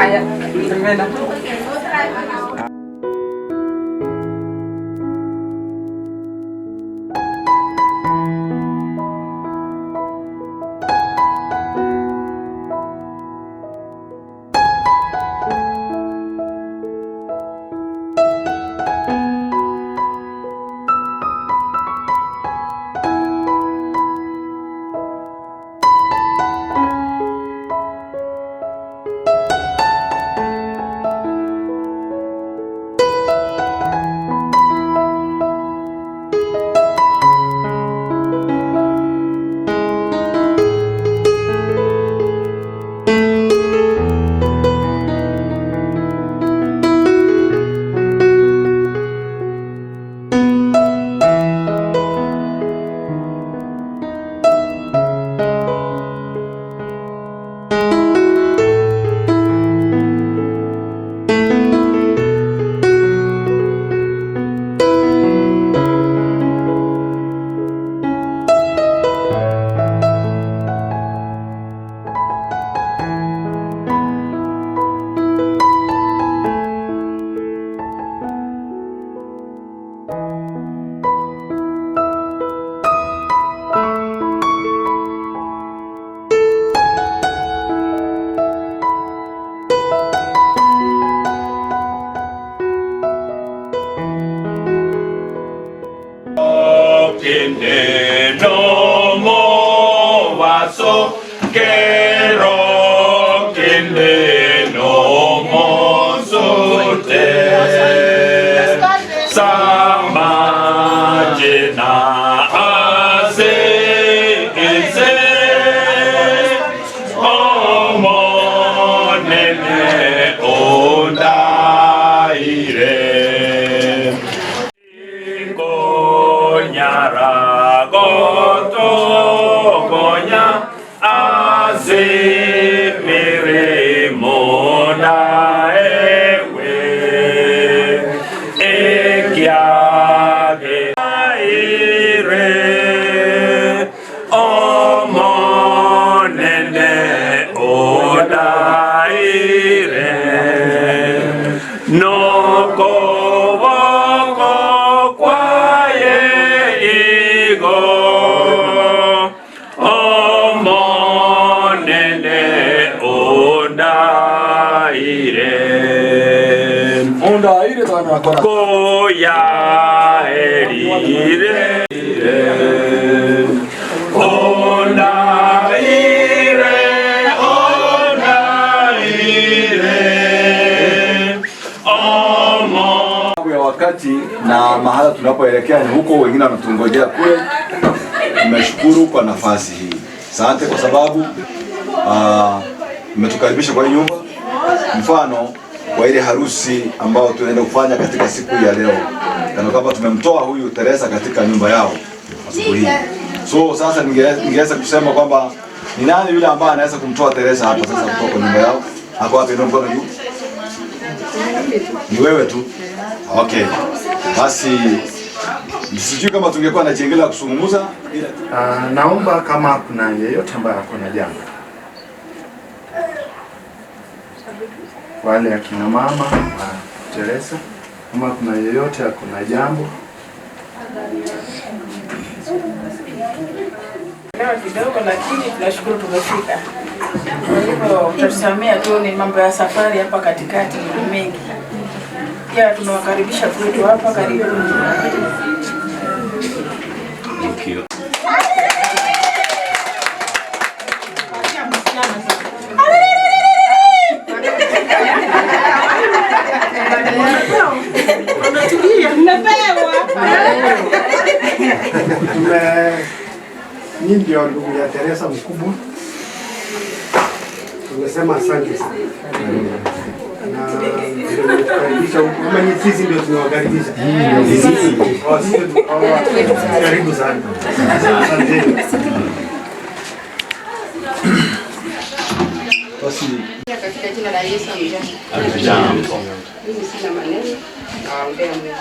Haya. Wakati na mahala tunapoelekea ni huko, wengine wanatungojea kule. Nimeshukuru kwa nafasi hii. Asante kwa sababu mmetukaribisha kwa nyumba. Mfano kwa ile harusi ambao tunaenda kufanya katika siku ya leo. Kana kwamba tumemtoa huyu Teresa katika nyumba yao asubuhi hii. So sasa ningeweza kusema kwamba ni nani yule ambaye anaweza kumtoa Teresa hapa sasa kutoka kwa nyumba yao? Hako wapi ndio mkono juu? Ni wewe tu. Okay. Basi sijui kama tungekuwa na jengela kusungumuza. Naomba kama kuna yeyote ambaye ako na jambo. Wale akina mama Teresa, kama kuna yeyote ako na jambo. Leo kidogo lakini tunashukuru tumefika. Kwa hivyo tutasamea tu, ni mambo ya safari hapa katikati ni mengi. Pia tunawakaribisha kwetu hapa karibu. Thank you. Mimi ndio ndugu ya Teresa mkubwa. Tumesema asante sana. Tunakaribisha kama ni sisi ndio tunawakaribisha. Karibu sana. Asante. Basi katika jina la Yesu Amjambo. mimi sina maneno, naombea Mungu.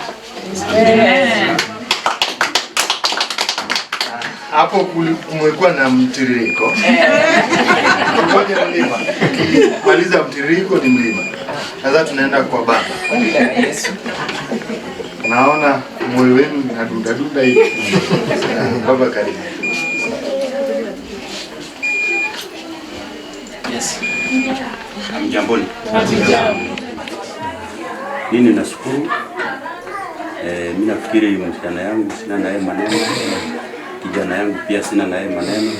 hapo kumekuwa na mtiririko. Ngoja mlima. Maliza mtiririko ni mlima. Sasa tunaenda kwa Baba. Yesu. Naona moyo wenu unaduda hivi. Baba karibu. Yes. Hamjamboni. Mimi nashukuru. Mimi nafikiri msichana yangu sina naye maneno. Kijana yangu pia sina naye maneno.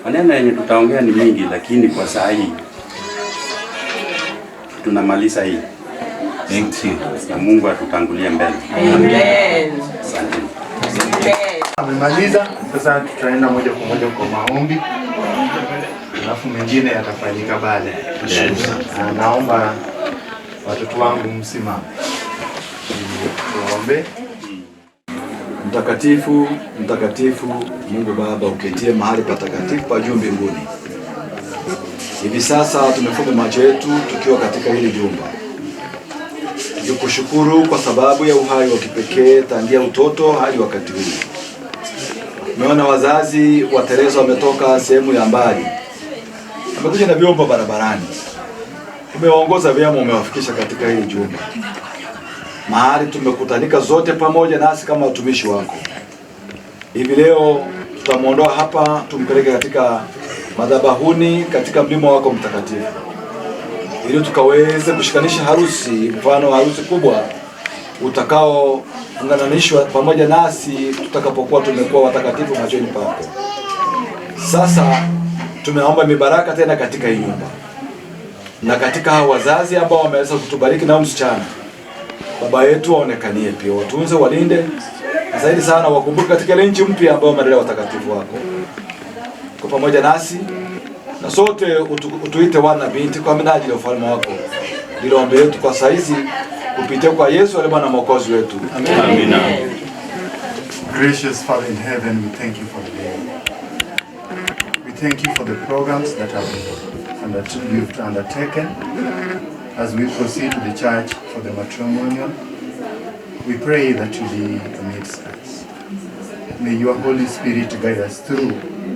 Maneno yenye tutaongea ni mingi, lakini kwa saa hii tunamaliza hii. Thank you. Na Mungu atutangulie mbele. Amen. Asante. Amemaliza, sasa tutaenda moja kwa moja kwa maombi. Alafu mengine yatafanyika baadaye. Naomba watoto wangu msimame. Tuombe. Mtakatifu, mtakatifu Mungu Baba uketie mahali patakatifu pa juu mbinguni. Hivi sasa tumefunga macho yetu tukiwa katika hili jumba. Tukushukuru kwa sababu ya uhai wa kipekee tangia utoto hadi wakati huu. Tumeona wazazi wa Teresa wametoka sehemu ya mbali. Wamekuja na vyombo barabarani. Umewaongoza vyema, umewafikisha katika hili jumba. Mahali tumekutanika zote pamoja nasi kama watumishi wako. Hivi leo tutamuondoa hapa tumpeleke katika madhabahuni katika mlima wako mtakatifu. Ili tukaweze kushikanisha harusi, mfano harusi kubwa utakao ungananishwa pamoja nasi tutakapokuwa tumekuwa watakatifu machoni pako. Sasa tumeomba mibaraka tena katika hii nyumba. Na katika hao wazazi ambao wameweza kutubariki na msichana. Baba yetu waonekanie pia, watunze, walinde, zaidi sana wakumbuke katika ile nchi mpya ambayo umelea watakatifu wako. Kwa pamoja nasi na sote utuite wana binti kwa minajili ya ufalme wako. Ndilo ombi letu kwa saizi kupitia kwa Yesu aliye Bwana Mwokozi wetu. Amina. Gracious Father in heaven, we thank you for the day. We thank you for the programs that you've undertaken. As we proceed to the church for the matrimonial, we pray that you be amidst us. May your Holy Spirit guide us through,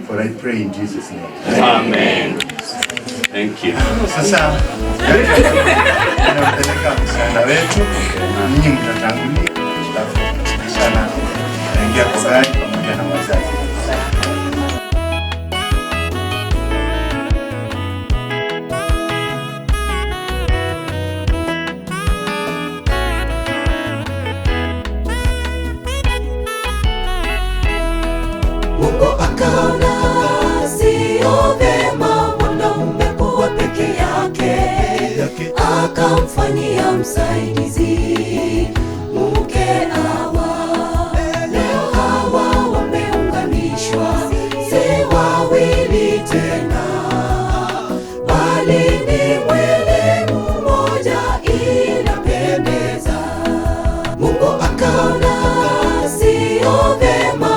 for I pray in Jesus' name. Amen. Thank you. Sasa tunapeleka msaada wetu, ninyi mtatangulia, alafu msichana ataingia kwa gari pamoja na wazazi. Mungu akaona sio vema mwanaume kuwa peke yake, akamfanyia msaidizi mke Hawa. Leo Hawa wameunganishwa, si wawili tena, bali ni mwili mmoja, inapendeza. Mungu akaona sio vema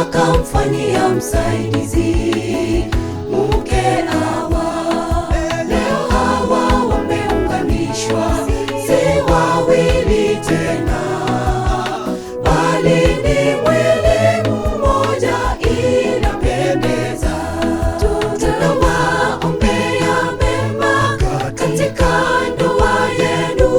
akamfanyia msaidizi mke Hawa. Leo Hawa wameunganishwa, si wawili tena, bali ni mwili mmoja, inapendeza. Tunawaombea mema katika ndoa yenu.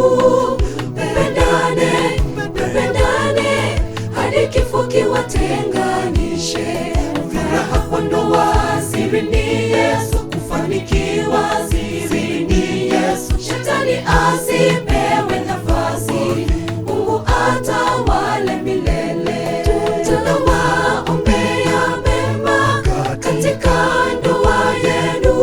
Mpendane hadi kifo kiwatenganishe. Furaha kwa ndoa siri ni Yesu, kufanikiwa siri ni Yesu. Shetani asipewe nafasi, Mungu atawale milele. Tunawaombea mema katika ndoa yenu.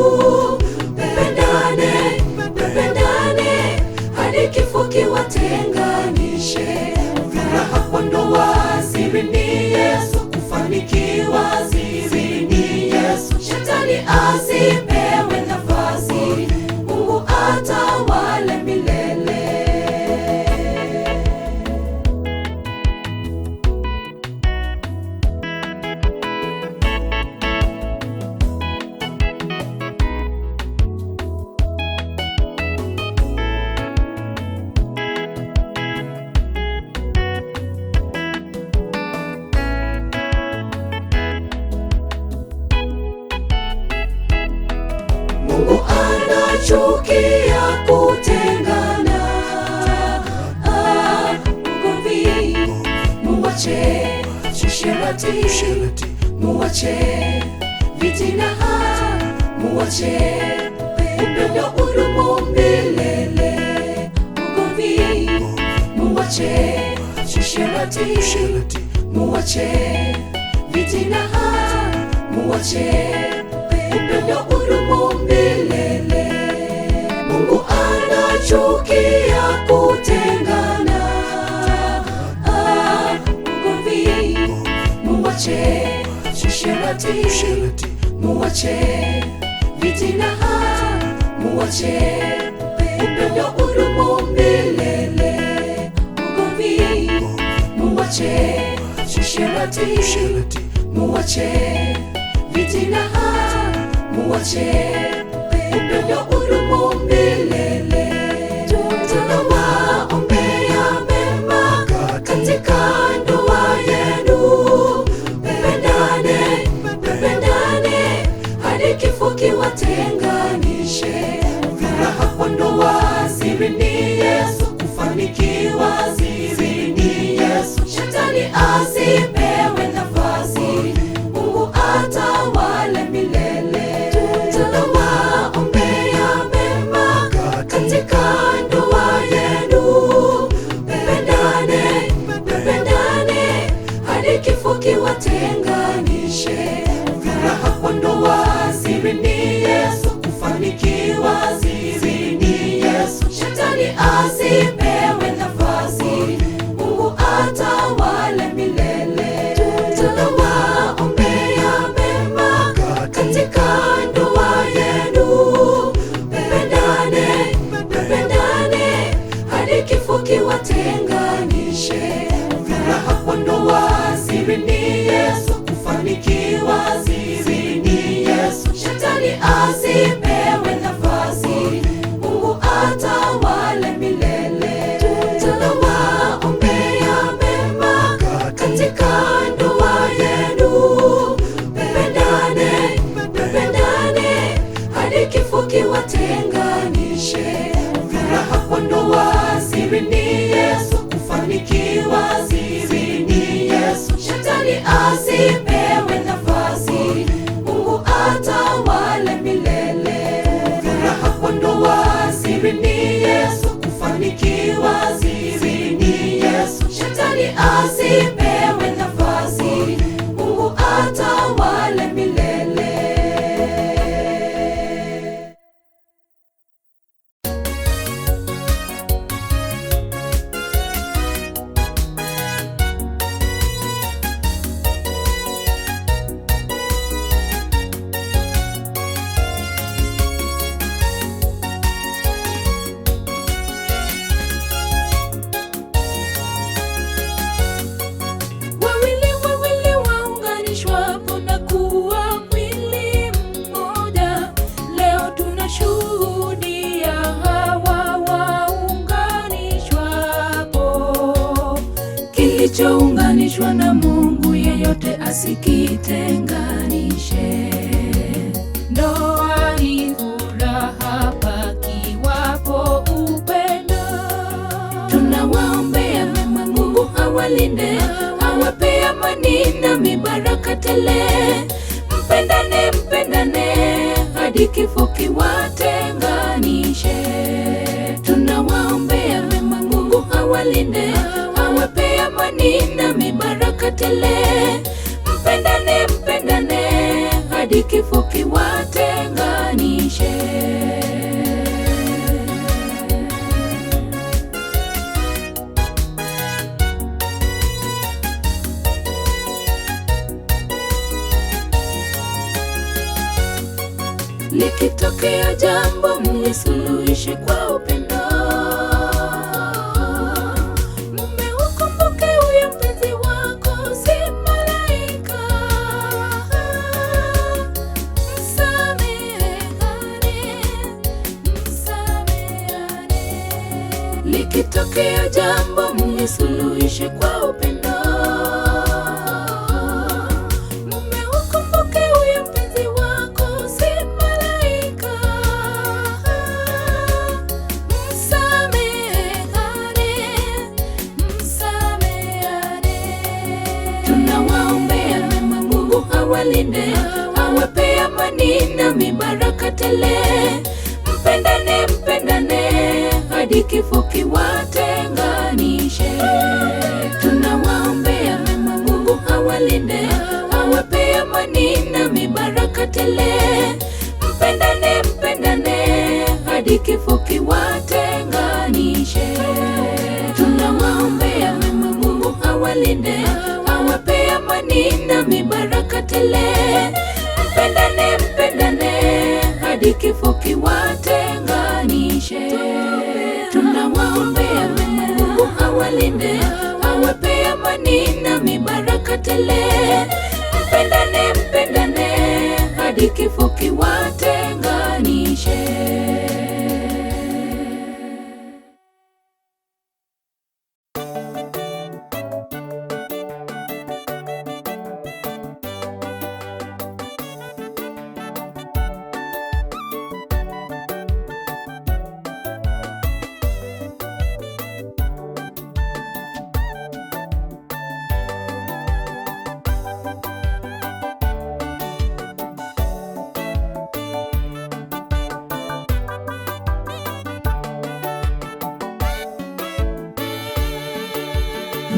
Mpendane hadi kifo kiwatenganishe. Furaha kwa ndoa siri ni Yesu, kufanikiwa siri ni Yesu. Shetani asipewe nafasi, Mungu atawale milele. anachukia kutengana. Ugomvi muwache, usherati muwache, fitina muwache, upendo udumu milele. Ugomvi muwache, usherati muwache, fitina muwache, upendo udumu milele. Mungu anachukia kutengana. Ugomvi muwache, usherati muwache, fitina muwache, upendo udumu milele. Ugomvi muwache, usherati muwache, fitina muwache, upendo udumu milele. Tunawaombea mema katika ndoa yenu. Mpendane hadi kifo kiwatenganishe. Furaha kwa ndoa siri ni Yesu, kufanikiwa siri ni Yesu. Shetani asipewe nafasi, Mungu atawale milele. Tunawaombea mema katika ndoa yenu. Mpendane hadi kifo kiwatenganishe. Furaha kwa ndoa siri ni Yesu, kufanikiwa siri ni Yesu. Shetani asipewe nafasi, Mungu atawale milele. Tunawaombea mema katika ndoa yenu. Mpendane hadi kifo kiwatenganishe. Furaha kwa ndoa siri ni Yesu, kufanikiwa siri ni Yesu. Shetani asipewe nafasi, Mungu atawale milele. Tunawaombea mema katika ndoa yenu. Mpendane hadi kifo kiwatenganishe. Furaha kwa ndoa siri ni Yesu, kufanikiwa siri ni Yesu. Shetani asipewe nafasi, Mungu atawale milele. Furaha kwa ndoa siri ni Yesu, kufanikiwa siri ni Yesu. Shetani asipewe nafasi, Mungu atawale milele. Wawili waunganishwapo na kuwa mwili mmoja. Leo tunashuhudia hawa waunganishwapo. Kilichounganishwa na Mungu, yeyote asikitenganishe. Ndoa ni furaha pakiwapo upendo. Tunawaombea mema, Mungu awalinde, awape amani na mibaraka tele. Mpendane hadi kifo kiwatenganishe. Tunawaombea mema, Mungu awalinde, awape amani na mibaraka tele. Mpendane hadi kifo kiwatenganishe. Likitokea jambo, mlisuluhishe kwa upendo. Mume ukumbuke huyo mpenzi wako si malaika. Msameheane. Likitokea jambo, mlisuluhishe kwa upendo. awalinde, awape amani na mibaraka tele. Mpendane, mpendane hadi kifo kiwatenganishe. Tunawaombea mema, Mungu awalinde, awape amani na mibaraka tele. Mpendane, mpendane hadi kifo kiwatenganishe. Tunawaombea mema, Mungu awalinde, awape amani na mibaraka tele. Mpendane, mpendane hadi kifo kiwatenganishe. Tunawaombea mema, Mungu awalinde, awape amani na mibaraka tele. Mpendane, mpendane hadi kifo kiwatenganishe.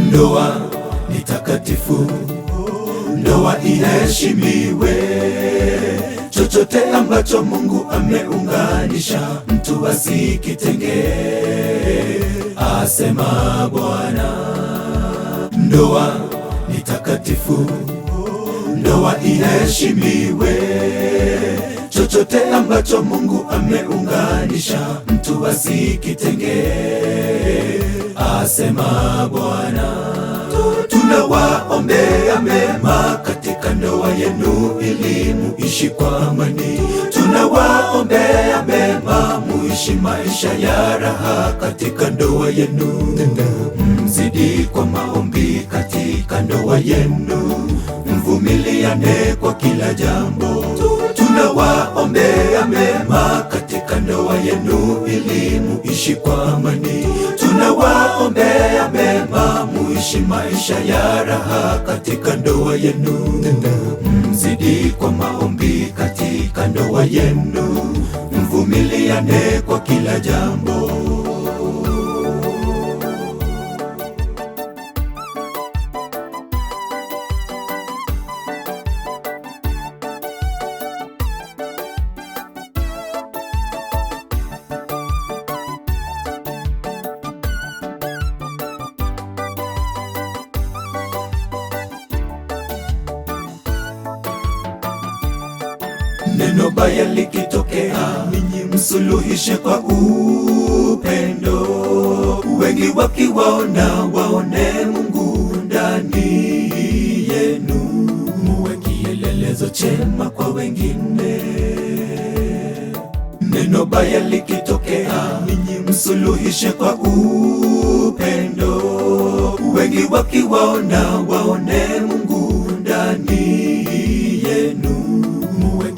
Ndoa ni takatifu, ndoa iheshimiwe. Chochote ambacho Mungu ameunganisha, mtu asikitenge, asema Bwana. Ndoa ni takatifu, ndoa iheshimiwe. Chochote ambacho Mungu ameunganisha, mtu asikitenge, asema Bwana. Tunawaombea mema katika ndoa yenu ili muishi kwa amani. Tunawaombea mema muishi maisha ya raha katika ndoa yenu. Mzidi kwa maombi katika ndoa yenu, mvumiliane kwa kila jambo. Tunawaombea mema katika ndoa yenu ili muishi kwa amani. Tunawaombea mema muishi maisha ya raha katika ndoa yenu. Mzidi kwa maombi katika ndoa yenu, mvumiliane kwa kila jambo. Neno baya likitokea, ninyi msuluhishe kwa upendo. Wengi wakiwaona waone Mungu ndani yenu. Muwe kielelezo chema kwa wengine. Neno baya likitokea, ninyi msuluhishe kwa upendo. Wengi wakiwaona waone Mungu ndani yenu.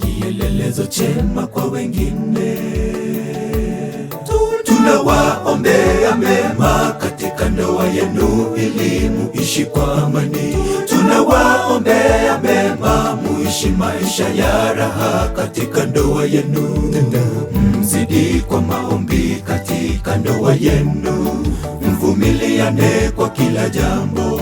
Kielelezo chema kwa wengine. Tunawaombea mema katika ndoa yenu ili muishi kwa amani. Tunawaombea mema muishi maisha ya raha katika ndoa yenu. Mzidi kwa maombi katika ndoa yenu, mvumiliane kwa kila jambo.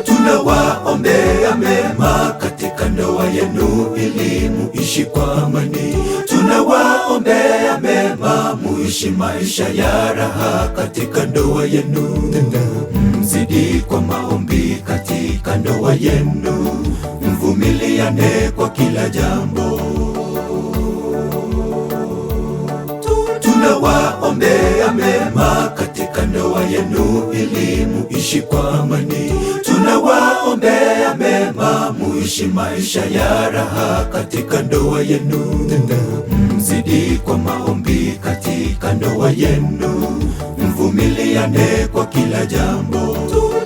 Tunawaombea mema katika ndoa yenu ili muishi kwa amani. Tunawaombea mema muishi maisha ya raha katika ndoa yenu. Mzidi kwa maombi katika ndoa yenu, mvumiliane kwa kila jambo. Tunawaombea mema katika ndoa yenu ili muishi kwa amani. Tunawaombea mema muishi maisha ya raha katika ndoa yenu. Mzidi kwa maombi katika ndoa yenu, mvumiliane kwa kila jambo.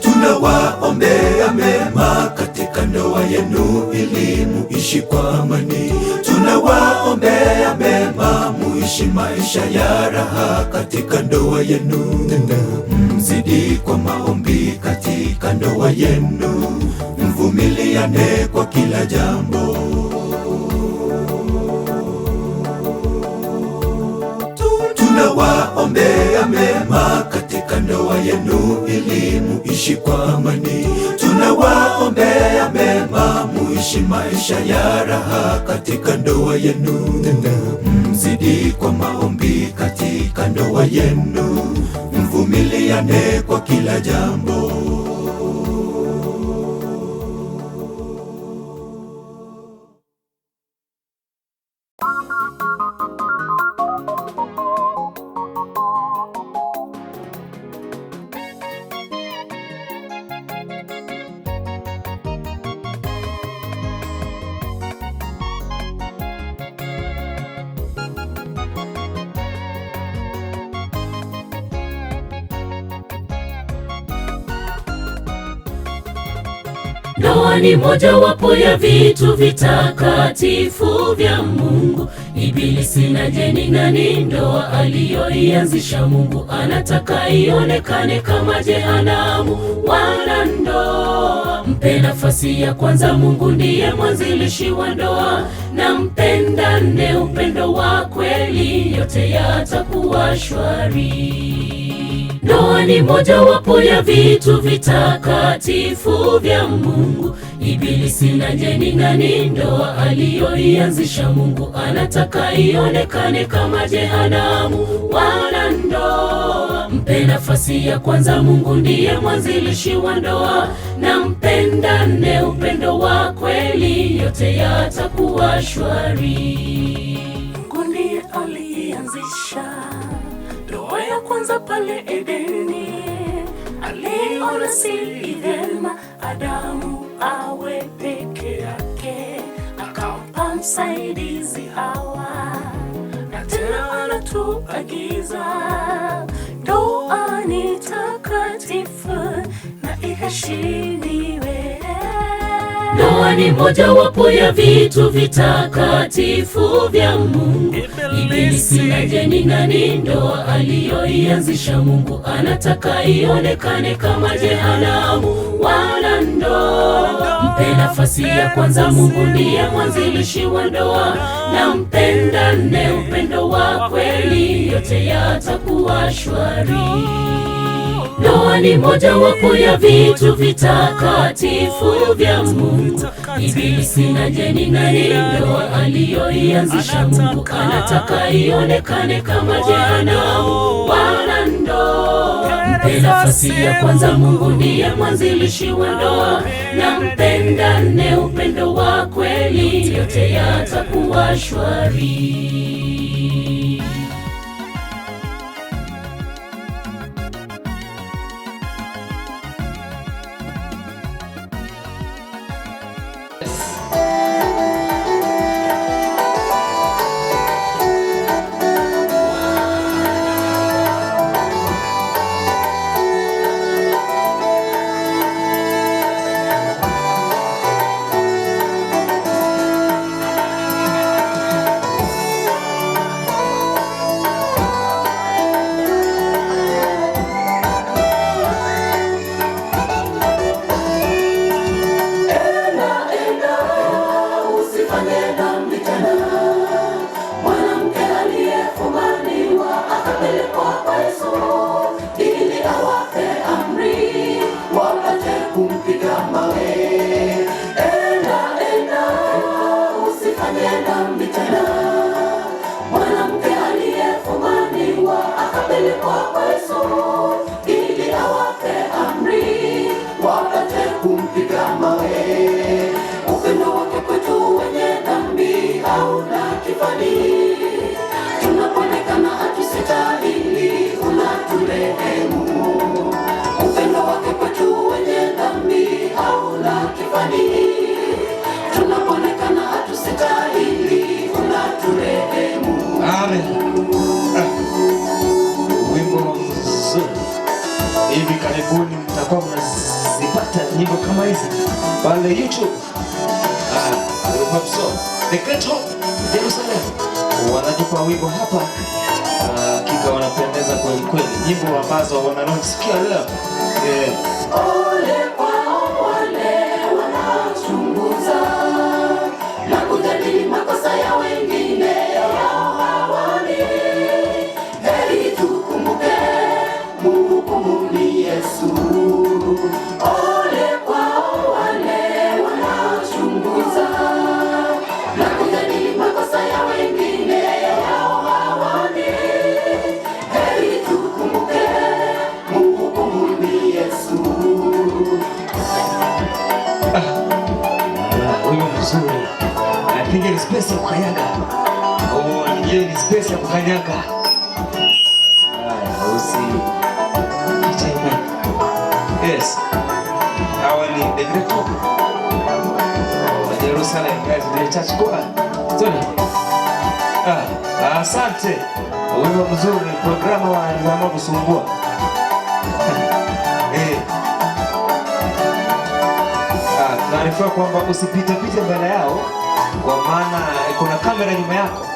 Tunawaombea mema katika ndoa yenu ili muishi kwa amani. Tunawaombea mema muishi maisha ya raha katika ndoa yenu. Mzidi kwa maombi katika ndoa yenu, mvumiliane kwa kila jambo. tunawaombea mema katika ndoa yenu ili muishi kwa amani. Tunawaombea mema muishi maisha ya raha katika ndoa yenu. Mzidi kwa maombi katika ndoa yenu, mvumiliane kwa kila jambo. Ndoa ni moja wapo ya vitu vitakatifu vya Mungu. Ibilisi na jeni nani ndoa aliyoianzisha Mungu anataka ionekane kama jehanamu. Wanandoa, mpe nafasi ya kwanza. Mungu ndiye mwanzilishi wa ndoa, na mpendane upendo wa kweli, yote yatakuwa shwari. Ndoa ni moja wapo ya vitu vitakatifu vya Mungu. Ibilisi na jeni nani ndoa aliyoianzisha Mungu anataka ionekane kama jehanamu. Wanandoa, mpe nafasi ya kwanza. Mungu ndiye mwanzilishi wa ndoa, na mpendane upendo wa kweli, yote yatakuwa shwari. Mungu ndiye alianzisha ndoa ya kwanza pale Edeni. Aliona si vyema Adamu awe peke yake, akampa msaidizi Hawa. Na tena anatuagiza ndoa ni takatifu na iheshimiwe. Ndoa ni moja wapo ya vitu vitakatifu vya Mungu. Ibilisi na jeni nani ndoa aliyoianzisha Mungu anataka ionekane kama jehanamu. Wanandoa, mpe nafasi ya kwanza. Mungu ndiye mwanzilishi wa ndoa, na mpendane upendo wa kweli, yote yatakuwa shwari. Ndoa ni moja wapo ya vitu vitakatifu vya Mungu. Ibilisi na jeni nani ndoa aliyoianzisha Mungu anataka ionekane kama jehanamu. Wanandoa, mpe nafasi ya kwanza. Mungu ndiye mwanzilishi wa ndoa, na mpendane upendo wa kweli, yote yatakuwa shwari. Hivi karibuni mtakuwa mnazipata nyimbo kama hizi pale YouTube. I hope so. The Great Hope Jerusalem wanajipa wimbo hapa, hakika wanapendeza kweli kweli, nyimbo ambazo wananosikia leo. Ole kwao wale wanachunguza na kujadili makosa ya wengine, yao hawani. Heri vizuri. Napiga ni space ya kukanyaga. Je, ni space ya kukanyaga. Haya, yes. Hawa ni the great top. Jerusalem guys, the church choir. Sorry. Asante. Wimbo mzuri, programu wanaanza kusumbua. Naarifiwa kwamba usipite mbele yao kwa maana kuna kamera nyuma yako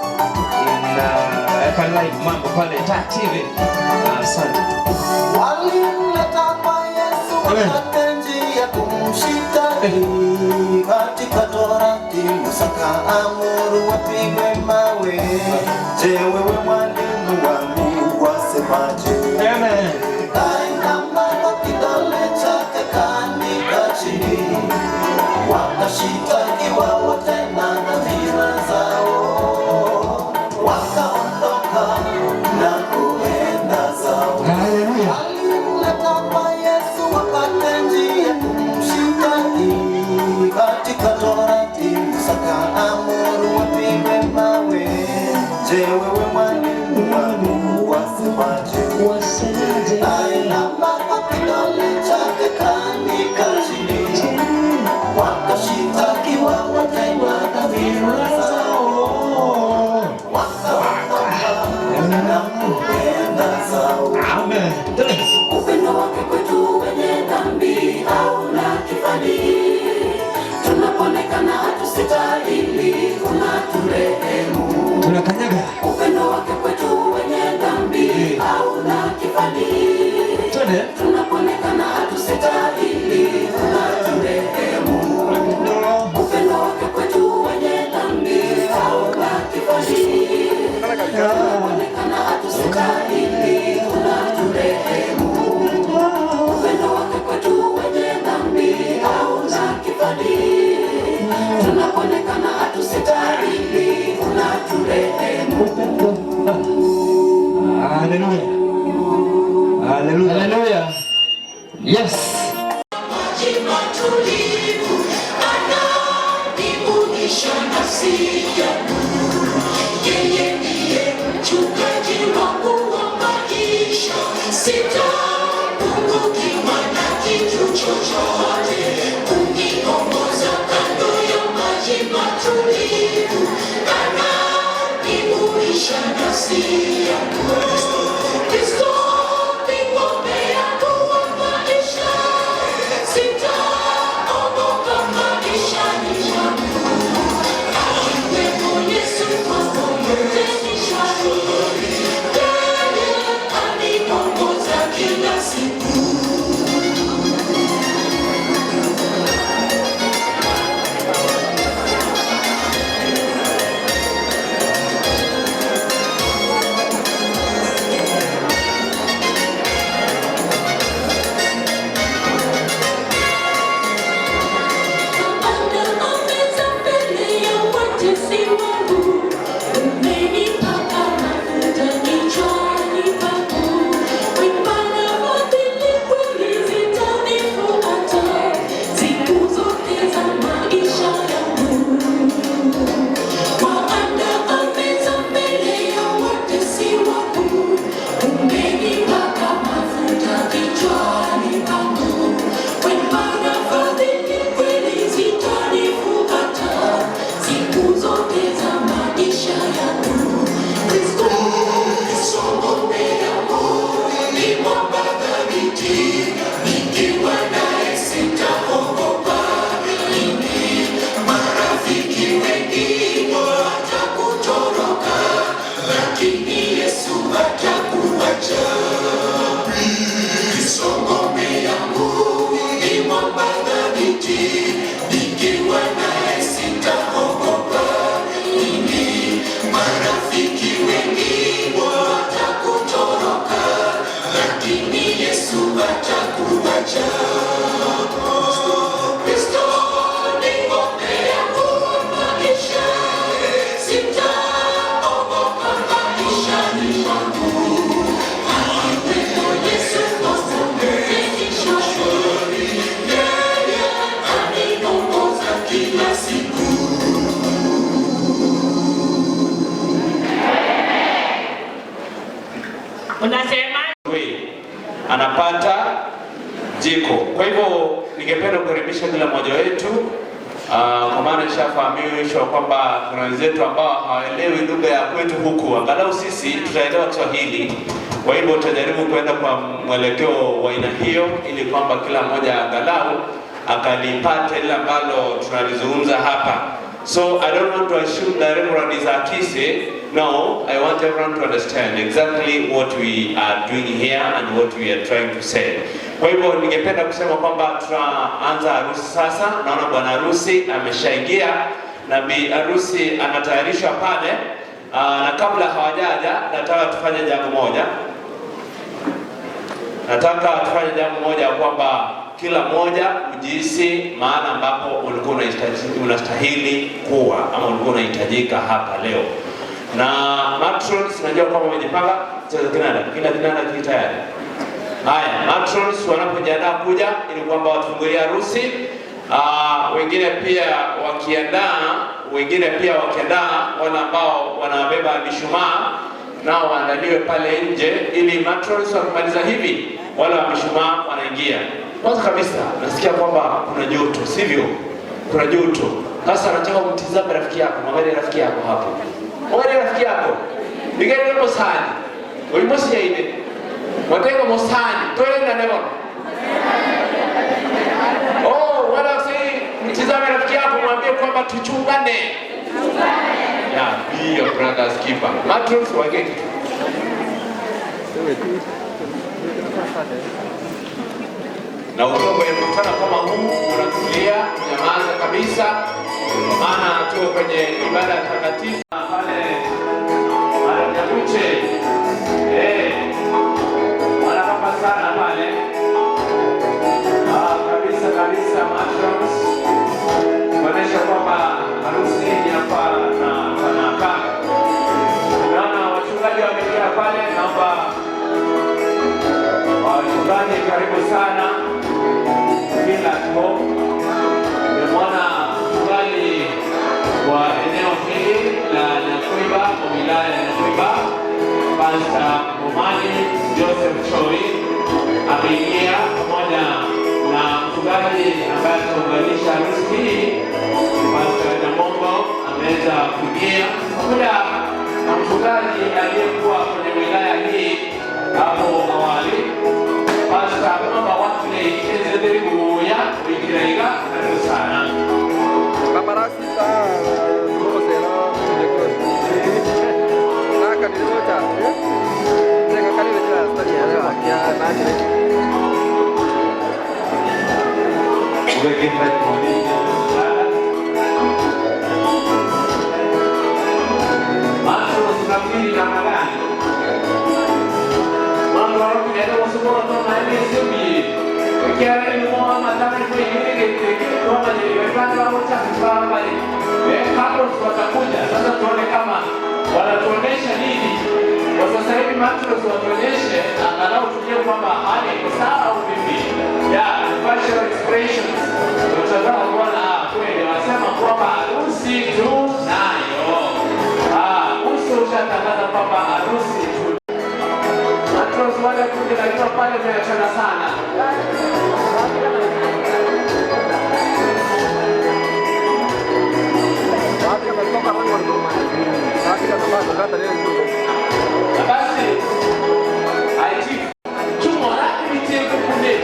inaweka live mambo pale TV. Asante. Walimleta kwa Yesu wakati njia kumshitaki katika Torati Musa kaamuru wapigwe mawe. Je, wewe mwalimu wangu wasemaje? Amen. Kainama kwa kidole chake kaandika chini, wakashitakiwa wote na dhamira zao, wakaondoka na kuenda zao. Walimleta kwa Yesu wakati njia kumshitaki katika Torati Musa kaamuru wapigwe mawe. Je, wewe mwalimu wangu wasemaje? Kainama kwa kidole chake kaandika chini, wakashitakiwa wote na dhamira zao, wakaondoka na kuenda zao. Amen. Upendo wake kwetu wenye dhambi hauna kifani, tunapoonekana hatusitahili unaturehemu. Tunakanyaga. Upendo wake kwetu wenye dhambi hauna kifani, tunapoonekana hatusitahili unaturehemu. Upendo wake kwetu wenye dhambi hauna kifani, tunapoonekana hatusitahili unaturehemu. Upendo wake kwetu wenye dhambi hauna kifani, tunapoonekana hatusitahili unaturehemu. Hallelujah. Hallelujah. Hallelujah. Yes. Maji matulivu ananiburudisha nafsi yangu. Yeye ndiye mchungaji wangu wa maisha, sitapungukiwa na kitu chochote. Uniongoza kando ya maji matulivu ananiburudisha nafsi yangu. Kristo ni ngome yangu wa maisha, sitaogopa maishani mwangu. Akiwemo Yesu mambo yote ni shwari, yeye aniongoza kila siku. kukaribisha kila mmoja wetu kwa maana nishafahamishwa kwamba kuna wenzetu ambao hawaelewi lugha ya kwetu huku. Angalau sisi tutaelewa Kiswahili, kwa hivyo tutajaribu kwenda kwa mwelekeo wa aina hiyo ili kwamba kila mmoja angalau akalipata ile ambalo tunalizungumza hapa. So I don't want to assume that everyone is Akise. No, I want everyone to understand exactly what we are doing here and what we are trying to say. Kwa hivyo ningependa kusema kwamba tunaanza harusi sasa. Naona bwana harusi ameshaingia na bi harusi anatayarishwa pale. Na kabla hawajaja, nataka tufanye jambo moja. Nataka tufanye jambo moja kwamba kila mmoja ujihisi maana ambapo ulikuwa unastahili kuwa ama ulikuwa unahitajika hapa leo. Na matrons najua kwamba wamejipanga kila kinanda kitayari. Haya, matrons wanapojiandaa kuja ili kwamba watufungulie harusi. Wengine pia wakiandaa wale ambao wanabeba mishumaa nao waandaliwe pale nje ili matrons wakimaliza hivi wale wa mishumaa wanaingia. Kwanza kabisa nasikia kwamba kuna joto, sivyo? Kuna joto. Sasa nataka umtizame rafiki yako, mwangalie rafiki yako hapo. Mwangalie rafiki yako. Bigeni hapo sana. Ulimosi ya ide. Mwatenga mosani. Toenda nemo. Oh, wala si mtizame rafiki yako mwambie kwamba tuchungane. Yeah, be your brother's keeper. Matrons wageni. Na ukiwa kwenye mkutano kama huu unatulia, nyamaza kabisa, maana tuko kwenye ibada takatifu pale Nyakuche. Wanapapa sana pale. Kabisa matrons. Kuonesha kwamba harusi hii hapa na panaka. Naona wachungaji wameingia pale, naomba wachungaji karibu sana. Kila tuko nimemwona mchungaji wa eneo hili la Nyakuiba, wilaya ya Nyakuiba, Pastor Omani Joseph Choi ameingia pamoja na mchungaji ambaye ataunganisha harusi hii, Pastor Namongo ameweza kuingia pamoja na mchungaji aliyekuwa kwenye wilaya hii hapo awali, Pastor Mama Wakile Ezederi Buya Wikiraiga. Karibu sana. Paparazzi watakuja sasa, tuone kama wanatuonesha nini kwa sasa hivi. Matrons watuonyeshe angalau tujue kwamba hali iko sawa au vipi. Facial expressions tunataka kuona kweli wanasema kwamba harusi tunayo. Uso ushatangaza kwamba harusi tu. Matrons wale kuja na pale wameachana sana. Basi aiti tumora bitiko kunde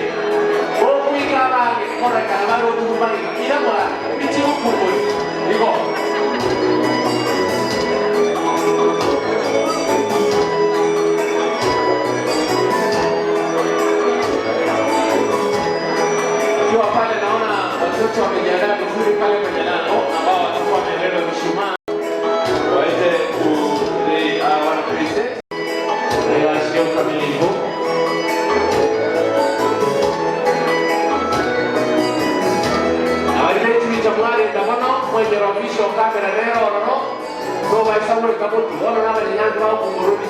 o kuikara kora kana ro tumani ila mora bitiko kunde iko kwa pale naona watoto wamejiandaa vizuri pale kwenye lango ambao watakuwa wameelekea mishumaa waweze wanapresent relation kamilifu. Na wale tulitamwari ndabona mwenye official camera leo no so by Samuel Kabutu wana na nyanja wao kumrudi.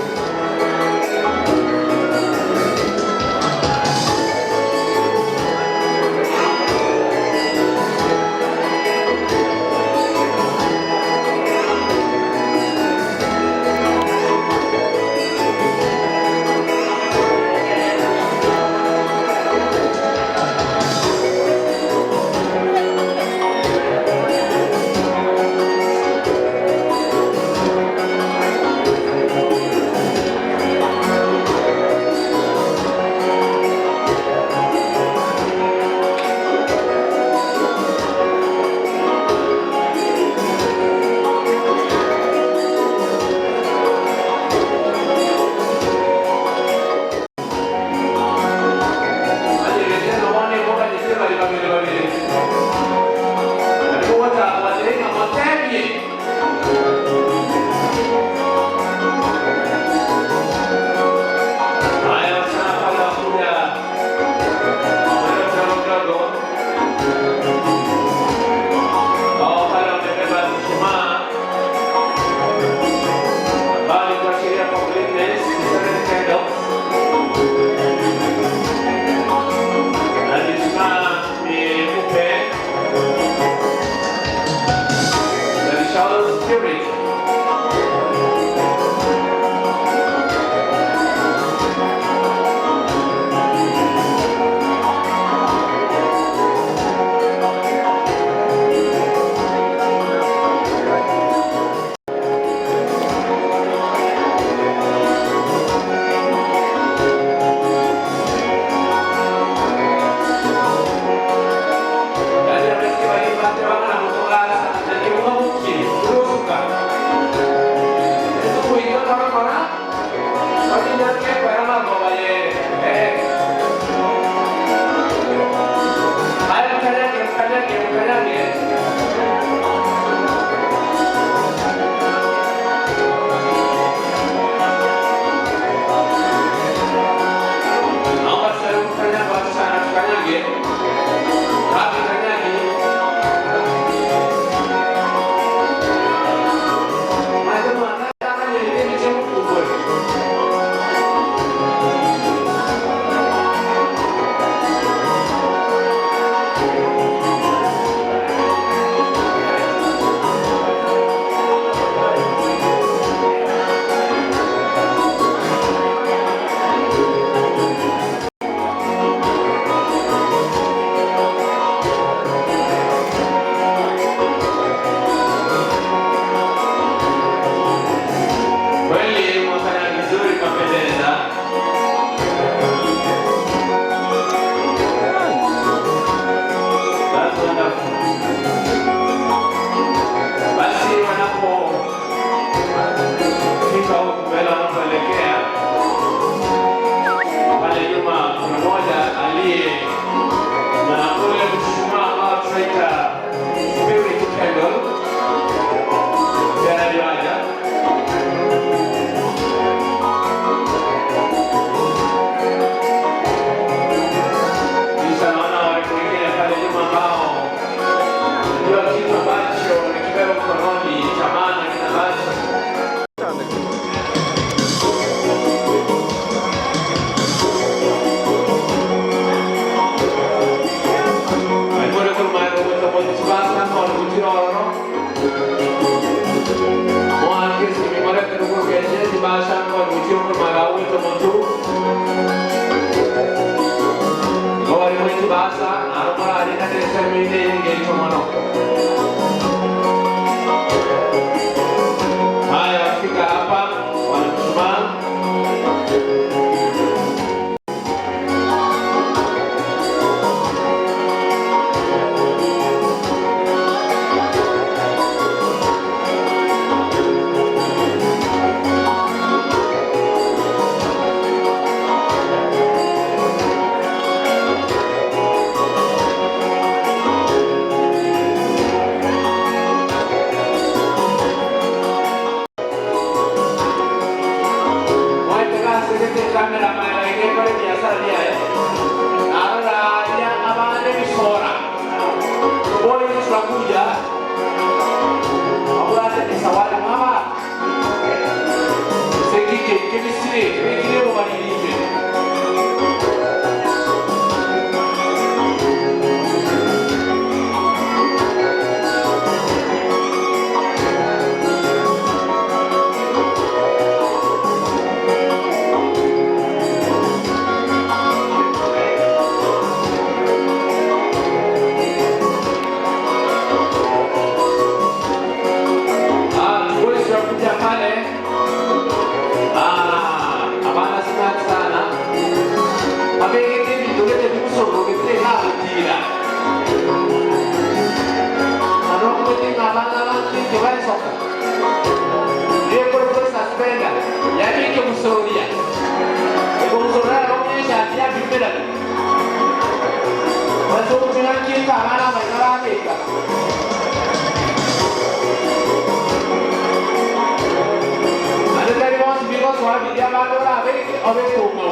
swali ya madora veki ovekumo.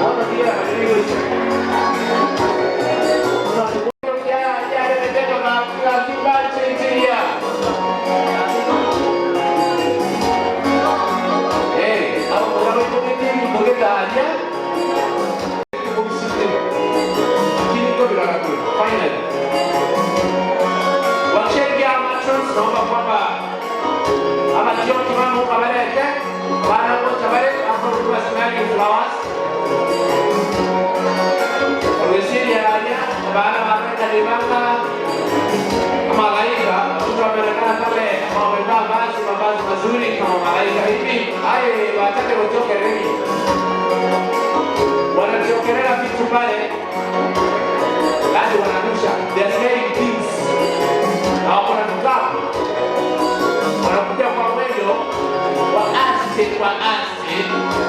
Ono dia hiyo. Mazuri kama malaika hivi, aye watake watoke remi. Wanachokelea vitu pale, hadi wanarusha. They are smelling things. Na wakona vikapu. Wanakuja kwa mwendo wa asili kwa asili.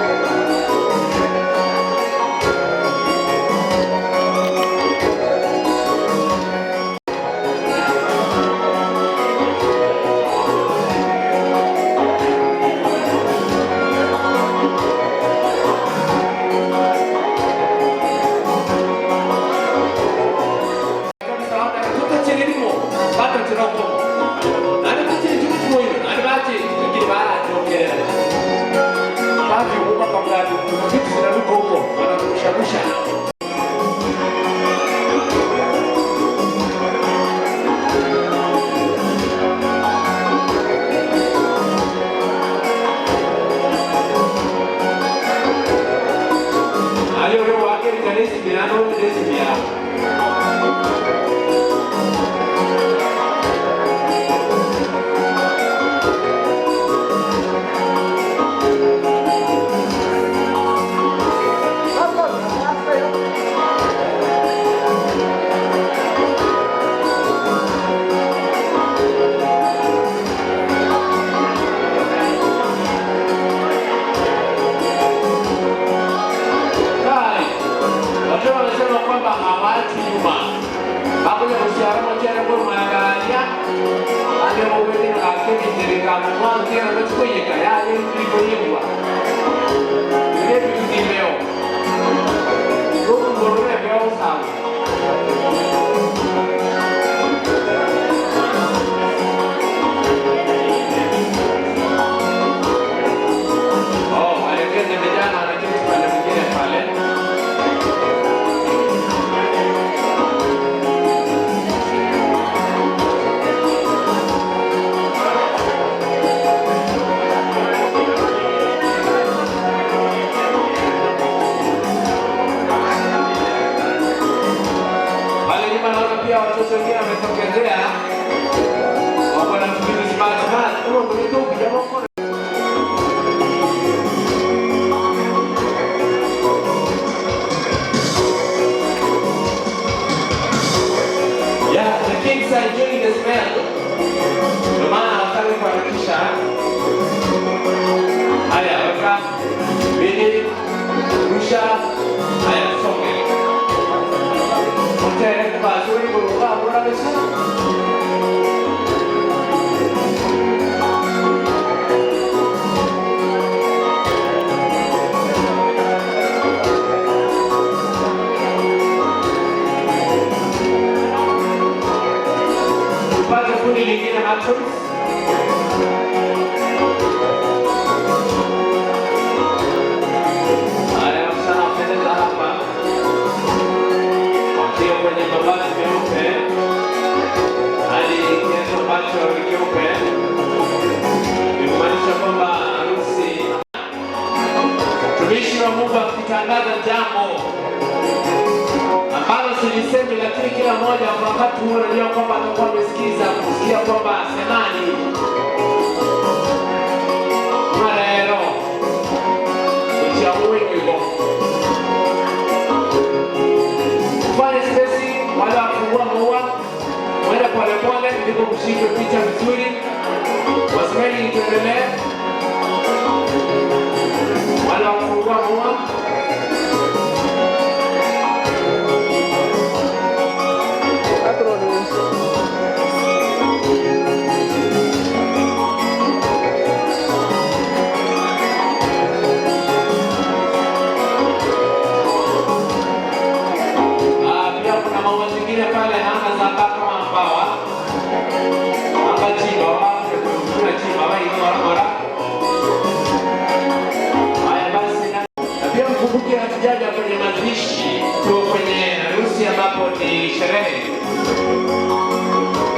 sherehe,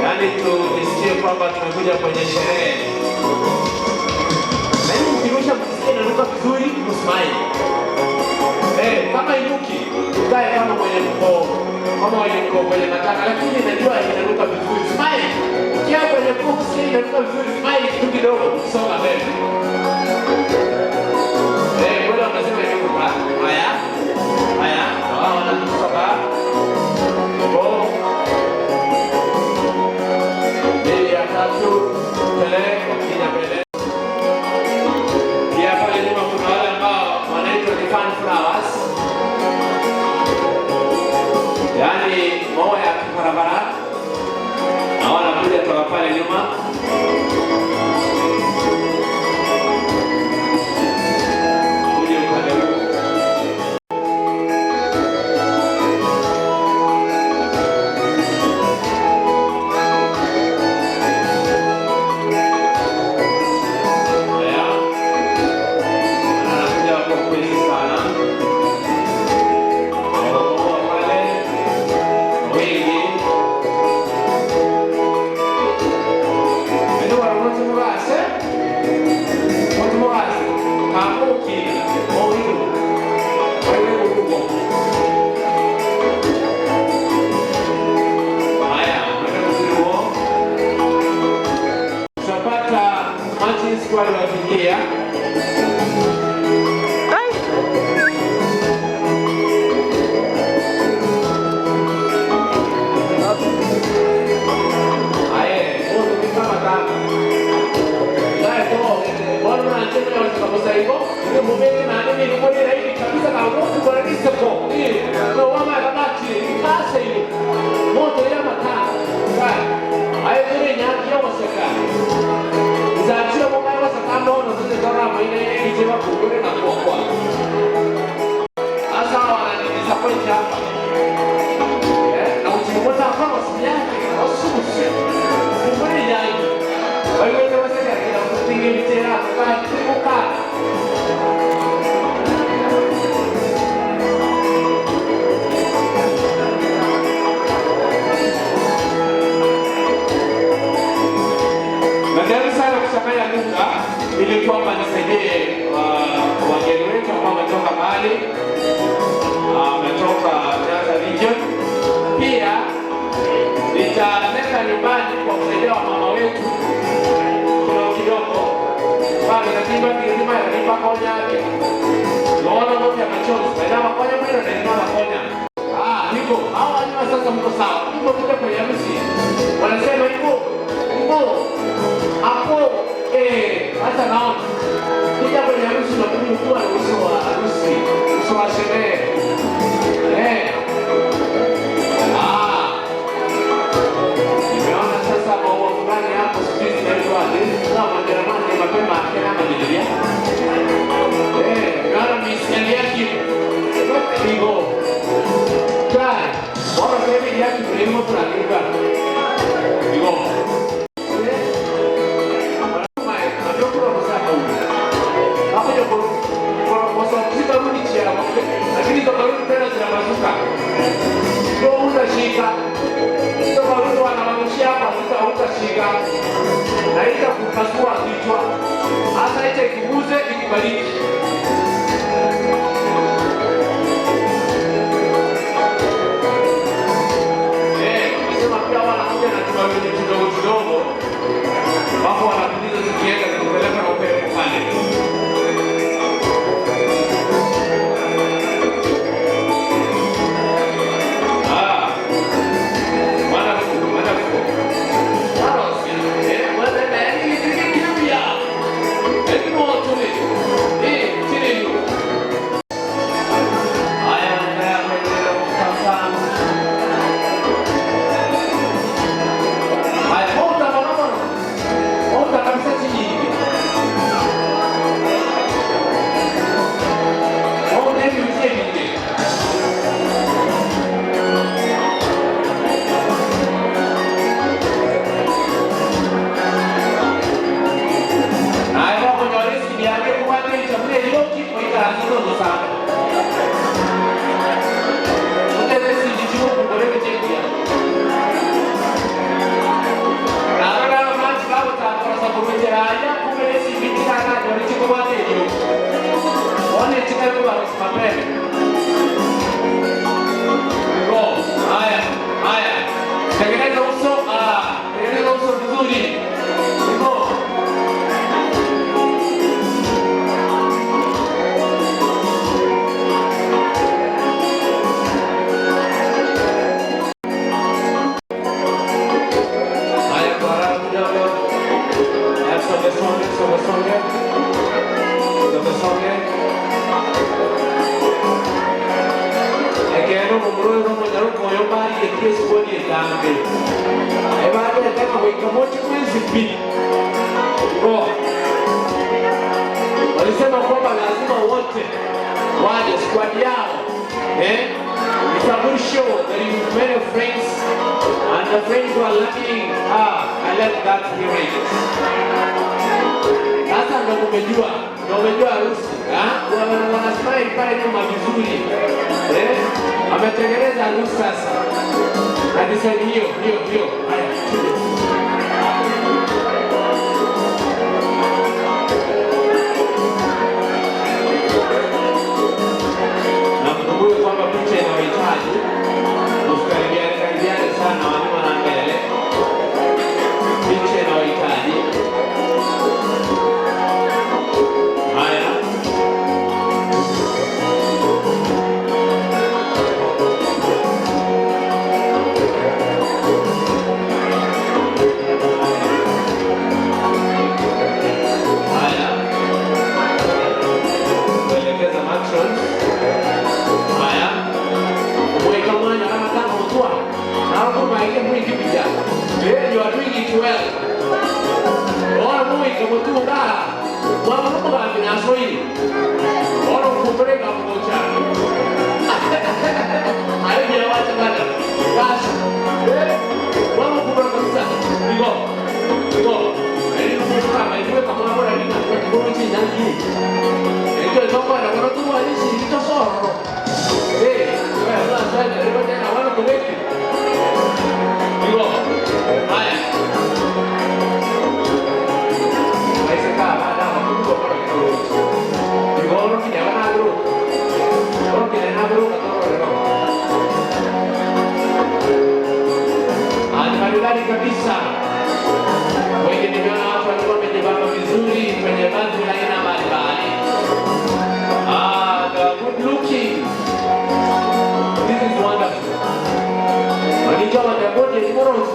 yaani tujisikie kwamba tumekuja kwenye sherehe. Na hii ukirusha mkisikia inanuka vizuri, usmile. Kama inuki, ukae kama mwenye mkoo, kwenye mataka, lakini najua inanuka vizuri, smile. Ukiwa kwenye mkoo ukisikia inanuka vizuri, smile kitu kidogo, songa mbele. Wale wanasema inanuka, haya, wao wananuka ba. Mbili ya tatu, mbele, wakija mbele. Pia pale nyuma kuna wale ambao wanaitwa ni sunflowers, yaani maua ya barabara, na wanakuja toka pale nyuma. Kuja upande huu. Wale wakiingia ili kwamba nisaidie wageni wetu ambao wametoka mbali, wametoka Nyanza region. Pia nitaleta nyumbani kwa kusaidia wamama wetu kidogo pale katiba kilima ya nipa konya yake naona ngoja machozi baada ya konya mwili na ndio konya hivyo hawa nyuma sasa mko sawa hivyo kuja kwenye harusi wanasema hivyo hapo hata naona kuja kwenye harusi na kuwa na uso wa harusi, uso wa sherehe. Nimeona sasa maua fulani hapo sijui zinaitwa na majaramani mapema akina majilia. Nimeona misiani yake hivyo. Kai, bora baby yake mlimo tunakiuka. Hivyo. Lakini tokarudi tena zinamazuka ndio utashika tokarudi wanamanushia hapa utashika na ita kupasua kichwa hasa ita ikiguze ikubariki wanasema pia wanakuja na kibariki kidogo wapo wanapuliza zikienda zikupeleka na upepo pale. Hold on. Walisema kwamba lazima wote waje squad yao. It's a good show that you many friends and the friends who are lucky. I left that hearing. Sasa ndo umejua harusi. Wanasmile pale nyuma vizuri. Ametengeneza harusi sasa. Na design hiyo. Haya. Kwamba picha inahitaji usikaribiane sana wanyuma na mbele. Picha inahitaji haya. Kuelekeza matrons. You are doing it well. All moving come to Gara. One of them have been asking. All of them break up culture. I will watch that. Gosh. One of them comes up. We go. I didn't know come. I didn't come over. I didn't go to Nanki. And you talk about what to do. I didn't see it also. Hey, well, last night I want to make it. We go. Haya. Maisha kama dawa kubwa kwa kitu. Ndio kijana wangu. Ndio kijana wangu katoro. Maridadi kabisa. Wengi nimeona watu walikuwa wamejipanga vizuri kwenye vazi la aina mbalimbali. The good looking. This is wonderful. Wanijua watakoje tomorrow.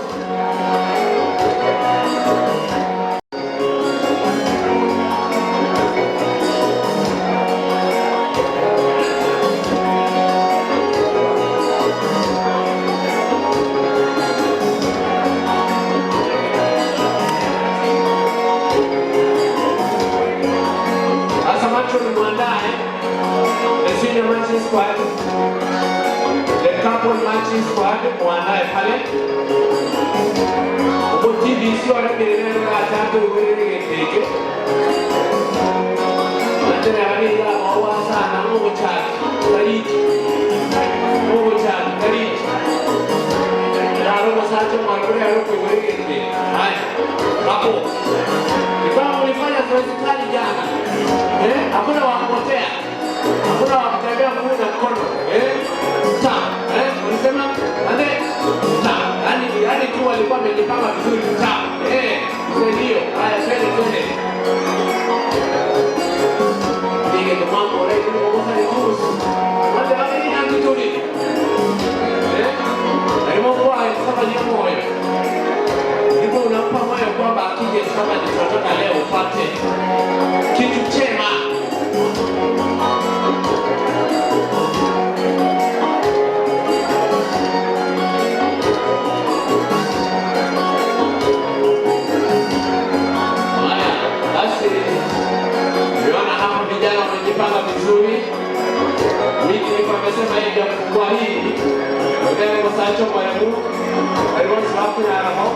The senior matching squad, the couple matching squad, muandae pale. Uko TV sio anaendelea na tatu wewe teke. Ndio anila maua sana Mungu chake. Bariki. Mungu chake, bariki. Ndio msacho mwanaume hapo wewe teke. Haya. Hapo. Kama ulifanya zoezi kali jana. Hakuna wakupotea. Hakuna wakutembea mguu na mkono. Ulisema ande yani tu walikuwa wamejipanga vizuri ndio. Haya twende. Nige kwa mambo leo ngoja ni kuhusu. Hata kama ni anatuli. Ndio kwa sababu ni moyo. Ndipo unampa moyo kwamba akije kama ni tunataka leo upate kitu chema. Wamejipanga vizuri. Wiki niko amesema hivi ya kufungua hii. Ndio kwa sacho kwa yangu. Alikuwa sababu ya hapo.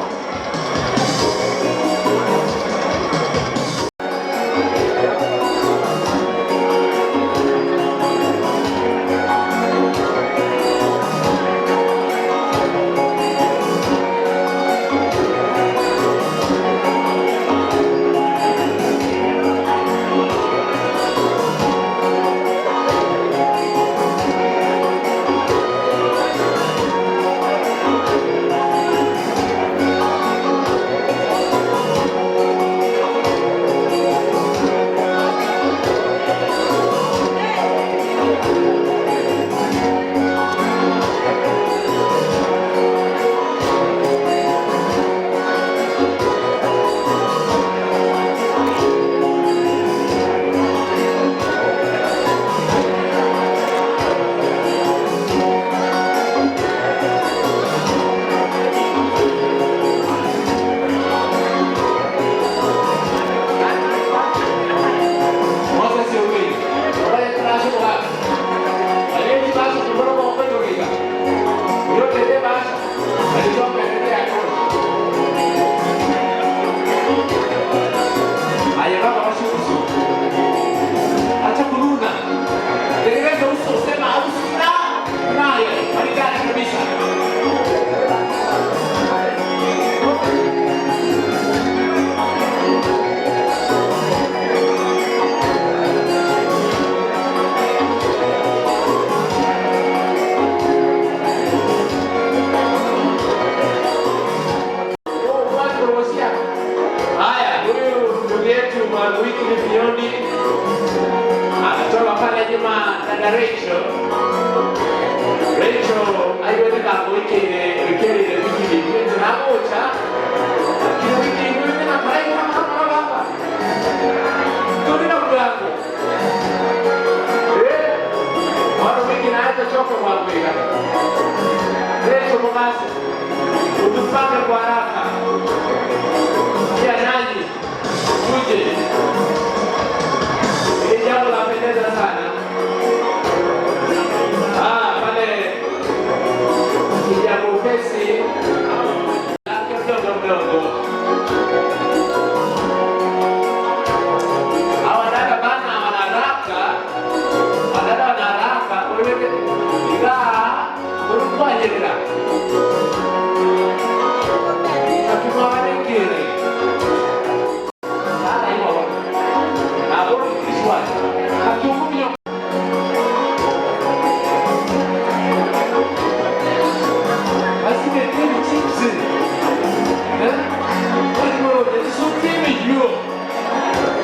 Suti mijio.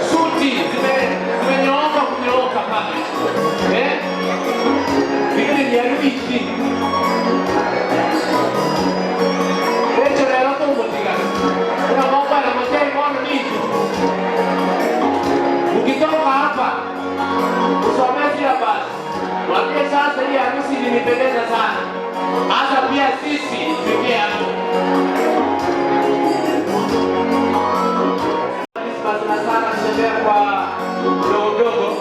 Suti zimenyooka kunyooka pale. Vile ni arubiki. Echo leo kwa mtiga. Kuna mambo ya matendo mwana nini? Ukitoka hapa usomezi hapa. Mwambie sasa hii harusi ilinipendeza sana. Hata pia sisi tufikie hapo. Sana kutembea kwa mdogo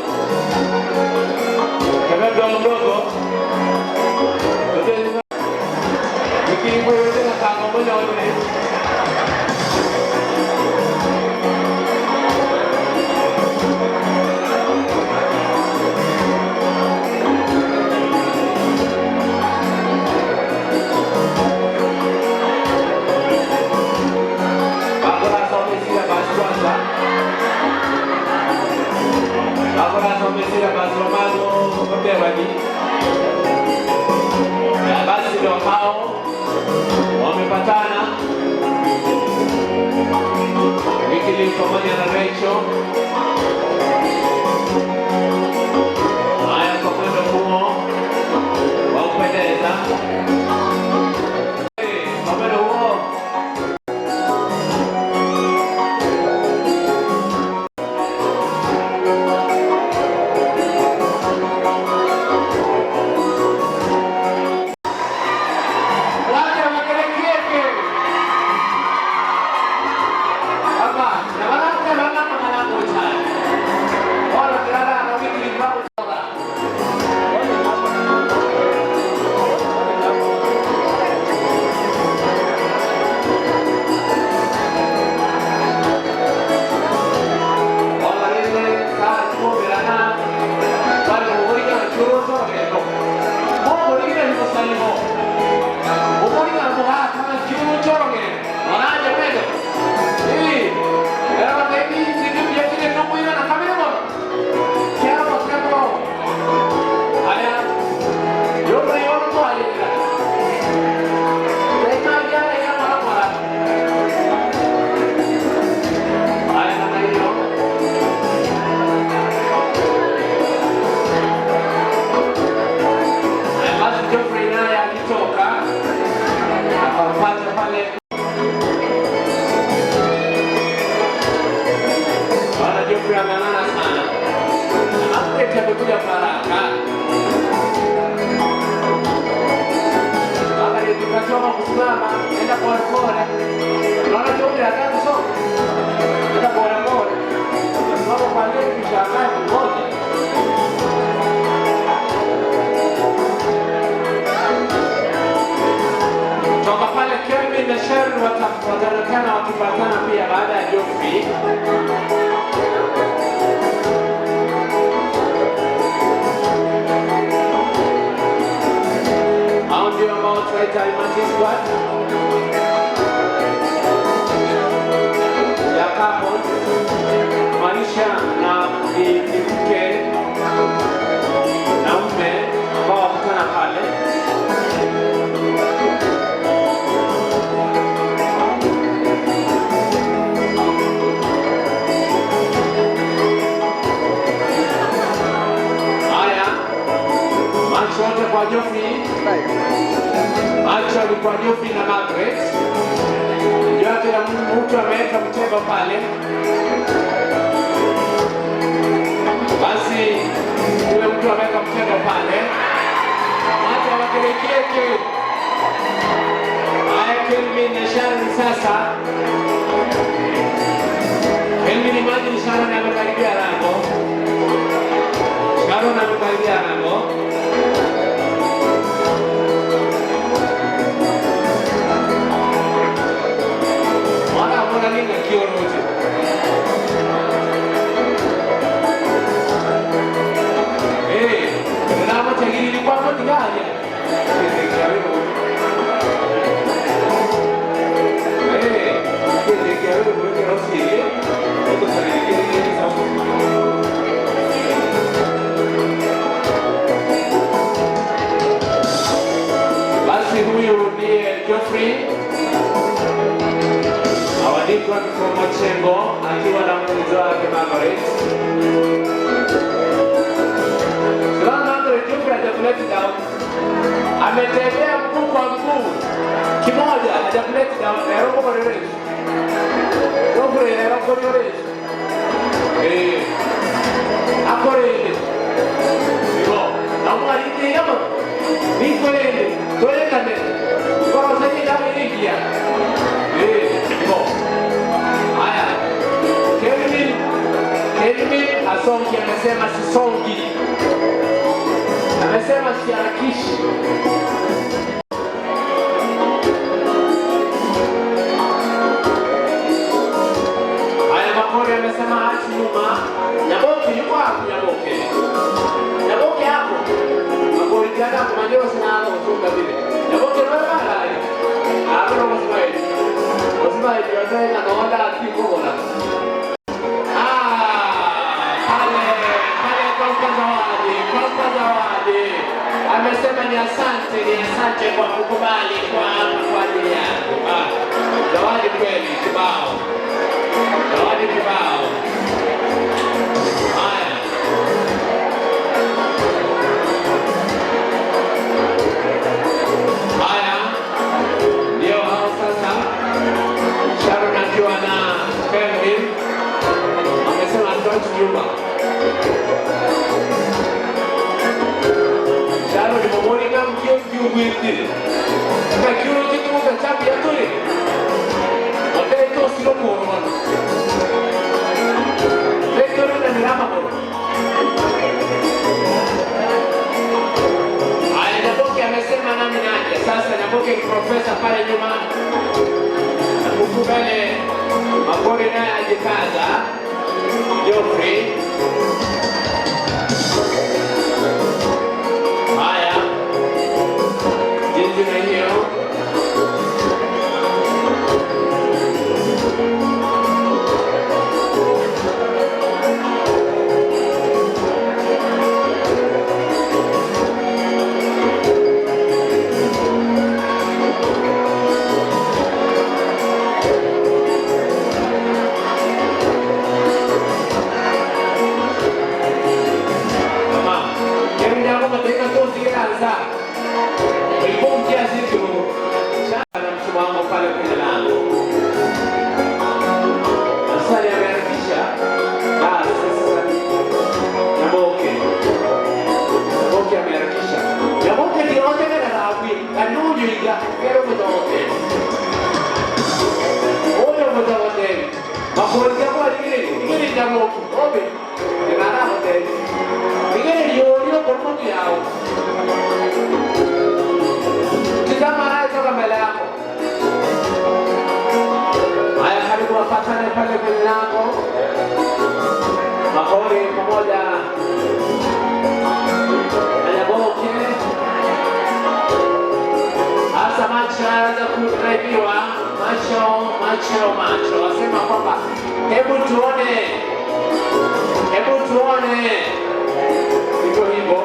ukimweleza kama mmoja wale basi ndio hao wamepatana Wikili pamoja na Rachel. Haya, kwa mwendo huo wa kupendeza kwa mwendo huo wataonekana wakipatana pia baada ya Joffrey. Hao ndio ambao tunaita Imani Squad ya couple, Marisha na mke na mume ambao wakutana pale. Macho kwa Joffrey, macho kwa Joffrey na Margaret. Yote ya mtu ameweka mtego pale. Basi yule mtu ameweka mtego pale. Macho wakelekeke. Haya, Kelvin na Sharon sasa. Kelvin imagine Sharon amekaribia lango. Sharon amekaribia lango. Basi huyu ndiye Joffrey. Nikon from Machengo akiwa na mpenzi wake Margaret. Salama Margaret Jumbe hajakuleta down. Ametembea mguu kwa mguu kimoja, hajakuleta down. Nairobi kwa Nairobi. Nairobi kwa Nairobi. Akorele. Digo, naomba nini hapo? Nikolele, tole kande. Kwa sababu ndio niliingia. Digo. Haya. Kelvin Asongi amesema sisongi. Amesema siharakishi. Haya Makori amesema hati nyuma. Nyaboke yuko hapo Nyaboke. Nyaboke hapo. Makori jana kumajua sana hapo kutoka vile. Nyaboke wewe bala. Hapo ndo msemaji. Msemaji ndio anaona akipo bora. Amesema ni asante kwa kukubali kwa ajili yako. Zawadi kweli kibao. Zawadi kibao. Haya. Haya. Ndio hao sasa. Sharon akiwa na Kelvin. Amesema tuache nyuma. Sharon ni momoni na mkio mwiti. Kama kio kitu kwa chapi ya tuli. Wakati to silo kwa mwana. Vector na mirama kwa. Haya Nyaboke amesema nami naje. Sasa Nyaboke ni profesa pale nyuma. Nakukubale Makori naye ajikaza. Geoffrey. Haya. Jinsi na hiyo. Patane pale kwenye lango. Makori pamoja na Nyaboke. Hasa macho anaanza kudraiviwa. Macho. Wasema kwamba hebu tuone. Hivyo hivyo.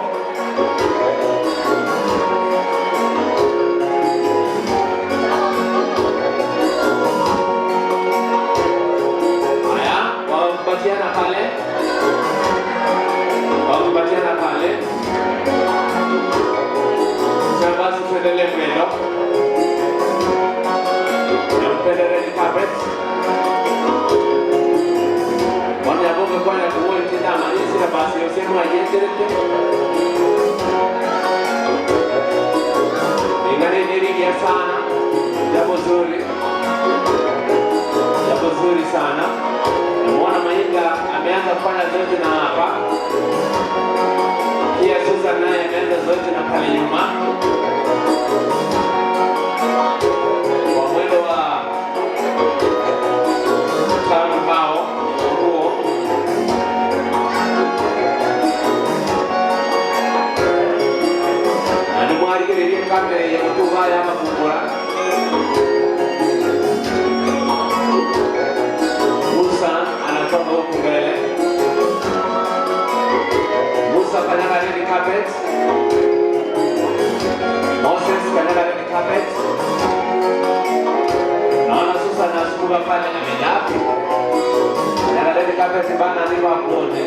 Wakupatiana pale. Sasa basi tuendelee mwendo. Nampenda red carpet. Wanyaboke kwa ya kuwe tindama. Nisi na basi yosemu ajenderete. Ingani nirigia sana. Jambo zuri sana. Namuona Mainga ameanza kufanya zote na hapa. Pia Susan naye ameanza zote na pale nyuma. Kwa mwendo wa tano bao huo. Animwari kile kamera ya kutuva ya makubwa. Anatoka huku mbele. Musa kanyaga red carpet. Moses kanyaga red carpet. Naona Susan anasukuma pale na kata tibana ni wakuone.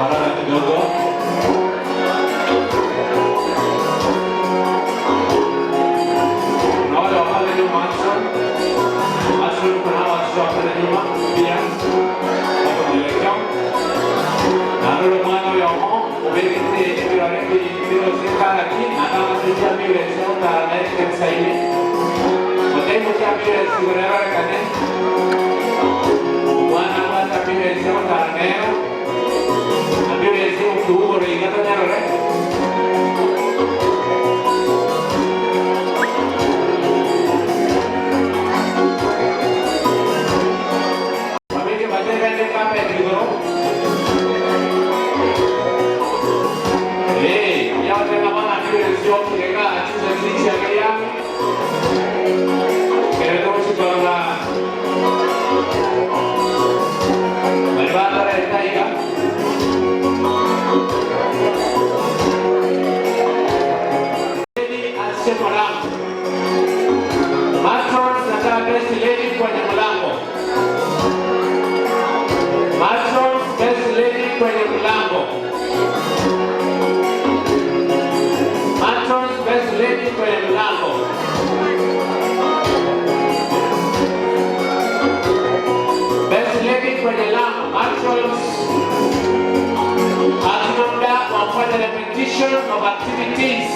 Wana sio kulenga chizo kilichi ya gaya. Kero chukanga. Malibara itaiga. Mlango. Matron nataka best lady kwenye mlango. Matron best lady kwenye mlango. Matron best lady kwenye mlango. Best lady kwenye mlango. Matron hatuna muda wa kufanya repetition of activities.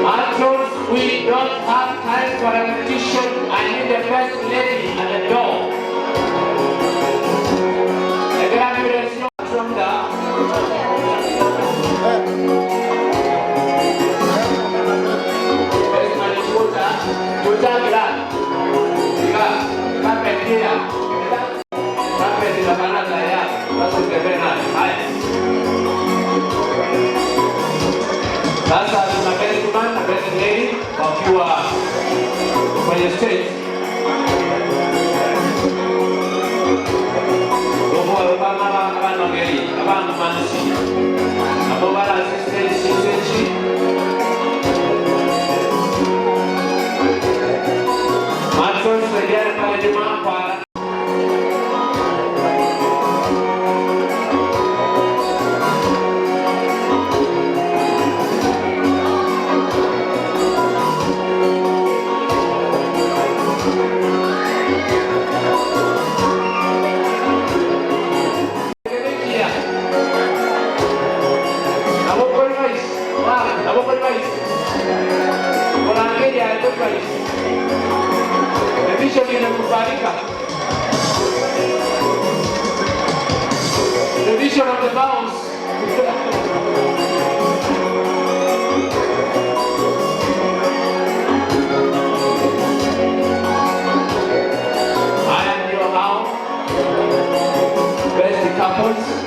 Matrons, we don't have time for repetition. I need the first lady at the door. The graduation from the sasa tunapenda kumana best lady wakiwa kwenye stage. Kwa kama bana ngeli, abana mansi. Abo bala stage. Matron sejana pale jamaa para the vision of the bounce. I am your house. Best couples.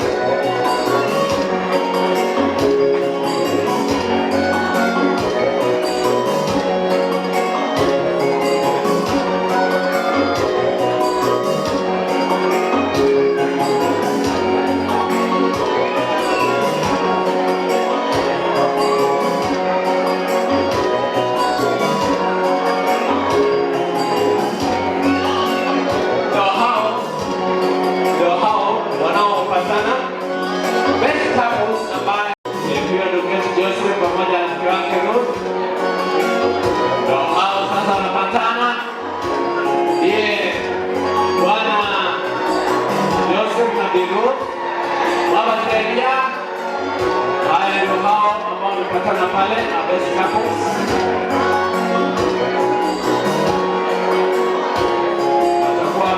Patana pale, best couples. Atakuwa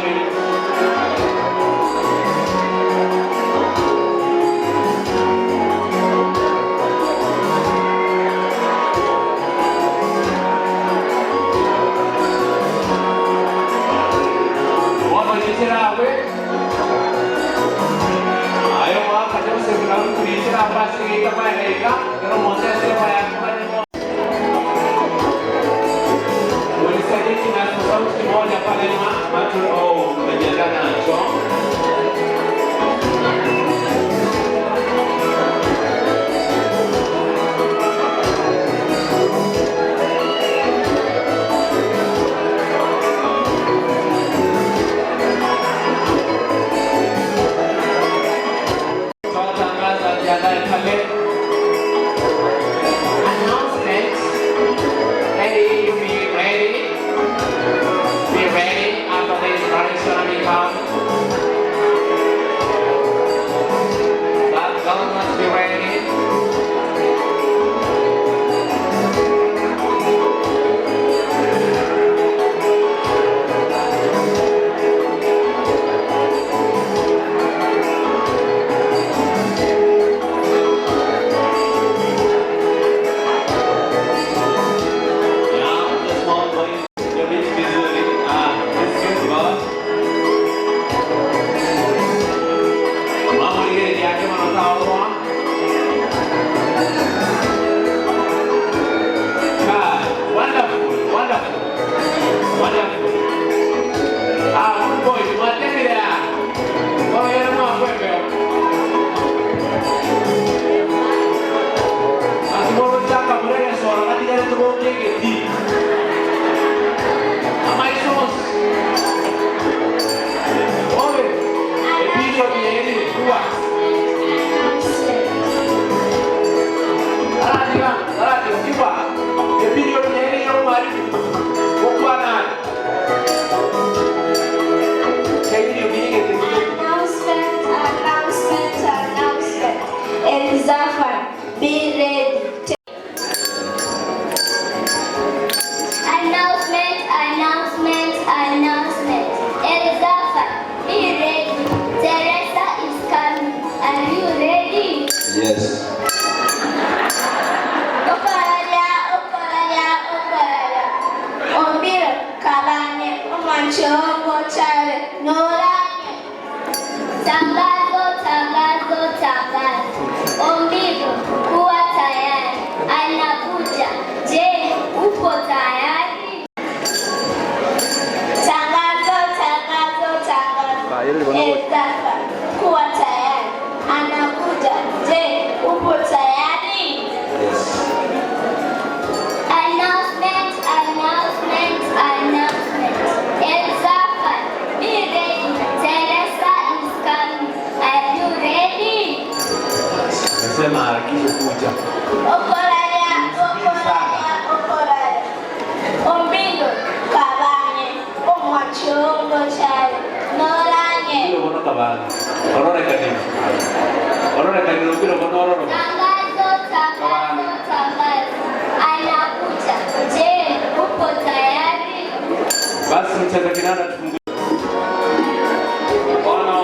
Nasema harakisha kuja. Ombindo kabanye omwachongo chale norange Ndio bono kabane. Orore kanini. Orore kanini ndio bono ororo. tangazo anakuja. Je, upo tayari? Basi mcheza kinanda tufungue. Ono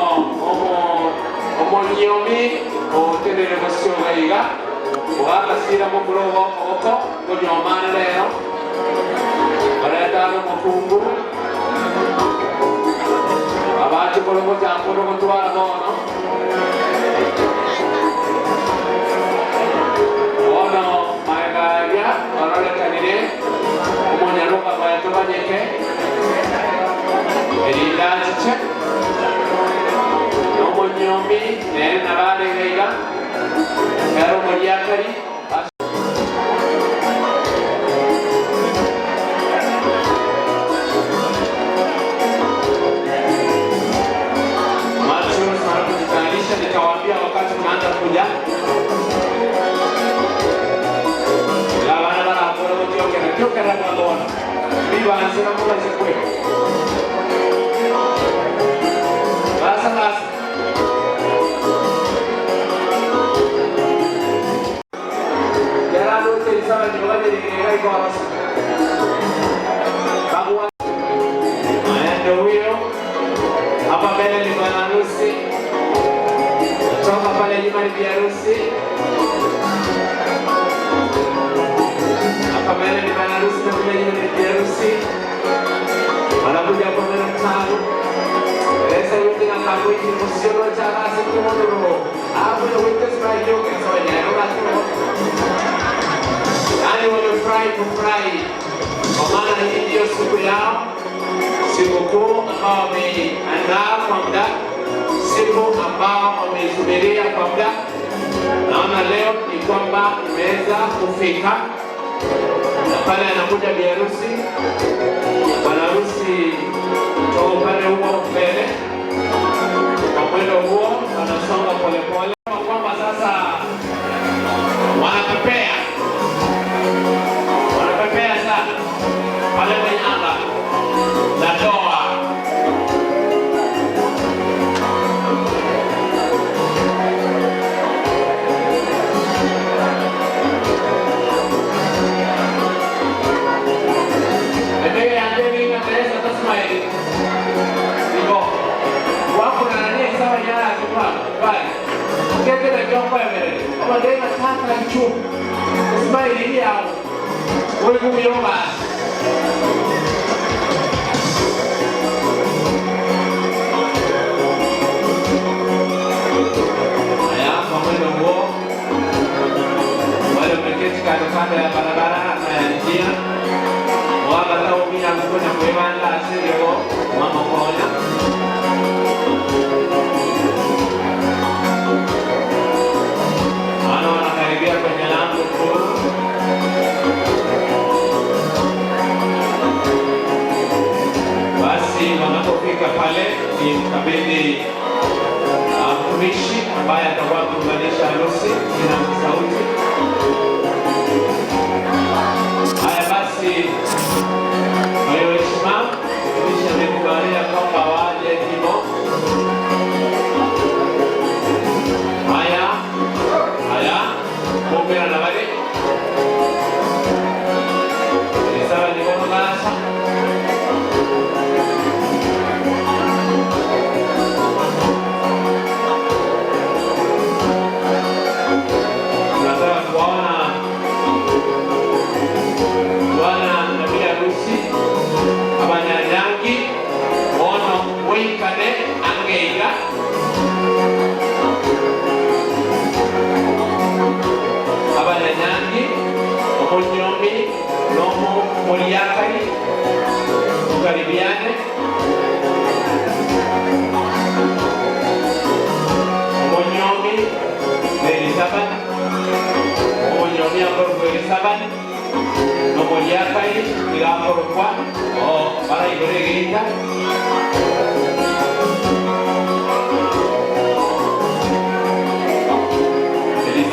omonyomi otenere masiona iga. Wakasira mukurobo oko kunyomana lero. Baretano mukungu. Abati kolobo jamporo mutwala bono. Ono maegaya orore kanire. Omonyaruka baeto banyeke. Elidanche. Omonyomi nena bale gaiga. Karo moriakari. Nikawaambia wakati tunaanza kuja la bana kwa kera kwa ndona biba anasema kula chakwe basa kera ndio sawa ni wale ni kwa basa babu ndio huyo hapa mbele ni bwana harusi. Toka pale nyuma ni biharusi. Hapa mbele ni bwana harusi na kule nyuma ni biharusi. Wanakuja kwa mara tano. Esa yote na kabuti msiolo cha basi kimono. Hapo ndio witness by yoga sawa ni aroba tu. Yaani wamefurahi. Kwa maana hii ndio siku yao. Siku kuu ambao wameandaa kwa muda. Siku ambao wameisubiria kwa muda. Naona leo ni kwamba imeweza kufika. Na pale anakuja biharusi. Bwana harusi toka upande huo mbele. Kwa mwendo huo wanasonga polepole. Kwamba sasa wanapepea sana pale kwenye anga la ndoa. kando ya barabara na njia wakatao bila kuna kuimanda asili mama moja wanakaribia kwenye lango kuu. Basi wanapofika pale ni kabidhi mtumishi ambaye atakuwa kuunganisha harusi na sauti. Haya basi, kwa hiyo heshima mtumishi amekubalia kwamba waje hivyo. Haya kumbira na wale isawa ni bono basa tunataka kuona bwana na bi harusi abanyanyangi ono wikane angeiga abanyanyangi omonyomi nomo moliakari tukaribiane omonyomi Elisaban omonyomi akorokwa Elisaban nomoliakari igakorokwa para igoregeita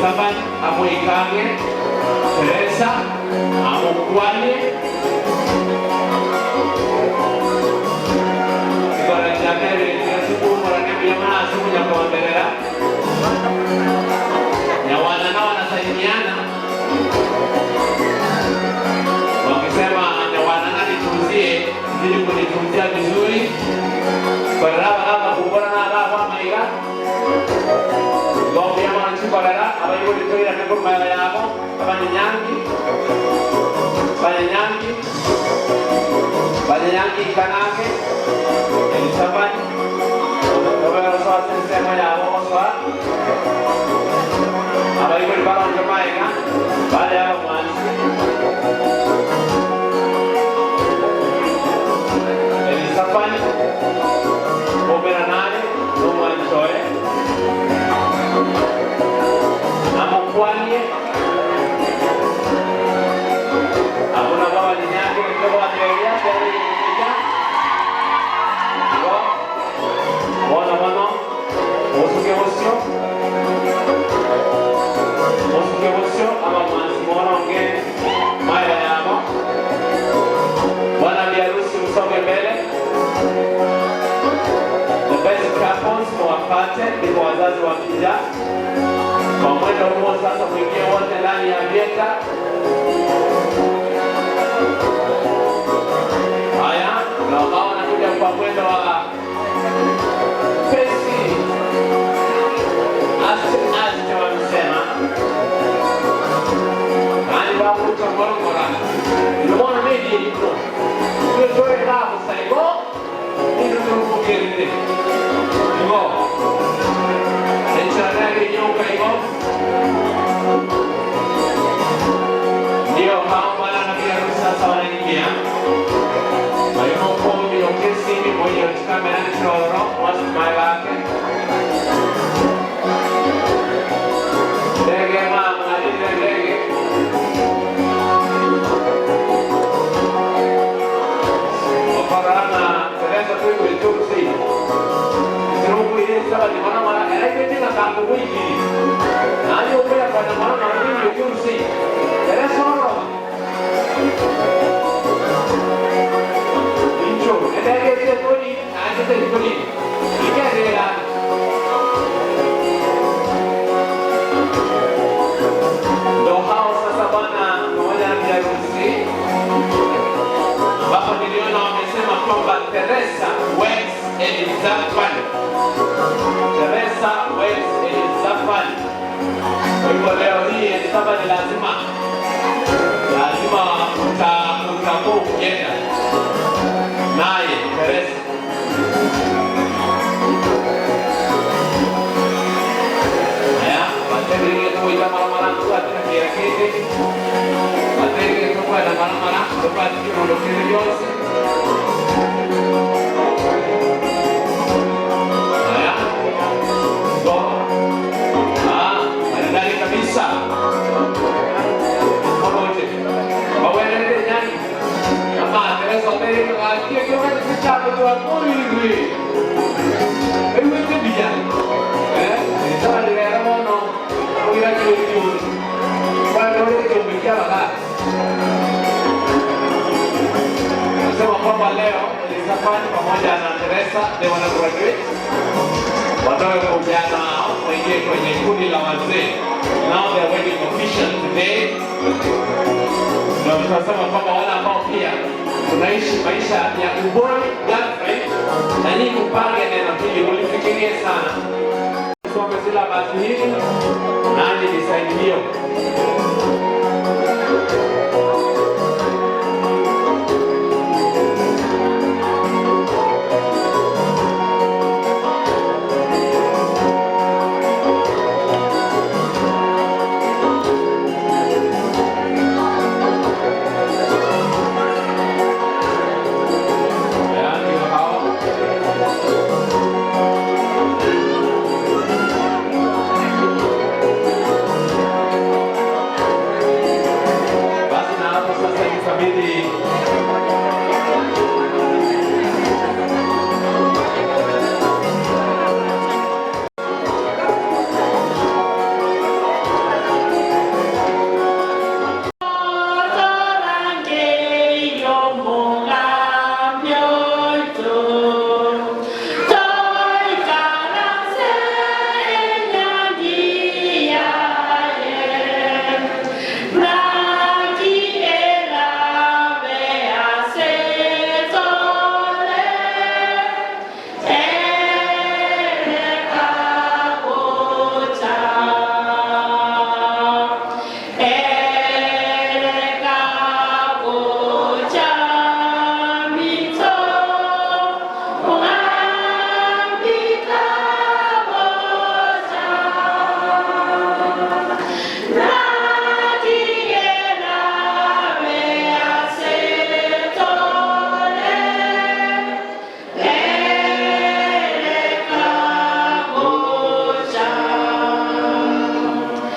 Elizabeth Amoikange, Teresa Amokwanye, Igora Jamere, Yasuku Morane Yamana Sumu Nyakonderera, Nyawana na wanasaidiana wakisema Nyawana na nitunzie ili kunitunzia vizuri kwa raba kubora na raba maiga Gombe ya mwanchikorera abayibo litoira meko mala yabo abanyanyangi kanake Elizabeth Robert Sosa sema yabo oswa abayibo libara njomaiga bale yabo mwanchi Elizabeth Robert nane no mwanchoe Amokwanye Abuna baba nyake ndio wateria kwa kuja Bona Osuke osio ama mwana ngene maya yamo Bwana biharusi usonge mbele The best couples mwapate ndipo wazazi wakija kwa mwendo huo sasa mwingie wote ndani ya vieta. Haya, na wao wanakuja kwa mwendo wa pesi. Aste wamesema. Nani babu tumorongora. Ndomona midi iko. Tutoe hapo saigo. Ndio tumukirinde. Ngo. Enchana nyoka iko. Ndio hao bwana na biharusi sasa wanaingia. Hayo kombi okesi ni moja kamera ni choro wasu mailake. Ndege mama ndege. Oparana Teresa tuko itusi. Turuku ile sala ni mwana anaipenda na tangu wiki. Nani upea kwa mwana mwingine itusi. Teresa Incho, ndege toni, ande toni. Ikadela. Ndo hao sasa bwana pamoja na biharusi. Ambapo niliona wamesema kwamba Teresa weds Elizabeth. Teresa weds Elizabeth. Kwa hivyo leo hii Elizabeth lazima utakuwa ukienda naye Teresa. Haya, bateri kuita mara tu katika kiti. Bateri kuita mara tupate kidogo kidogo. Haya. Go. Ndani kabisa. Pamoja. Wawelete nyani. Kama Teresa mbele kwa kile kitu kwa mwili. Ewe kibia. Sasa leo no. Kuya kitu. Kwa nini tumekia baba? Nasema kwamba leo Elizabeth pamoja na Teresa ndio wana graduate. Watoe ujana waingie kwenye kundi la wazee. Now they are wedding official today. Na tunasema kwamba wale ambao pia tunaishi maisha ya ubora girlfriend na nyinyi kupange neno hili ulifikirie sana. Soma zile basi hili nani nisaidie.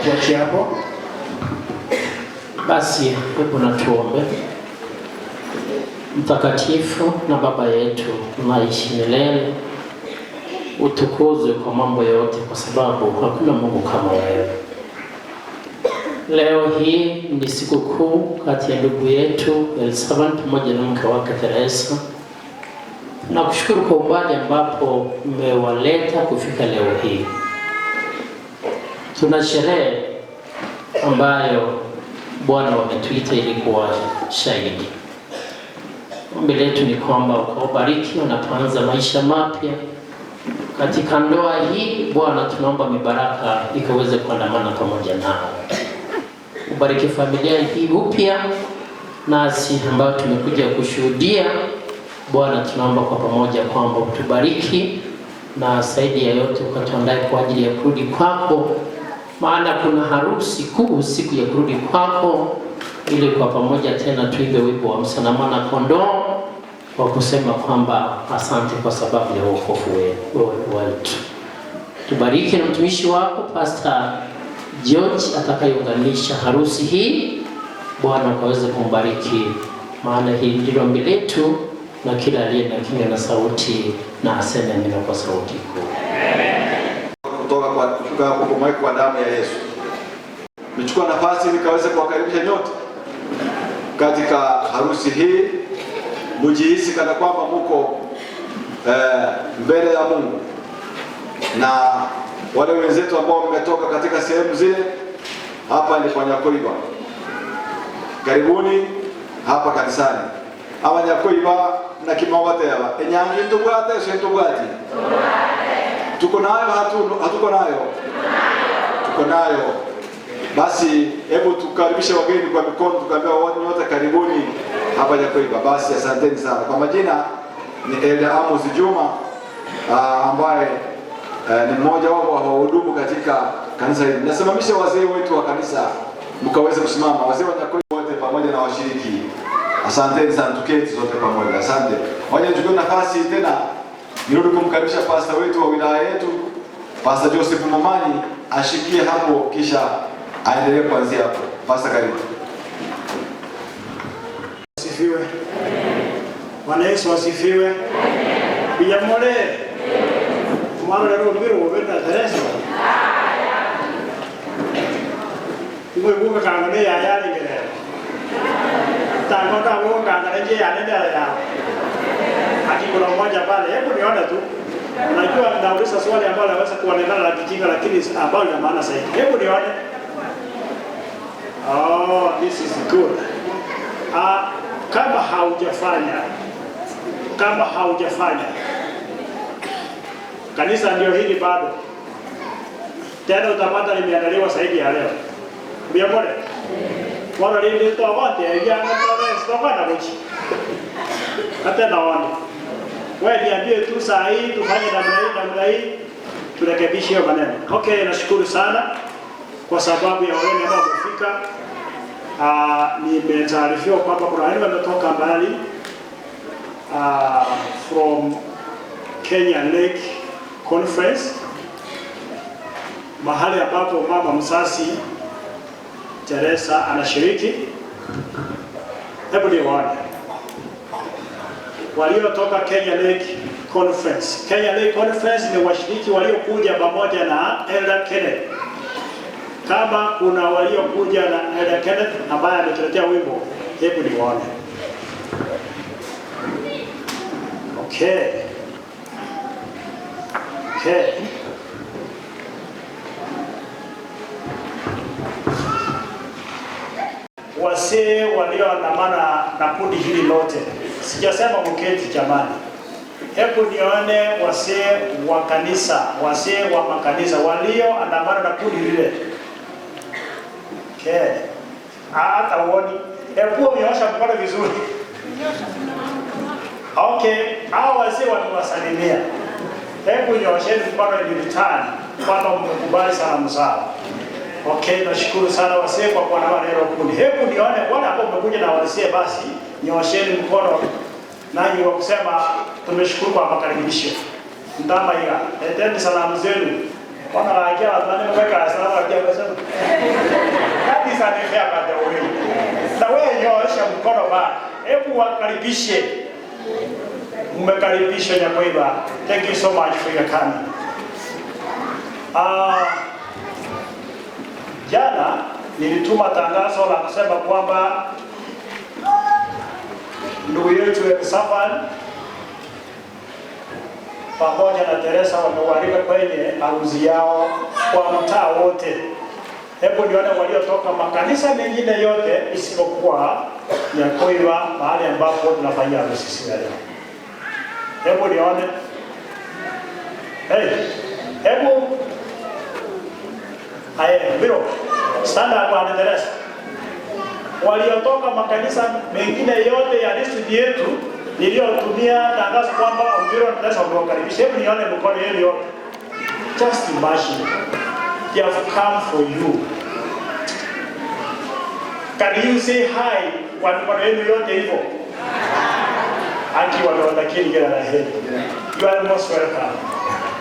tuachie hapo. Basi hebu na tuombe. Mtakatifu na Baba yetu unaishi milele, utukuzwe kwa mambo yote, kwa sababu hakuna Mungu kama wewe. Leo hii ni siku kuu kati ya ndugu yetu Elizabeth pamoja na mke wake Teresa. Nakushukuru kwa umbali ambapo mmewaleta kufika leo hii. Tuna sherehe ambayo Bwana wametuita ili kuwa shahidi. Ombi letu ni kwamba ukawabariki wanapoanza maisha mapya katika ndoa hii. Bwana, tunaomba mibaraka ikaweze kuandamana pamoja nao. Ubariki familia hii upya nasi ambao tumekuja kushuhudia. Bwana, tunaomba kwa pamoja kwamba utubariki na zaidi ya yote ukatuandae kwa ajili ya kurudi kwako, maana kuna harusi kuu siku ya kurudi kwako, ili kwa pamoja tena tuimbe wimbo wa msana kondoo kwa kusema kwamba asante kwa sababu ya wokovu wetu. Tubariki na mtumishi wako Pastor George atakayeunganisha harusi hii. Bwana ukaweze kumbariki, maana hii ndilo ombi letu, na kila aliye na kinywa na sauti na aseme amina kwa sauti kuu. Kutoka kwa kushuka kwa damu ya Yesu. Nichukua nafasi nikaweze kuwakaribisha nyote katika harusi hii. Mjihisi kana kwamba mko mbele ya Mungu, na wale wenzetu ambao wametoka katika sehemu zile, hapa ni kwa Nyakoiba. Karibuni hapa kanisani. Aba Nyakoiba na kimawate hapa. Enyangi ntubwate sentubwati. Tuko nayo hatuko nayo. Tuko nayo. Basi hebu tukaribishe wageni kwa mikono, tukaambia wote karibuni hapa Nyakoiba. Basi asanteni sana. Kwa majina ni Elder Amos Juma ambaye ni mmoja wao wa wahudumu katika kanisa hili. Nasimamisha wazee wetu wa kanisa mkaweze kusimama, wazee wa Nyakoiba wote pamoja na washiriki. Asanteni sana, tuketi zote pamoja. Asante. Waje tuchukue nafasi tena nirudi kumkaribisha pastor wetu wa wilaya yetu, Pastor Joseph Momani, ashikie hapo kisha aendelee kuanzia hapo. Pastor, karibu. Asifiwe. Bwana Yesu asifiwe. Biyamole. Mwana leo mbiro wenda Teresa. Wewe kama ne ya yale ngere. Tangu wewe kama nje ya nenda ya. Haki kuna mmoja pale, hebu nione tu. Unajua nauliza swali ambalo naweza kuonekana la kijinga lakini ambalo lina maana zaidi. Hebu nione. Oh, this is good. Kama haujafanya kanisa ndio hili bado tena utapata limeandaliwa zaidi ya leo. Biamore wala lili towote ya ngatoe na kuchi hata naona wewe niambie tu saa hii tufanye namna hii turekebishe hiyo maneno. Okay, nashukuru sana kwa sababu ya wale ambao wamefika. Nimetaarifiwa kwamba kuna wale wametoka mbali from Kenya Lake Conference, mahali ambapo mama msasi Teresa anashiriki. Hebu niwaone waliotoka Kenya Lake Conference. Kenya Lake Conference ni washiriki waliokuja pamoja na Elder Kenneth. Kama kuna waliokuja na Elder Kenneth ambaye ametuletea wimbo, hebu niwaone. Okay. Wasee walioandamana na kundi hili lote, sijasema mketi jamani. Hebu nione wasee wa kanisa, wasee wa makanisa walioandamana na kundi lile. Okay. Hata uoni. Hebu unyosha mkono vizuri. Okay, hao wasee wanawasalimia. Hebu nyosheni mkono ili return kwamba mmekubali salamu zao. Okay, nashukuru sana wasee kwa kuwa na neno kundi. Hebu nione wale ambao mmekuja na wasee, basi nyosheni mkono nanyi wa kusema tumeshukuru kwa makaribisho. Ndama ila, eteni salamu zenu Wanaragia wadhani mweka sana wakia pesa. Kanisa ni fair by the way. Na wewe nyoosha mkono ba. Hebu wakaribishe. Mmekaribishwa Nyakoiba. Thank you so much for your coming. Jana nilituma tangazo la kusema kwamba ndugu yetu Safan pamoja na Teresa wamewalika kwenye harusi yao kwa mtaa wote. Hebu nione waliotoka makanisa mengine yote isipokuwa Nyakoiba, mahali ambapo tunafanyia harusi siku ya leo. Hebu nione. Hebu Biro, stand up and Teresa. Waliotoka makanisa mengine yote ya district yetu niliyotumia tangazo kwamba Biro na Teresa wamewakaribisha. Hebu nione mkono yenu yote. Just imagine. They have come for you. Can you say hi kwa mkono yenu yote hivyo? Aki wanaotakini kila la heri. You are most welcome.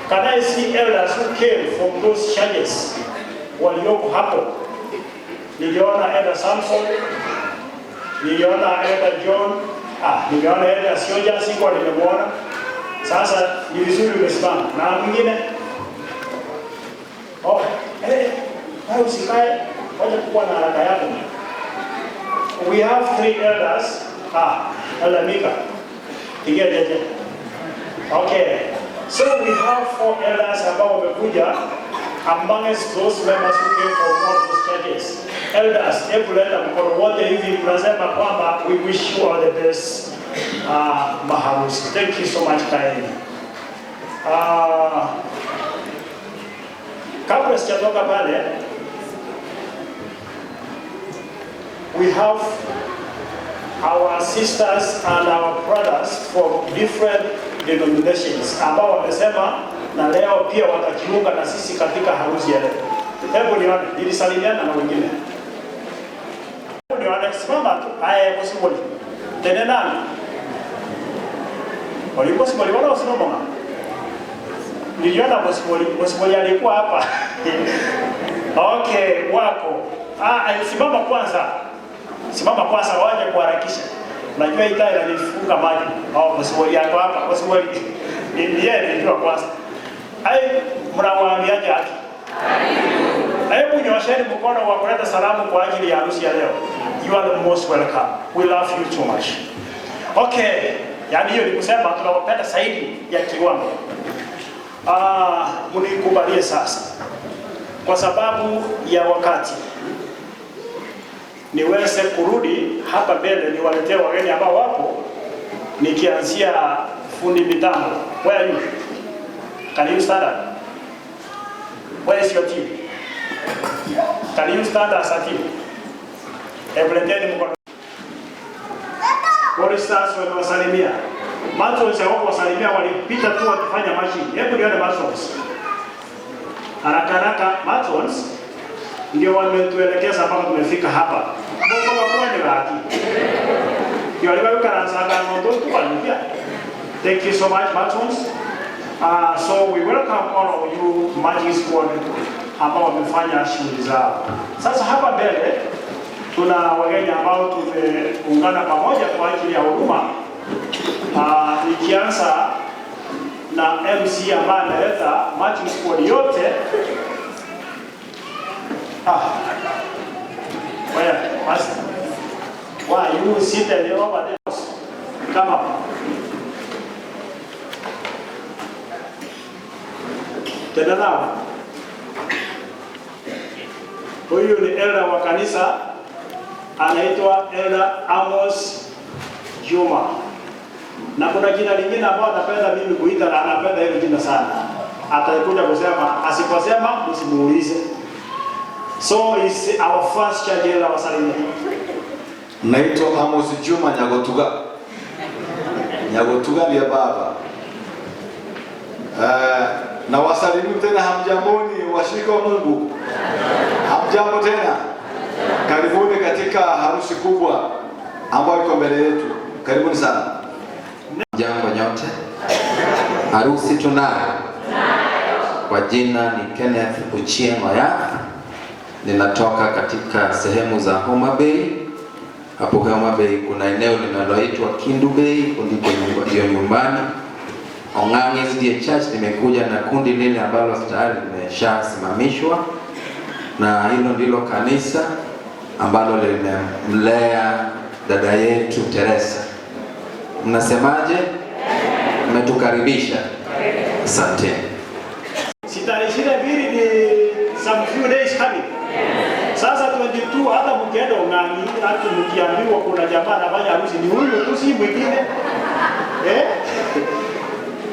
Can I see elders who came from those churches? Walioko hapo. Niliona Elder Samson, niliona Elder John, niliona Elder Sioja, sikuwa nimemuona. Sasa ni vizuri umesimama. Na mwingine? Wewe usikae, wacha kuwa na haraka yako. We have 3 elders. Elder Mika. Okay. So we have 4 elders ambao wamekuja amongst those members who came from all those churches. Elders, hebu leta mkono wote hivi tunasema kwamba we wish you all the best maharusi. Thank you so much kindly. Kabla sijatoka pale, we have our sisters and our brothers from different denominations ambao wamesema na leo pia watajiunga na sisi katika harusi ya leo. Hebu nione, nilisalimiana na wengine. Hebu nione, simama tu. Possible. Tena nani? Possible wala usimama. Niliona possible alikuwa hapa. Okay, wako. Simama kwanza. Simama kwanza waje kuharakisha. Unajua hii tayari nilifunga maji. Possible yako hapa. Possible ni yeye ndio kwanza. Mnawaambiaje haki? Hebu nyosheni mkono wa kuleta salamu kwa ajili ya harusi ya leo. You are the most welcome. We love you too much. Okay, yani hiyo ni kusema tunawapenda zaidi ya kiwango. Mnikubalie sasa. Kwa sababu ya wakati niweze kurudi hapa mbele niwaletee wageni ambao wapo nikianzia fundi mitambo. Where are you? Can you stand up? Where is your team? Can you stand as a team? Ebleteni mkono. Choristers wamewasalimia. Matrons hawako wasalimia, walipita tu wakifanya machine. Hebu nione matrons. Haraka matrons ndio wametuelekeza mpaka tumefika hapa. Mungu wa ni haki. Ndio aliweka karanza ngondo tukalipia. Thank you so much matrons. So we welcome all of you Magic Squad ambao wamefanya shughuli zao. Sasa hapa mbele tuna wageni ambao tumeungana pamoja kwa ajili ya huduma. Nikianza na MC ambaye ameleta Magic Squad yote. Why you sit there over there? Come up. Tena nao. Huyu ni elder wa kanisa anaitwa Elder Amos Juma. Na kuna jina lingine ambalo anapenda mimi kuita na anapenda hilo jina sana. Atakuja kusema, asiposema msimuulize. So is our first church elder wa Salimia. Naitwa Amos Juma Nyagotuga. Nyagotuga ndiye baba. Na wasalimu tena, hamjamboni washirika wa Mungu. Hamjambo tena. Karibuni katika harusi kubwa ambayo iko mbele yetu. Karibuni sana. Jambo nyote. Harusi tunayo. Kwa jina ni Kenneth Ochieng Oyath. Ninatoka katika sehemu za Homa Bay. Hapo Homa Bay kuna eneo linaloitwa Kindu Bay, ndiko ndio nyumbani. Ong'ang'i SDA Church nimekuja na kundi lile ambalo tayari limeshasimamishwa, na hilo ndilo kanisa ambalo limemlea dada yetu Teresa. Mnasemaje? Mmetukaribisha. Asante. Tarehe 22 ni some few days coming. Sasa 22 hata mkienda Ong'ang'i, hata mkiambiwa kuna jamaa anafanya harusi ni huyu tu, si mwingine.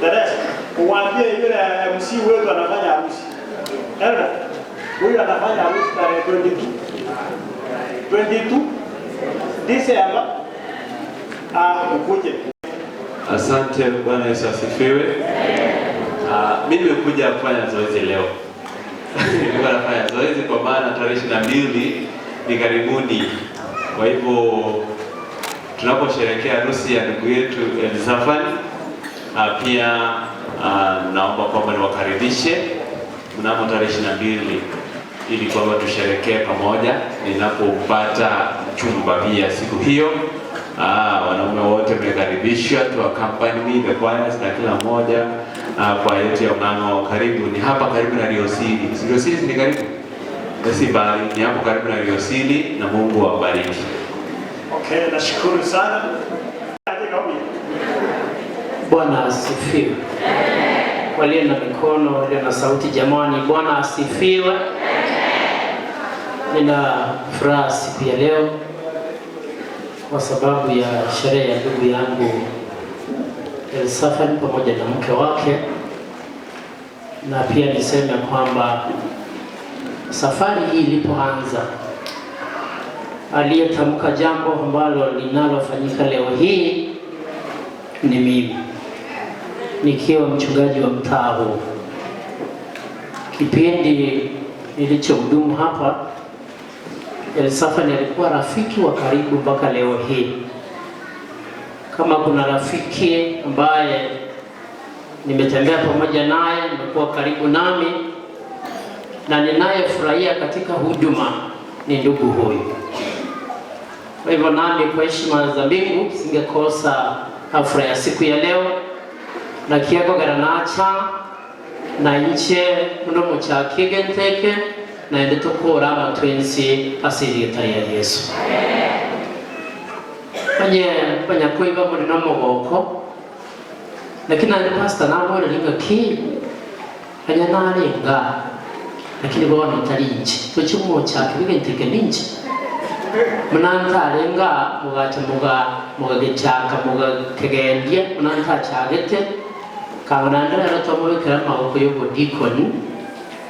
Teresa, uambie yule MC wetu anafanya harusi. Elda, huyu anafanya harusi tarehe 22 December. Ukuje. Asante, Bwana Yesu asifiwe. Mimi nimekuja kufanya zoezi leo. Nilikuwa nafanya zoezi kwa maana tarehe 22 ni karibuni. Kwa hivyo tunaposherehekea harusi ya ndugu yetu Elizafani, pia naomba kwamba niwakaribishe mnamo tarehe 22 ili kwamba tusherehekee pamoja ninapopata mchumba pia siku hiyo. Wanaume wote mmekaribishwa, to accompany me the choirs na kila mmoja kwa yetu ya Ong'ang'i. Karibu, ni hapa karibu na Riosili. Riosili ni karibu? Si bali, ni hapo karibu na Riosili, na Mungu awabariki. Okay, nashukuru sana. Bwana asifiwe. Walio na mikono, walio na sauti, jamani, Bwana asifiwe. Nina furaha siku ya leo kwa sababu ya sherehe ya ndugu yangu Elizafani pamoja na mke wake, na pia niseme kwamba safari hii ilipoanza, aliyetamka jambo ambalo linalofanyika leo hii ni mimi, nikiwa mchungaji wa mtaa huu. Kipindi nilichohudumu hapa, Elizafani alikuwa rafiki wa karibu mpaka leo hii. Kama kuna rafiki ambaye nimetembea pamoja naye, nimekuwa karibu nami na ninayefurahia katika huduma, ni ndugu huyu. Kwa hivyo nami kwa heshima za mbingu singekosa hafla ya siku ya leo, na kiago garanacha na nche muno cha kigenteke na ende tukora amatwensi asiri tari ya Yesu. Panya kuiva muri no mogoko, lakini ande pastor nabona linga ki anya narenga, lakini bona tarinchi tuchimo cha kigenteke ninchi munantarenga mugacha mugagechaka mugakegendia munantachagete kabanandira rotomubikira amaboko y'ubudikoni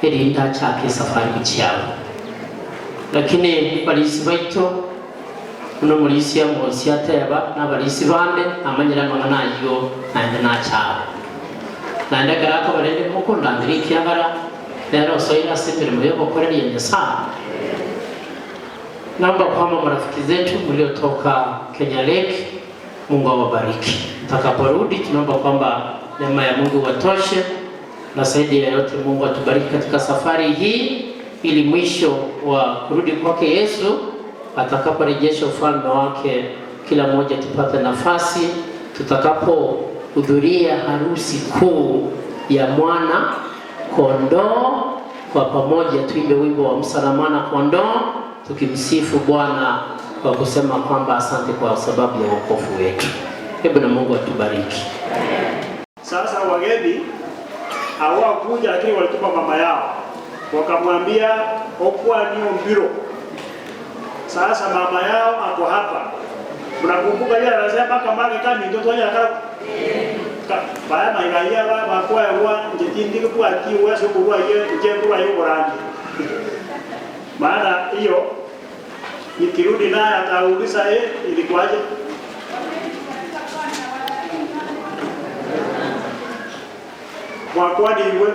erinda chake safari kuchiao. Lakini balisi baito uno mulisi ya mwosi ya teba na balisi bande amanyira mangana yo naende na chao naende garako barende muko ndandiri kiagara lero soira sibiri muyo bokorera yanyesa. Naomba kwamba marafiki zetu mliotoka Kenya Lake, Mungu awabariki. Tutakaporudi tunaomba kwamba neema ya Mungu watoshe, na zaidi ya yote Mungu atubariki katika safari hii, ili mwisho wa kurudi kwake Yesu atakaporejesha ufalme wake, kila mmoja tupate nafasi tutakapohudhuria harusi kuu ya mwana kondoo. Kwa pamoja tuimbe wimbo wa msalamana kondoo, tukimsifu Bwana kwa kusema kwamba asante kwa sababu ya wokovu wetu. Hebu na Mungu atubariki. Sasa wageni hawakuja, lakini walitupa mama yao, wakamwambia okuwa niyo mbiro. Sasa mama yao ako hapa. Mnakumbuka yeye anasema kama kama mtoto wake akaka baya maigaya baba kwa wa njitindi kwa kiwa sio kwa yeye njembo ayo borani. Maana hiyo nikirudi naye atauliza ilikuwaje? Kwa kwani iwe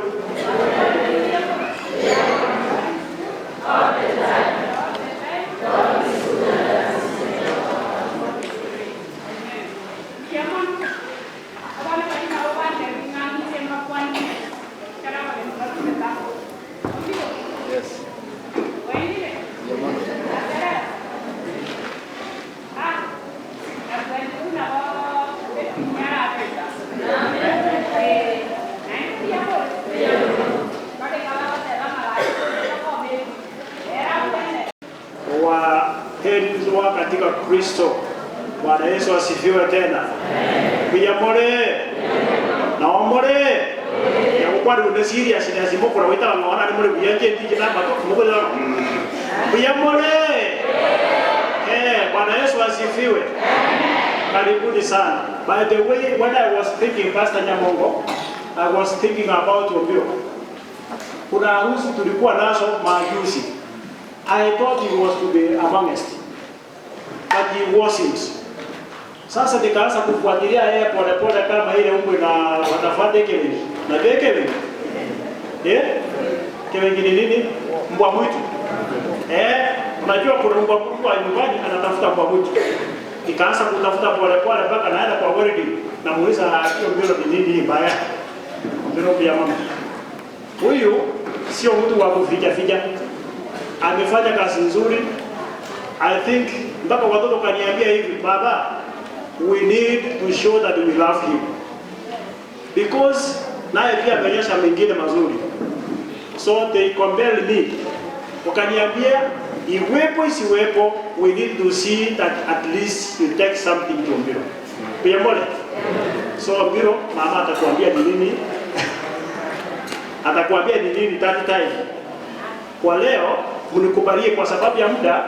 wema katika Kristo. Bwana Yesu asifiwe tena. Kuyamore. Naomore. Ya kukwari undesiri ya sinasi moko na wita wanaona ni mure kuyaje ndije na bato moko leo. Kuyamore. Bwana Yesu asifiwe. Karibuni sana. By the way, when I was thinking, Pastor Nyamongo, I was thinking about Ombio. Kuna harusi tulikuwa nazo majuzi. I thought he was to be amongst, but he wasn't. Sasa nikaanza kufuatilia yeye pole kama ile umbwe na watafuata Kevin. Na Kevin. Kevin ni nini? Mbwa mwitu. Unajua kuna mbwa mwitu wa nyumbani anatafuta mbwa mwitu. Nikaanza kutafuta pole mpaka naenda kwa Woridi na muuliza hiyo mbilo ni nini mbaya. Mbilo pia mama. Huyu sio mtu wa kuficha. Amefanya kazi nzuri. I think mpaka watoto kaniambia hivi, baba, we need to show that we love him. Because naye pia ameonyesha mengine mazuri. So they compelled me. Wakaniambia iwepo isiwepo, we need to see that at least you take something to Mbiro. Pia mbole. So Mbiro, mama atakuambia ni nini? Atakuambia ni nini that time. Kwa leo, mnikubalie kwa sababu ya muda.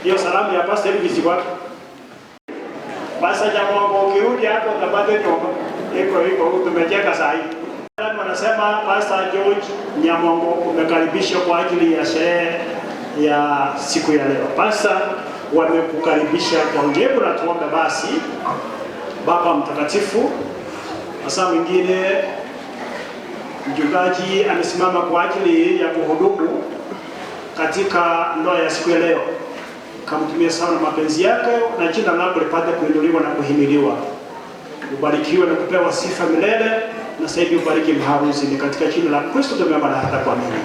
Hiyo salamu ya Pastor Elvis wako. Basa Nyamongo ukirudi hapo utapata nyumba. Iko tumecheka saa hii. Wanasema Pastor George Nyamongo umekaribishwa kwa ajili ya sherehe ya siku ya leo. Pastor wamekukaribisha kwa ngebu na tuombe basi. Baba mtakatifu, hasa mwingine mchungaji amesimama kwa ajili ya kuhudumu katika ndoa ya siku ya leo. Kamtumie sana mapenzi yake na jina lako lipate kuinuliwa na kuhimiliwa. Ubarikiwe na kupewa sifa milele na sasa ubariki mharusi ni katika jina la Kristo tumeomba na hata kuamini.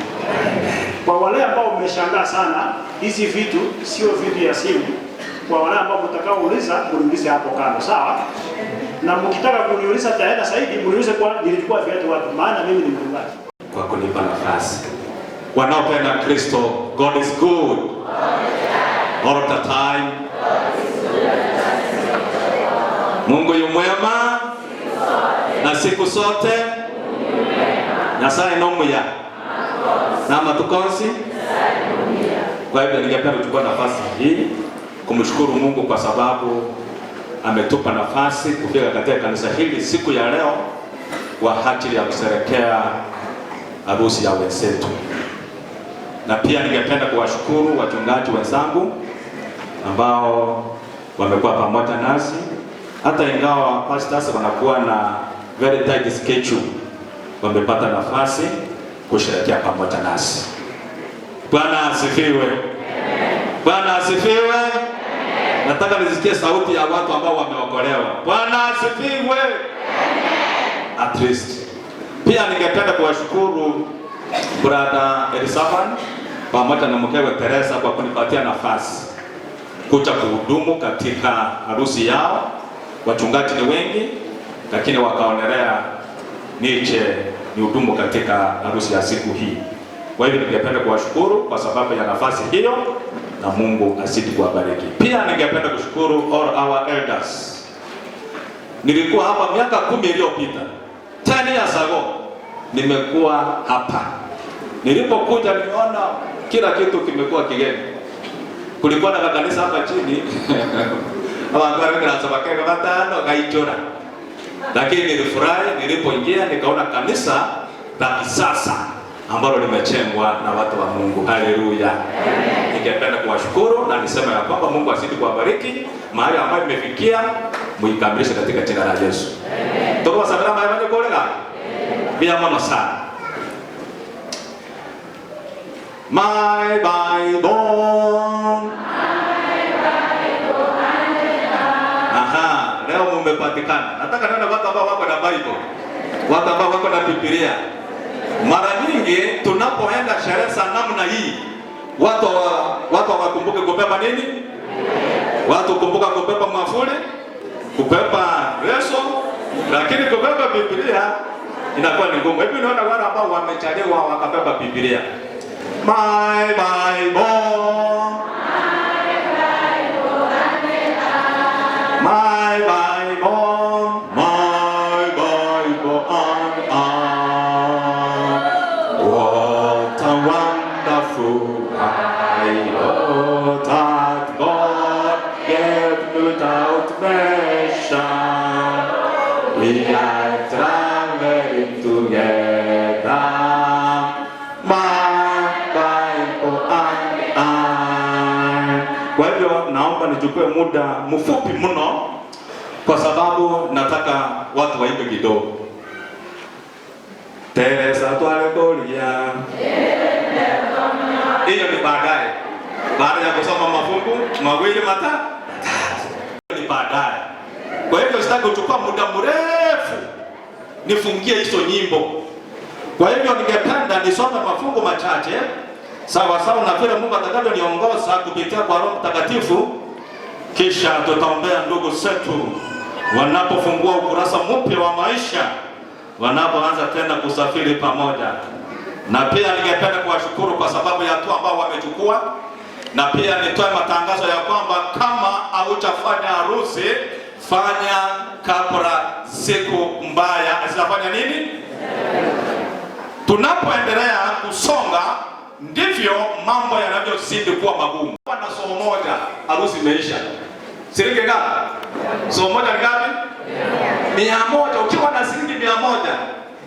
Kwa wale ambao umeshangaa sana, hizi vitu sio vitu ya simu. Kwa wale ambao mtakaouliza, muulize hapo kando, sawa? Na mkitaka kuniuliza tena zaidi, muulize kwa nilikuwa viatu wapi, maana mimi ni mchungaji. Kwa kunipa nafasi. Wanaopenda Kristo, God is good. All of the time. Mungu yu mwema na siku sote. Nyasaye nomuya na matukonsi. Kwa hivyo ningependa kuchukua nafasi hii kumshukuru Mungu kwa sababu ametupa nafasi kufika katika kanisa hili siku ya leo kwa ajili ya kusherehekea harusi ya wenzetu. Na pia ningependa kuwashukuru wachungaji wenzangu ambao wamekuwa pamoja nasi, hata ingawa pastors wanakuwa na very tight schedule, wamepata nafasi kusherehekea pamoja nasi. Bwana asifiwe. Bwana asifiwe. Nataka nisikie sauti ya watu ambao wameokolewa. Bwana asifiwe. At least. Pia ningependa kuwashukuru brother Elisaban pamoja na mkewe Teresa kwa kunipatia nafasi kuja kuhudumu katika harusi yao. Wachungaji ni wengi lakini wakaonelea nije nihudumu katika harusi ya siku hii. Kwa hivyo ningependa kuwashukuru kwa sababu ya nafasi hiyo na Mungu azidi kuwabariki. Pia ningependa kushukuru all our elders. Nilikuwa hapa miaka 10 iliyopita. 10 years ago nimekuwa hapa. Nilipokuja nimeona kila kitu kimekuwa kigeni. Kulikuwa na kanisa hapa chini. Abantu wanaanza bakeka batano gaichora. Lakini nilifurahi nilipoingia nikaona kanisa la kisasa ambalo limechengwa na watu wa Mungu. Haleluya. Ningependa kuwashukuru na nisema ya kwamba Mungu azidi kuwabariki mahali ambapo imefikia, muikamilishe katika jina la Yesu. Amen. Toka salama ya mwenye kolega. Pia mama sana. My Bible. Aha, leo mumepatikana. Nataka nione watu ambao wako na Bible. Watu ambao wako na Biblia. Mara nyingi tunapoenda sherehe za namna hii, watu wakumbuke kubeba nini? Watu kumbuka kubeba mwavuli, kubeba leso, lakini kubeba Biblia inakuwa ni ngumu. Hivi unaona wale ambao wamechaliwa wakabeba Biblia. My Bible. My Bible, my Bible and I. What a wonderful Bible that God gave without measure. We are traveling together. My Bible and I. Kwa hivyo naomba nichukue muda mfupi mno kwa sababu nataka watu waimbe kidogo. Teresa twalekolia. Hiyo ni baadaye. Baada ya kusoma mafungu mawili matatu. Ni baadaye. Kwa hivyo sitaki kuchukua muda mrefu nifungie hizo nyimbo. Kwa hivyo ningependa nisome mafungu machache sawa sawa na vile Mungu atakavyoniongoza kupitia kwa Roho Mtakatifu, kisha tutaombea ndugu zetu wanapofungua ukurasa mpya wa maisha, wanapoanza tena kusafiri pamoja. Na pia ningependa kuwashukuru kwa sababu ya hatua ambao wamechukua, na pia nitoe matangazo ya kwamba kama hautafanya harusi, fanya kabla siku mbaya asifanya nini. Tunapoendelea kusonga ndivyo mambo yanavyozidi kuwa magumu. Na somo moja harusi imeisha. Shilingi ngapi? Somo moja ni ngapi? 100. Ukiwa na shilingi 100,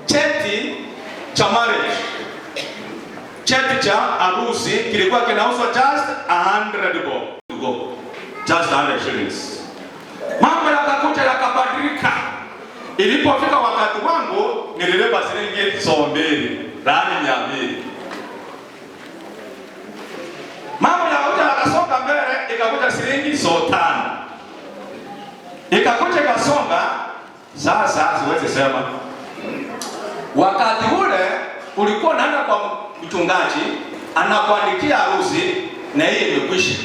cheti cha marriage, cheti cha harusi kilikuwa kinauzwa just 100 bob. Just 100 shillings. Mambo yakakuja yakabadilika. Ilipofika wakati wangu nililipa shilingi 200, ndani 200. Mambo yakakuja yakasonga mbele, ikakuja shilingi 500. Ikakuja ikasonga, sasa siwezi sema. Wakati ule ulikuwa naenda kwa mchungaji, anakuandikia harusi na hii imekwisha.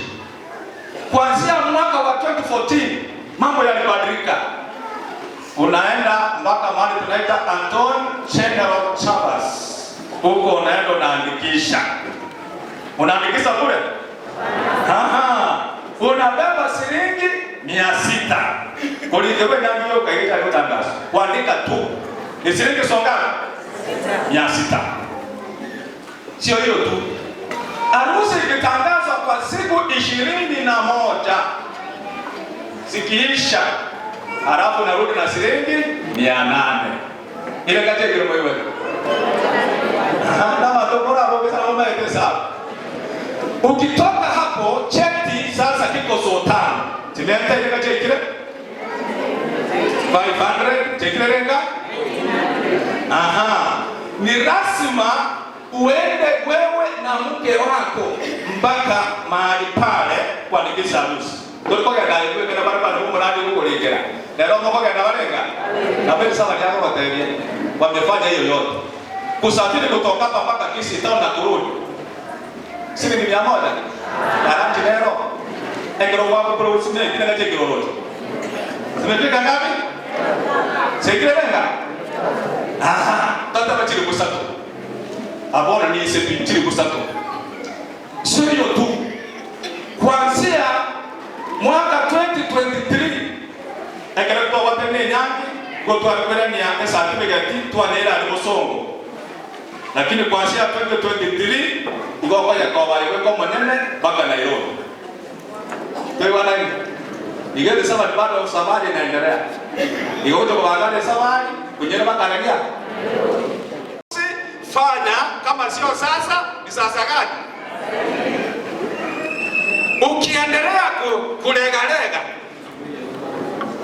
Kuanzia mwaka wa 2014 mambo yalibadilika. Unaenda mpaka mahali tunaita Anton General Chambers. Huko unaenda unaandikisha. Unaandikisha kule? Unabeba shilingi 600. Kuligewe na hiyo kaita hiyo tangazo. Kuandika tu. Ni shilingi songapi? 600. Sio hiyo tu. Harusi ikitangazwa kwa siku 21. Sikiisha. Halafu narudi na shilingi 800. Ile kati ile mwewe. Na matokora hapo pesa omba pesa. Ukitoka hapo cheti sasa kiko 500. Tileta ile kati ile 500 chekile renga. Ni rasima uende wewe na mke wako mpaka mahali pale kuandikisha harusi. Tulikuwa dai kwa barabara huko mradi huko ligera. Leo mko kwa dawalenga. Na pesa sawa yako wataelia. Wamefanya hiyo yote. Kusafiri kutoka hapa mpaka Kisii town na kurudi. Shilingi 100. Garanti leo. Ekero wako kwa usimame kile kaje kilolote. Zimefika ngapi? Sekirenga. Tata bachili kusatu. Abona ni sepi chili kusatu. Sio hiyo tu. Kuanzia mwaka 2023 ekero watene nyangi gotwa kwenda ya certificate twanera alibosongo. Lakini kuanzia 2023 ngoko ya kwa wewe kwa Monene mpaka Nairobi. Kwa wana igere sawa bado safari inaendelea. Igoto kwa wagane safari kunyere mpaka Nairobi. Fanya kama sio sasa ni sasa gani? Ukiendelea kulegalega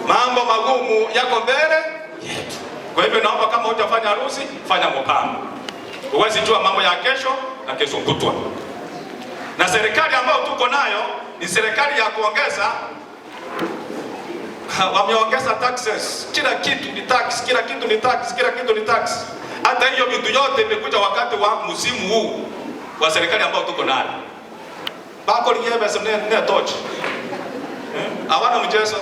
mambo magumu yako mbele yetu. Kwa hivyo naomba kama hujafanya harusi, fanya mpango. Uwezi jua mambo ya kesho na kesho kutwa. Na serikali ambayo tuko nayo ni serikali ya kuongeza. Wameongeza taxes. Kila kitu ni tax, kila kitu ni tax, kila kitu ni tax. Hata hiyo vitu yote imekuja wakati wa msimu huu wa serikali ambayo tuko nayo. Bako likiebe semne tochi. Hawana mchezo.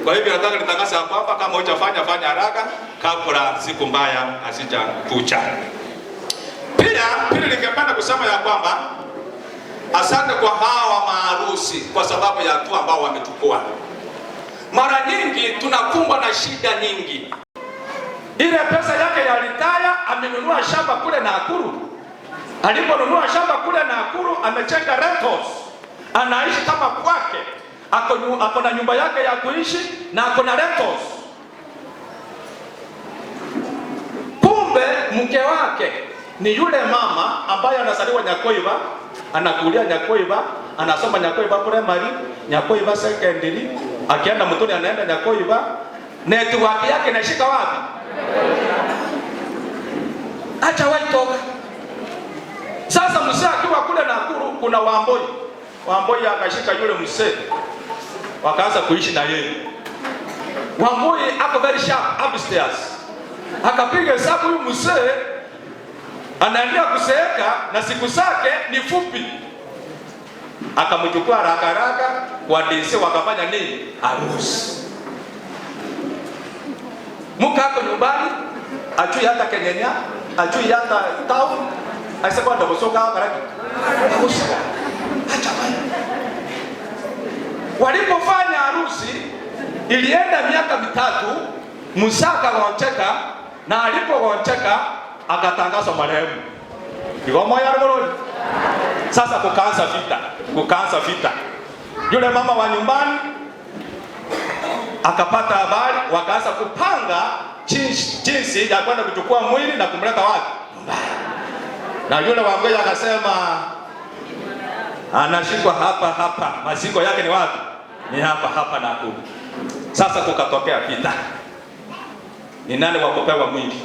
Kwa hivyo nataka nitangaze hapa kama hujafanya fanya haraka. kabla siku mbaya hazijakuja. Pili ningependa kusema ya kwamba asante kwa hawa maharusi kwa sababu ya hatua ambao wamechukua. Mara nyingi tunakumbwa na shida nyingi. Ile pesa yake ya ritaya, amenunua shamba kule Nakuru. Aliponunua shamba kule Nakuru, amechenga rentals, anaishi kama kwake. Ako na nyumba yake ya kuishi na ako na rentals. Kumbe mke wake ni yule mama ambaye anazaliwa Nyakoiba, anakulia Nyakoiba, anasoma Nyakoiba primary, Nyakoiba secondary, akienda Mutoni anaenda Nyakoiba. Network yake inashika wapi? Acha waitoka. Sasa mzee akiwa kule Nakuru, kuna Wamboi akashika yule mzee, wakaanza kuishi na yeye. Wamboi ako very sharp upstairs, akapiga hesabu huyu mzee anaendelea kuseeka na siku zake ni fupi, akamchukua haraka kwa DC, wakafanya nini? Harusi. Muka ako nyumbani, ajui hata Kenyanya, ajui hata town, asema ndo kusoka haraka. Walipofanya harusi ilienda miaka 3, Musaka waoncheka, na alipooncheka akatangazwa marehemu. Igoma ya Rugoroni. Sasa kukaanza vita. Yule mama wa nyumbani akapata habari, wakaanza kupanga jinsi ya kwenda kuchukua mwili na kumleta wapi? Na yule Wamboi akasema anashikwa hapa. Maziko yake ni wapi? Ni hapa Nakuru. Sasa kukatokea vita. Ni nani wa kupewa mwili?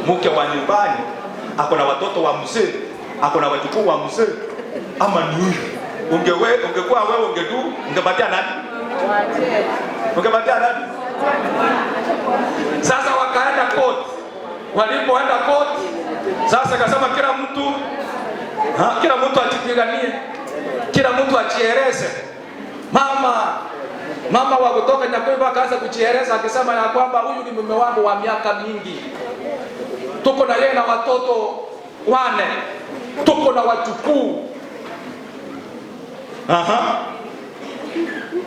Mke wa nyumbani ako na watoto wa mzee, ako na wajukuu wa mzee, ama ni huyu? Ungekuwa wewe ungepatia nani? Ungepatia nani? Sasa wakaenda court. Walipoenda court, sasa kasema kila mtu ajipiganie, kila mtu ajieleze. Mama wa kutoka Nyakoiba akaanza kujieleza akisema ya kwamba huyu ni mume wangu wa miaka mingi. Tuko na yeye na watoto 4. Tuko na wajukuu.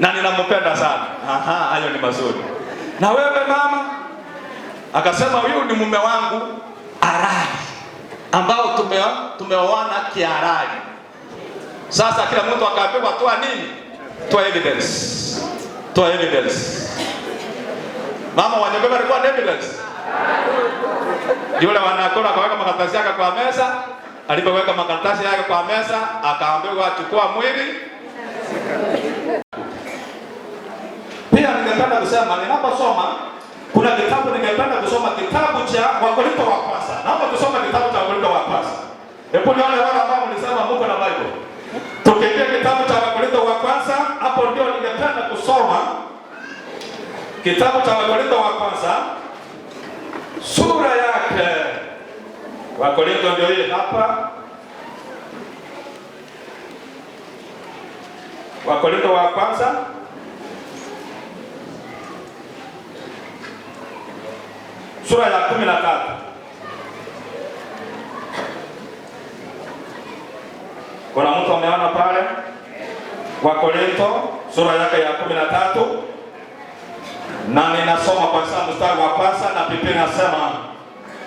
Na ninampenda sana. Hayo ni mazuri. Na wewe mama? Akasema huyu ni mume wangu halali, ambao tumeoana kihalali. Sasa kila mtu akapewa toa nini? Toa evidence. Mama wa Nyakoiba alikuwa na evidence. Yule wanakona akaweka makaratasi yake kwa meza. Alipoweka makaratasi yake kwa meza, akaambiwa achukua mwili. Pia ningependa kusema, ninaposoma kuna kitabu ningependa kusoma, kitabu cha Wakorintho wa kwanza. Naomba tusome kitabu cha Wakorintho wa kwanza. Hebu nione wale ambao mlisema Mungu na Bible. Tukiingia kitabu cha Wakorintho wa kwanza, hapo ndio ningependa kusoma kitabu cha Wakorintho wa kwanza, sura yake. Wakorintho ndio hii hapa. Wakorintho wa kwanza sura ya 13. Kuna mtu ameona pale? Wakorintho sura yake ya 13, na ninasoma kwa sababu mstari wa kwanza, na Biblia inasema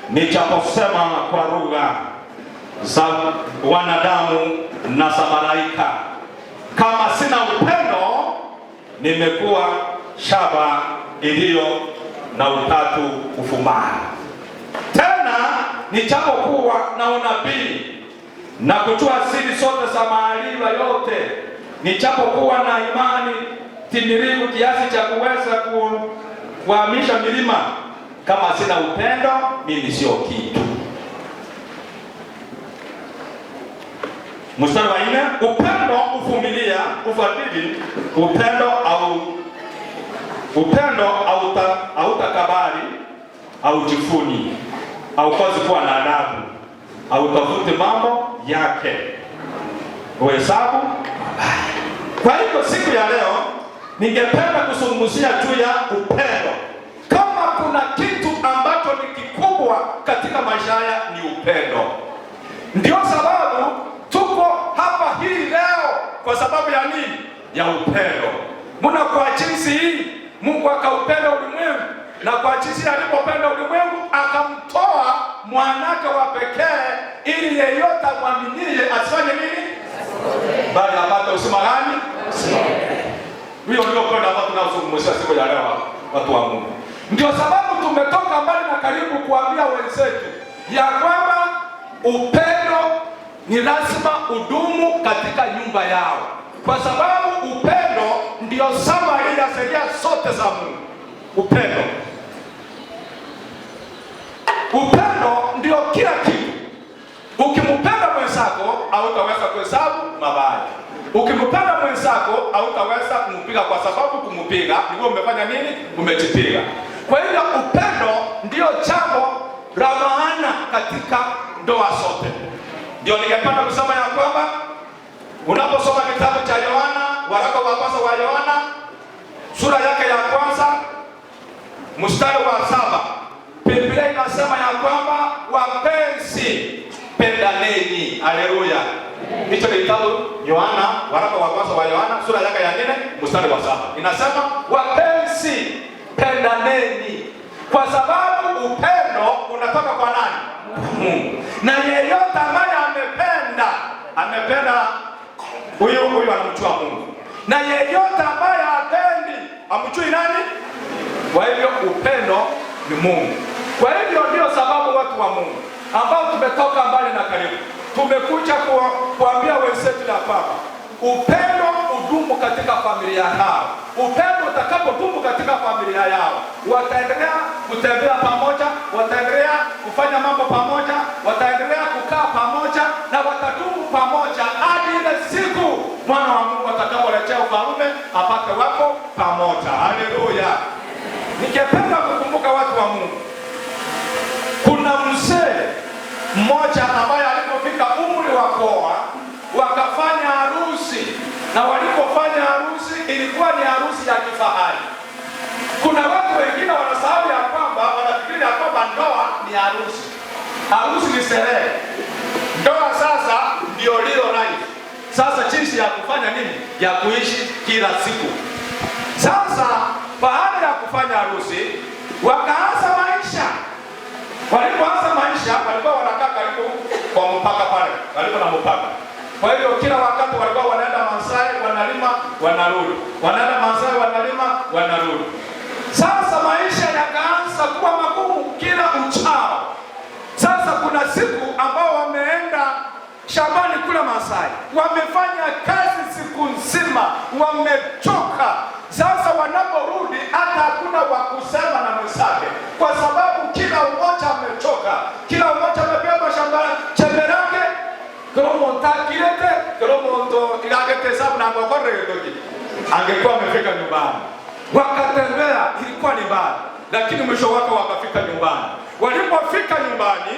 nijaposema kwa lugha za wanadamu na za malaika, kama sina upendo, nimekuwa shaba iliyo na utatu ufumao. Tena nijapokuwa na unabii na kujua siri zote za maarifa yote, nijapokuwa na imani timilifu kiasi cha kuweza kuhamisha milima, kama sina upendo, mimi sio kitu. Mstari wa 4, upendo uvumilia, ufadhili, upendo hautakabari, haujifuni, haukosi kuwa na adabu, hautafuti mambo yake, uhesabu mabaya. Kwa hivyo siku ya leo ningependa kuzungumzia juu ya upendo. Kama kuna kitu upendo. Ndio sababu tuko hapa hii leo, kwa sababu ya nini? Ya upendo. Muna kwa jinsi hii Mungu akaupenda ulimwengu, na kwa jinsi alipopenda ulimwengu akamtoa mwanake wa pekee, ili yeyote amwaminie asifanye nini? Bali apate uzima gani? Hiyo ndio upendo ambao tunaozungumzia siku ya leo, watu wa Mungu. Ndio sababu tumetoka mbali na karibu kuambia wenzetu ya kwamba upendo ni lazima udumu katika nyumba yao, kwa sababu upendo ndio samari ya sheria zote za Mungu. Upendo ndio kila kitu. Ukimpenda mwenzako hautaweza kuhesabu mabaya. Ukimpenda mwenzako hautaweza kumpiga, kwa sababu kumpiga ndio umefanya nini? Umejipiga. Kwa hiyo upendo ndio jambo la maana katika ndoa zote. Ndio ningependa kusema ya kwamba unaposoma kitabu cha Yohana, waraka wa kwanza wa Yohana sura yake ya kwanza mstari wa 7, Biblia inasema ya kwamba wapenzi, pendaneni. Haleluya. Hicho ni kitabu Yohana, waraka wa kwanza wa Yohana sura yake ya 4 mstari wa 7. Inasema wapenzi, pendaneni, kwa sababu upendo unatoka kwa nani? Mungu. Na yeyote ambaye amependa huyo anamjua Mungu. Na yeyote ambaye hapendi amjui nani? Kwa hivyo upendo ni Mungu. Kwa hivyo ndio sababu watu wa Mungu ambao tumetoka mbali na karibu tumekuja kuambia wenzetu ya kwamba upendo udumu katika familia yao. Upendo utakapodumu katika familia yao, wataendelea kutembea pamoja, wataendelea kufanya mambo pamoja, wataendelea kukaa pamoja, na watadumu pamoja hadi ile siku mwana wa Mungu atakaporejea ufalme apate wako pamoja. Haleluya. Nikipenda kukumbuka watu wa Mungu, kuna mzee mmoja ambaye alipofika umri wa kuoa wakafanya harusi, na walipofanya harusi ilikuwa ni harusi ya kifahari. Kuna watu wengine wanasahau ya kwamba, wanafikiri ya kwamba ndoa ni harusi. Harusi ni sherehe. Ndoa sasa ndio lilo life. Sasa jinsi ya kufanya nini? Ya kuishi kila siku. Sasa baada ya kufanya harusi wakaanza maisha. Walipoanza maisha walikuwa wanakaa karibu kwa mpaka pale, karibu na mpaka. Kwa hivyo kila wakati walikuwa wanaenda Masai, wanalima, wanarudi. Wanaenda Masai, wanalima, wanarudi. Sasa maisha yakaanza kuwa magumu kila uchao. Sasa kuna siku ambao wameenda shambani kule Masai, wamefanya kazi siku nzima, wamechoka. Sasa wanaporudi hata hakuna wa kusema na mwenzake, kwa sababu kila mmoja amechoka. Kila mmoja amebeba shambani chembe lake, kero montakilete, kero monto ilagete sabu na ngokore ndoki. Angekuwa amefika nyumbani. Wakatembea, ilikuwa ni mbali, lakini mwisho wake wakafika nyumbani. Walipofika nyumbani,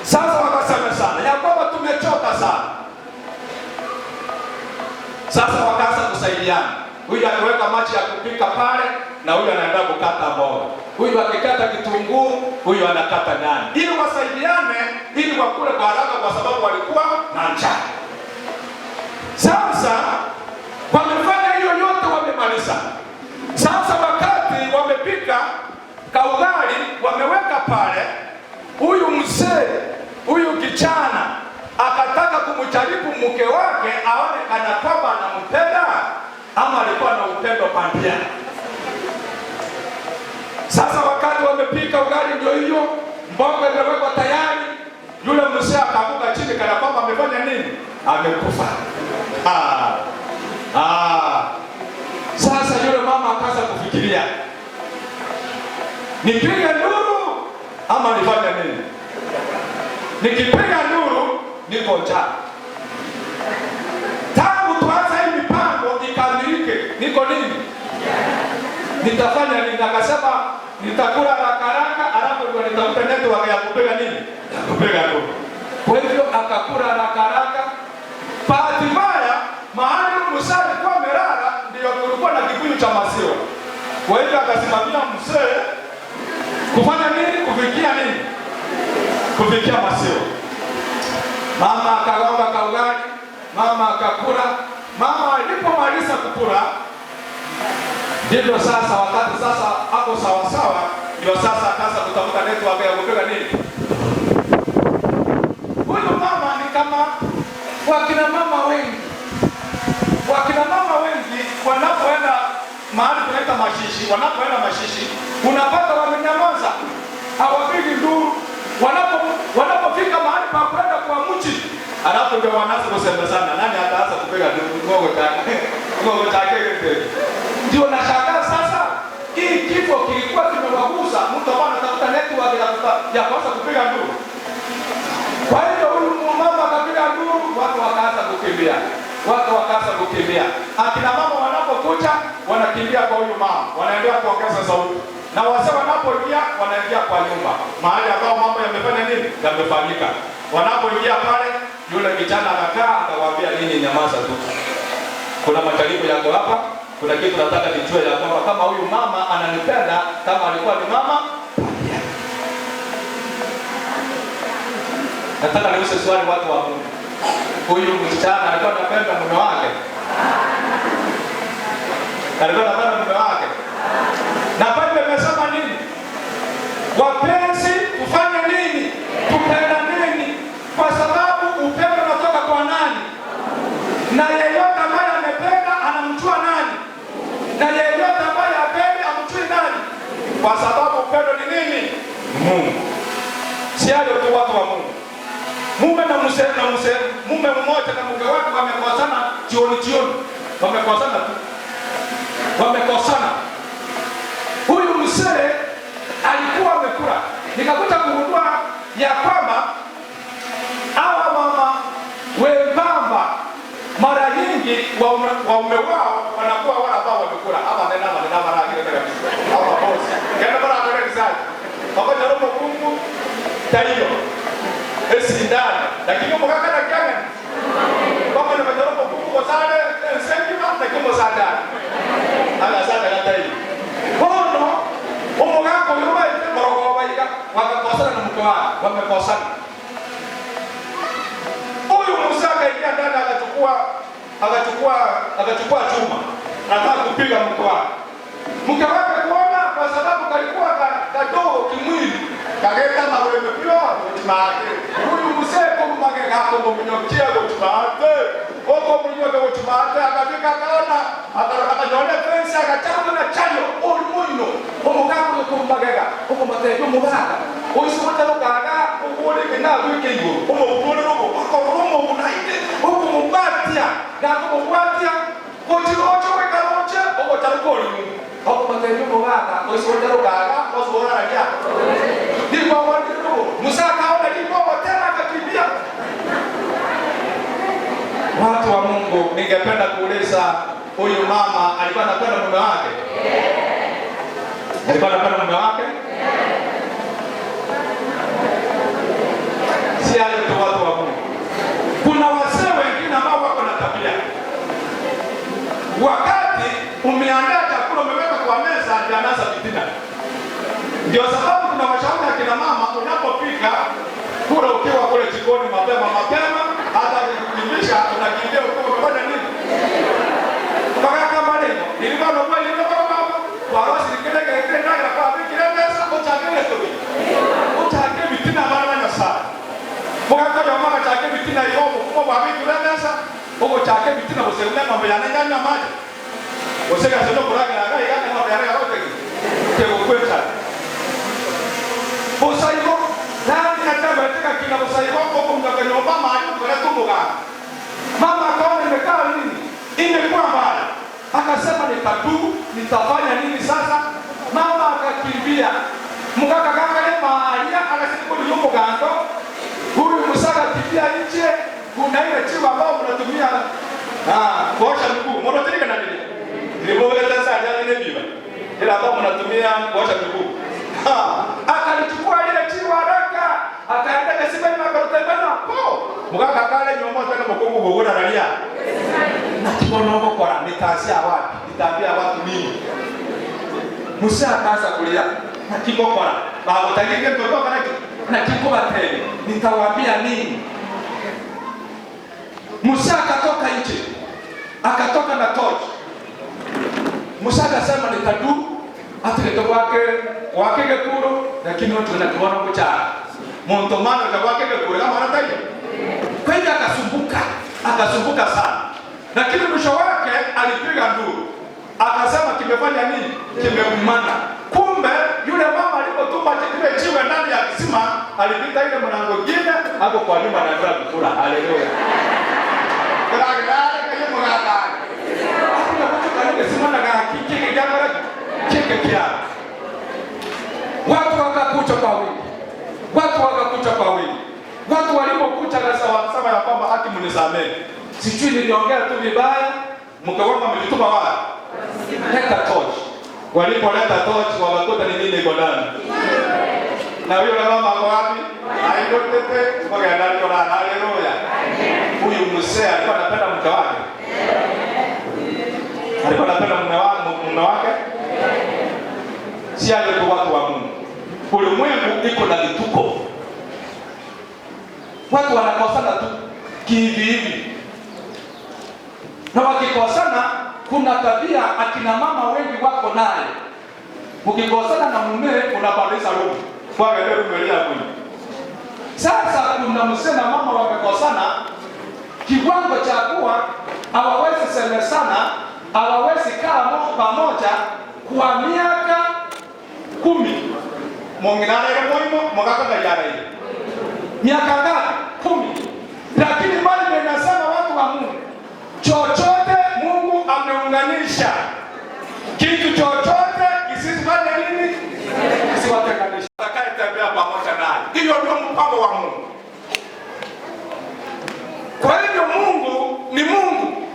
sasa wakasema sana ya kwamba tumechoka sana. Sasa wakaanza kusaidiana. Huyu anaweka maji ya kupika pale, na huyu anaenda kukata mboga. Huyu akikata kitunguu, huyu anakata nyanya, ili wasaidiane, ili wakule kwa haraka, kwa sababu walikuwa na njaa. Sasa wamefanya hiyo yote, wamemaliza. Sasa wakati wamepika kaugali, wameweka pale, huyu mzee, huyu kijana akataka kumjaribu mke wake aone kana kwamba anampenda ama alikuwa na upendo bandia. Sasa wakati wamepika ugali, ndio hiyo mboga imewekwa tayari, yule mzee akaanguka chini kana kwamba amefanya nini? Amekufa. Sasa yule mama akaanza kufikiria, nipige nduru ama nifanye nini? Nikipiga nduru niko njaa. Tangu tuanze hii mipango ikamilike, niko nini? Nitafanya nini? Akasema nitakula haraka, alafu ndio nitafuta network ya kupiga nini? Kupiga nduru. Kwa hivyo akakula haraka. Bahati mbaya mahali mzee alikuwa amelala ndio kulikuwa na kibuyu cha maziwa. Kwa hivyo akasimamia mzee kufanya nini? Kufikia nini? kufikia maziwa. Mama akagonga kaugali, mama akakula. Mama alipomaliza kukula, ndivyo sasa wakati sasa hapo sawa sawa, ndio sasa akaanza kutafuta network ya kupiga nini. Huyu mama ni kama wakina mama wengi wanapoenda mahali tunaita mashishi, wanapoenda mashishi unapata wamenyamaza, hawapigi nduru. Wanapofika mahali pa kwenda kwa mchi, alafu ndio wanaanza kusemezana nani ataanza kupiga ngogo chake. Ndio nashangaa sasa, hii kifo kilikuwa kimewagusa mtu ambaye anatafuta network ya kuanza kupiga nduru. Kwa hiyo huyu mama akapiga nduru, watu wakaanza kukimbia. Akina mama wanapokuja wanakimbia kwa huyu mama, wanaendelea kuongeza sauti. Na wazee wanapoingia wanaingia kwa nyumba, mahali ambao mambo yamefanya nini? Yamefanyika. Wanapoingia pale, yule kijana anakaa akawaambia, nini nyamaza tu. Kuna majaribu yako hapa, kuna kitu nataka nijue ya kwamba kama huyu mama ananipenda kama alikuwa ni mama. Nataka niulize swali watu wa Mungu. Huyu msichana alikuwa anapenda mume wake? Alikuwa anapenda mume wake? Na Biblia imesema nini? Wapenzi, tufanye nini? Tupenda nini? Kwa sababu upendo unatoka kwa nani? Na yeyote ambaye amependa anamjua nani? Na yeyote ambaye hapendi amjui nani? Kwa sababu upendo ni nini? Mungu. Si hayo tu watu wa Mungu. Mume na mume mmoja na mke wake wamekosana jioni. Wamekosana. Huyu mzee alikuwa amekula. Nikakuta kugundua ya kwamba hawa mama wembamba mara nyingi waume wao wanakuwa wala ambao wamekula. Hapa nena mara kile kabisa. Hapa boss. Kenda mara kile kizazi. Pamoja na Mungu tailo. Esi ndani. Lakini mkaka na kanga. Kama ni majaribu kubwa sana, sema na kimo sana. Ala sana kata hii. Bono umugako yuma morogo baika wakakosana na mke wake, wamekosana. Huyu Musaka ingia ndani akachukua chuma. Anataka kupiga mke wake. Mke wake kuona kwa sababu kalikuwa kadogo kimwili. Kageka na wewe pia utimake. Huyu mzee kumage hapo mnyokia utimake. Huko mnyokia utimake akafika kaona akaona fence akachana na chayo ulimuino. Umugako kumagega. Huko matendo mugaka. Uisumata lukaga ukuli kina wiki hiyo. Umukuli ruko akarumo unaide. Huko mubatia. Na kumbatia kotirocho wekaroche huko tarukoli. Huko matendo mugaka uisumata lukaga usora raja. Ndipo wandiru Musa kaona ndipo tena akakimbia. Watu wa Mungu, ningependa kuuliza huyu mama alikuwa anapenda mume wake? Alikuwa anapenda mume wake? Si hayo tu watu wa Mungu. Kuna wazee wengine ambao wako na tabia. Wakati umeandaa chakula umeweka kwa meza ndio anaanza fitina. Ndio sababu tunawashauri akina mama unapopika kula ukiwa kule jikoni mapema hata kukimbisha unakimbia ukiwa umefanya nini? Mpaka kama nini? Nilikuwa naomba baba kwa rosi kile ndani kwa wiki ile pesa utagele tu. Utagele vitina bana na sana. Mpaka kwa mama chake vitina hiyo kwa wiki ile pesa huko chake vitina useme mambo yananyanya maji. Useka sio kuraga na gari kama mambo yale yote. Kwa kweli Usaigo, nani atabateka kina usaigo huko mtakanyomba maji kwa tumbuka. Mama akaona imekaa nini? Imekuwa mbaya. Akasema nitafanya nini sasa? Mama akakimbia. Mkaka kaka mahali akasema yuko kando. Huyu Musaka kimbia nje, kuna ile tiba ambao mnatumia kuosha miguu. Mnatumia na nini? Nilipoleta sasa ndio biba. Ile ambao mnatumia kuosha miguu. Akalichukua ile tiwa haraka, akaenda kasema ni makarutembana hapo. Mkaka kale nyomba tena mkongo gogora ralia. Na kibono kwa nitaanzia wapi? Nitaambia watu nini? Musa akaanza kulia. Na kibokora. Baba utagike mtoto kana na kikuba tena. Nitawaambia nini? Musa akatoka nje, akatoka na tochi. Musa akasema nitadu atleta wake gekuru, lakini watu wanakiona kuchara montomano za wake gekuru kama anataja. Kwa hiyo akasumbuka sana, lakini mwisho wake alipiga nduru, akasema kimefanya nini? Kimeumana. Kumbe yule mama alipotuma kile jiwe ndani ya kisima, alipita ile mlango mwingine hapo kwa nyuma na ndio kukula. Haleluya. Watu wakakucha kwa wingi. Watu walipokucha wakasema ya kwamba haki mnisamehe. Sijui niliongea tu vibaya, mkaomba mlituma wapi? Leta torch. Walipoleta torch wakakuta ni nini iko ndani. Na huyo mama ako wapi? Haiko tete, kwa ndani kwa haleluya. Huyu mzee alikuwa anapenda mke wake. Alikuwa anapenda mume wake. Si alikuwa watu wa Mungu. Ulimwengu iko na vituko. Watu wanakosana tu hivi. Na wakikosana kuna tabia akina mama wengi wako naye. Ukikosana na mume unabadilisha roho. Kwa leo umelia kweli. Sasa kuna mzee na mama wamekosana kiwango cha kuwa hawawezi semesana, hawawezi kaa pamoja kwa miaka 10. Monginale moimo mogaka yara ile. Miaka ngapi? 10. Lakini Biblia inasema watu wa Mungu, chochote Mungu ameunganisha. Kitu chochote kisifanye nini? Kisiwatenganishe. Atakayetembea pamoja naye. Hiyo ndio mpango wa Mungu. Kwa hivyo Mungu ni Mungu.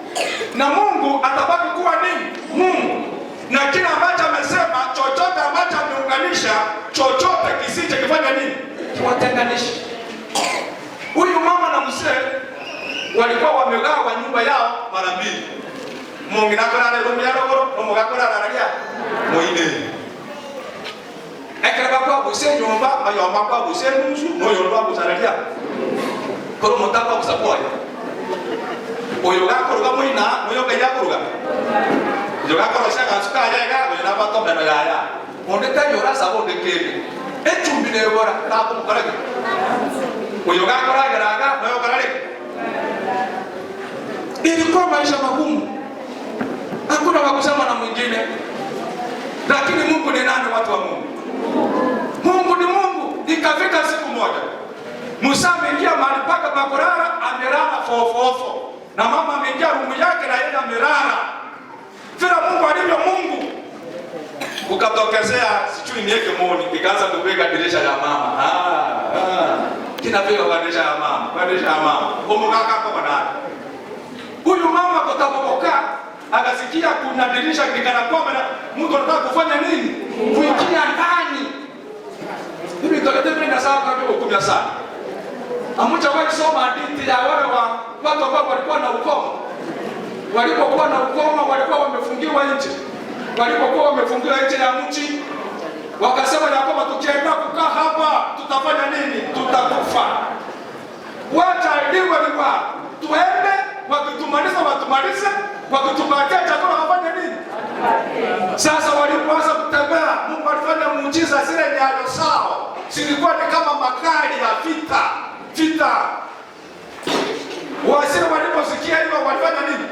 Na Mungu atabaki kuwa nini? Mungu. Na kile ambacho amesema, chochote ambacho ameunganisha, chochote kisije kifanya nini? Kiwatenganishe. Huyu mama na mzee walikuwa wamegawa nyumba yao mara mbili. Mungu nakora room ya rogoro, Mungu nakora raria. Moine. Ekara kwa buse nyumba, ayo mama buse nusu, moyo ndo busararia. Koro mutaka kusapoya. Oyo gakoro moina, moyo kayakoro. Yo gakoro shaka suka yaga, oyo na bato beno yaya. Ondeta yora sabo de kebe. Echumbi ne bora, na ko mukarage. Oyo gakoro agaraga, moyo karare. Ilikuwa maisha magumu. Hakuna wa kusema na mwingine. Lakini Mungu ni nani, watu wa Mungu? Mungu ni Mungu. Ikafika siku moja, Musa ameingia mahali paka pa kulala, amelala fofofo. Na mama ameingia rumu yake na yeye amelala. Vile Mungu alivyo Mungu. Ukatokezea sijui niweke moni, ikaanza kupiga dirisha ya mama. Kinapiga kwa dirisha ya mama, kwa dirisha ya mama. Umukaka kwa ndani. Huyu mama kotapoka akasikia kuna dirisha likana kwamba mtu anataka kufanya nini? Kuingia ndani. Hivi tokete mimi sawa kwa hukumu sana. Amucha kwa kusoma hadithi ya wale watu ambao walikuwa na ukoma. Walipokuwa na ukoma walikuwa wamefungiwa nje. Walipokuwa wamefungiwa nje ya mji, wakasema ya kwamba tukienda kukaa hapa tutafanya nini? Tutakufa. Wacha liwe liwa. Tuende wakitumaliza watumalize, wakitupatia chakula wafanye nini? Sasa walipoanza kutembea, Mungu alifanya muujiza, zile nyayo zao zilikuwa ni kama makali ya vita. Wasiri waliposikia hivyo walifanya nini?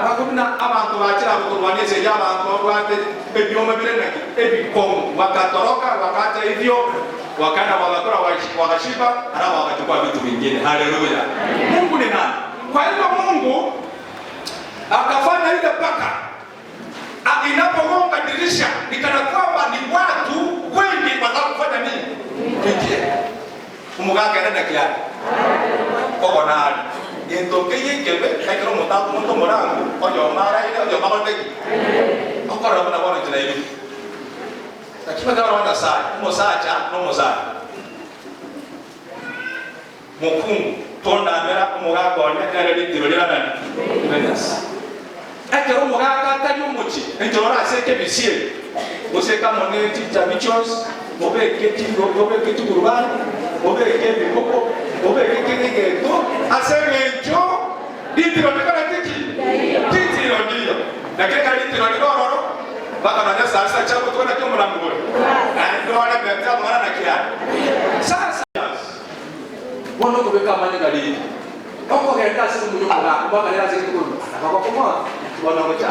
Wakumna abantu bachira kuturwanise ya abantu wate ebyoma birenaki ebikomo, wakatoroka wakata hivyo, wakaenda wakakora wakashiba, alafu wakachukua vitu vingine. Haleluya. Mungu ni nani? Kwa hivyo Mungu akafanya ile paka inapogonga dirisha nikana kwamba ni watu wengi wanafanya nini? Kitie. Umugaka anaenda kiasi. Kwa nani? Yendo keye kebe kaikro mutatu muntu murangu ojo mara ile ojo maboteki. Okora bana bana tena hivi. Lakini kama wana saa, mosacha no mosacha. Mukungu tonda mera umugaka onekana litiro lira nani? Venus. Ekero umugaka atari umuchi, entorora seke bisie. Useka moneti tabichos, obeke keti kurbani, obeke bikoko, obeke kigeto, asemenjo, ditiro nikana tiki. Ditiro ndio. Na kile ditiro ni dororo. Baka na sasa chako tuona kio mlango. Ndio wale beta mara na kiani. Sasa wono kubeka manya kali. Koko kaenda siku mnyumba na baka leo siku kuno. Akakwa kwa wana mocha.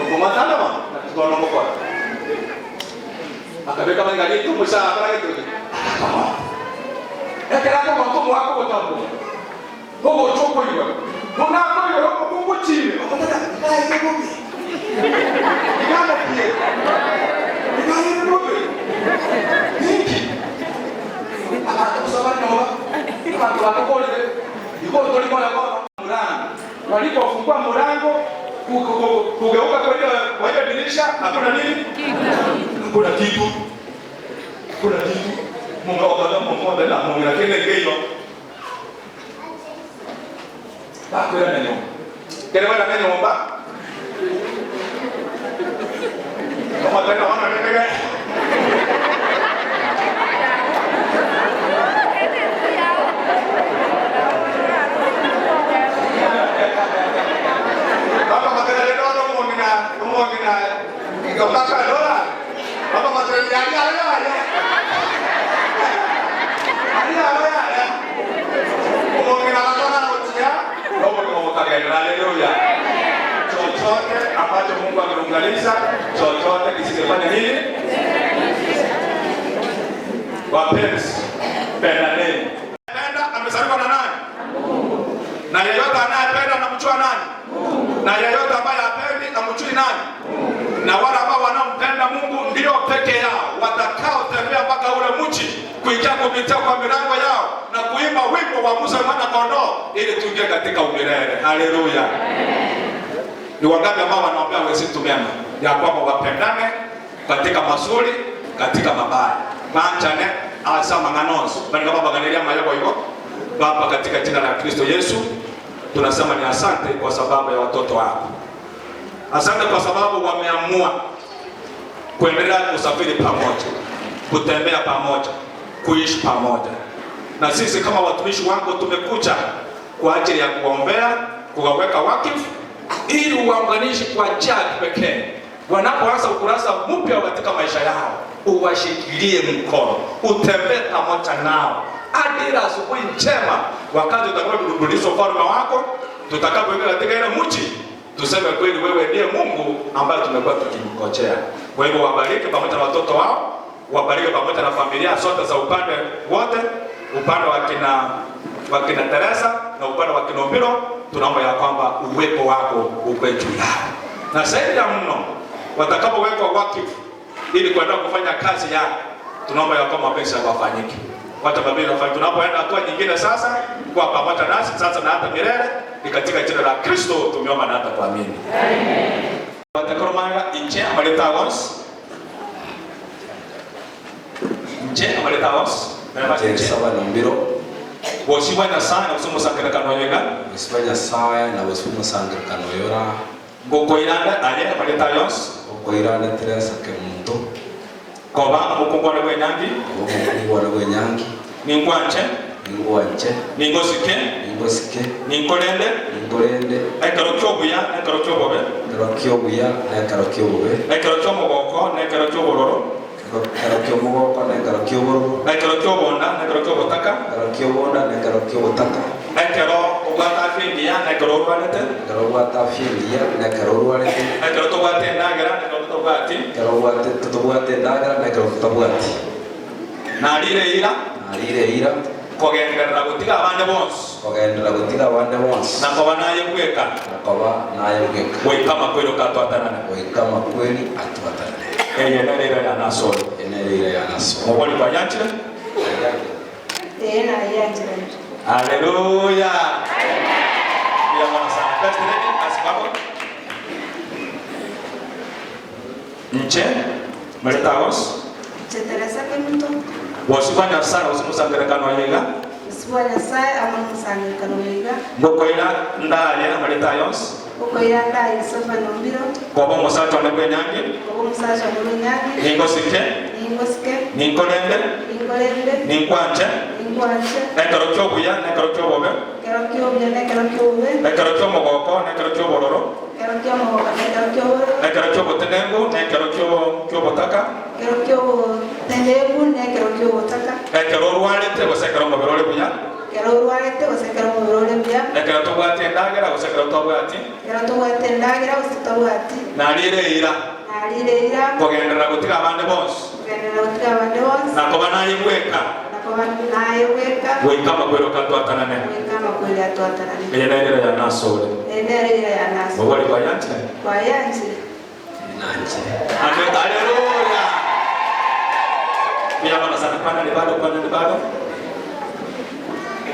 Kwa matana ma tunaona mko. Akabeka manya kali tu musa para kitu. Ekera kwa mkomo wako kwa tambo. Bobo choko hiyo. Mbona kwa hiyo Mungu chini. Unataka kai kwa Nigama pia. Nigama ndobe. Niki. Akata kusaba nyoba. Watu wakokole. Yuko tulikuwa na mlango. Walipofungua mlango kugeuka kwa ile dirisha hakuna nini? Hakuna kitu. Kuna kitu. Mungu akaona Mungu na Mungu na kile kile. Bakwera na nyumba. Kile wala na nyumba. Kama tena wana nini? Baba matele dono mongina ikapaka dola. Baba matele ya. Mongina dola utia. Baba kama haleluya. Chochote ambacho Mungu ameunganisha, chochote kisifanye nini? Wapenzi, pendaneni. Penda amezaliwa na nani? Na yeyote anayependa anamjua nani? Na yeyote ambaye hapendi amjui nani? Na wale ambao wanampenda Mungu ndio peke yao watakao tembea mpaka ule mji kuingia kupitia kwa milango yao na kuimba wimbo wa Musa mwana kondoo ili tuingie katika umilele. Haleluya. Ni wangapi ambao wanaombea wenzetu mema ya kwamba wapendane katika mazuri, katika mabaya. Manchane asa manganoso. Bali kama baganelia mayobo hivyo. Baba, katika jina la Kristo Yesu, tunasema ni asante kwa sababu ya watoto wako. Asante kwa sababu wameamua kuendelea kusafiri pamoja, kutembea pamoja, kuishi pamoja. Na sisi kama watumishi wako tumekuja kwa ajili ya kuombea, kuwaweka wakifu ili uwaunganishe kwa njia ya kipekee. Wanapoanza ukurasa mpya katika maisha yao, uwashikilie mkono, utembee pamoja nao hadi asubuhi njema, wakati utakaporudisha ufalme wako, tutakapoingia katika ile mji, tuseme kweli wewe ndiye Mungu ambaye tumekuwa tukimngojea. Kwa hivyo wabariki pamoja na watoto wao, wabariki pamoja na familia zote za upande wote, upande wa kina Teresa na upande wa Kinombiro. Tunaomba ya kwamba uwepo wako uwe juu yao. Na zaidi ya mno, watakapowekwa wakifu ili kwenda kufanya kazi yao, tunaomba ya kwamba mapenzi yafanyike. Wacha Biblia inafanya tunapoenda hatua nyingine sasa kwa pamoja nasi sasa na hata milele, ni katika jina la Kristo tumeomba na hata kuamini. Amen. Watakoromanga inje amaleta wons. Inje amaleta wons. Saba na mbiro. Wosibanya sana usomo sakira kanoyega. Wosibanya sawa na usomo sakira kanoyora. Goko iranda ale amaleta wons. Goko iranda Teresa kemuntu. Koba mukungwana gwenyangi. Mukungwana gwenyangi. Ningwanje. Ningwanje. Ningosike. Ningosike. Ninkolende. Ninkolende. Ekaro kyobuya, ekaro kyobobe. Ekaro kyobuya, ekaro kyobobe. Ekaro kyomogoko, ekaro kyobororo. Ekaro kyomogoko, ekaro kyobororo. Ekaro kyobonda, ekaro kyobotaka. Ekaro kyobonda, ekaro kyobotaka. Ekaro ogwatafindia, ekaro orwanete. Ekaro ogwatafindia, ekaro orwanete. Ekaro togwate ndagera, ekaro togwati. Ekaro togwate ndagera, ekaro togwati. Nalire ira. Nalire ira. Kogenderera gutiga abande bonse. Kogenderera gutiga abande bonse. Nakoba naye kweka. Nakoba naye kweka. Wekama kweli ukatwatanana. Wekama kweli atwatanana. Eye nalire ya nasoro. Nalire ya nasoro. Mobali kwa yanchile? Na yanchile. Haleluya. Ya mwana sana. First lady asimamo. Nche. Maletaos. Teresa kemuntu. Wasifanya sana usimusangere kanoyega. Usifanya sana ama musangere kanoyega. Ngokoira ndale amaleta yons. uko yanda isofa nombiro kwa bo musacha ne kwenyangi uko musacha ne kwenyangi ningo sike ningo lende ninkwanje nekaro kyobuya nekaro kyobobe nekaro kyomogoko nekaro kyobororo nekaro kyobotenengu nekaro kyobotaka nekaro orwarete gosekero omubiri buya nekero tobwate endagera gosekero tobwati nalireira kugenderera gutiga abandi bonse nakoba nayigweka wika makwero katwatanane eyenderera ya nasore bwali bayante haleluya pia bana sana pana ni bado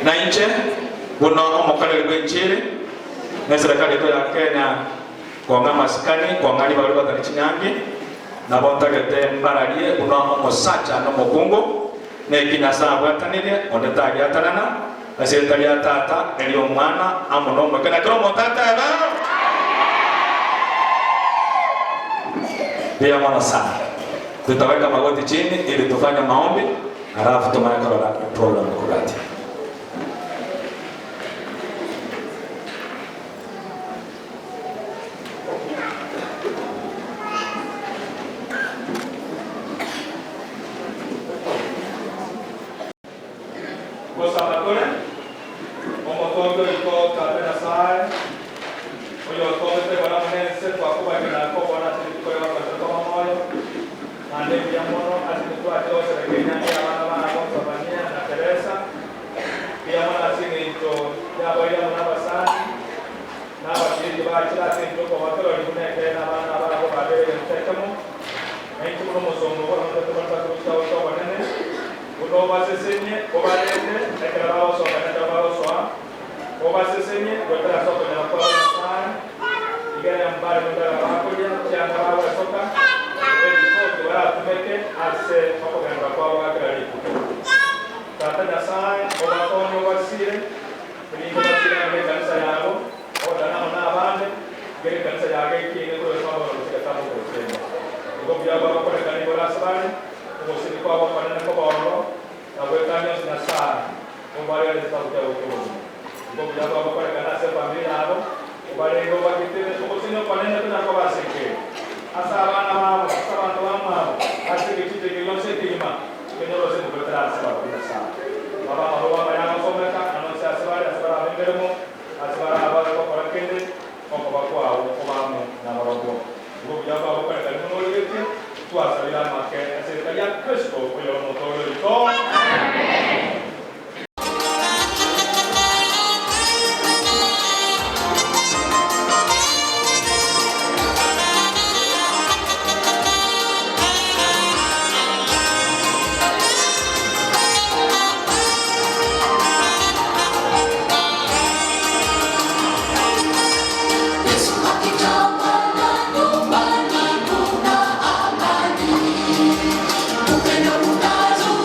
na nje kuna omukale gw'enchiri na serikali yetu ya Kenya kwa maskani kwa ngali bali batani chinyangi na bontagete mbaralie kuna omusacha no mukungu ne kinyasa bwatanire ondetagi atanana aserikali ya tata eli omwana amuno mwekana kero motata eba pia mwana sana tutaweka magoti chini ili tufanye maombi halafu tumaweka program kurati. Upendo unazo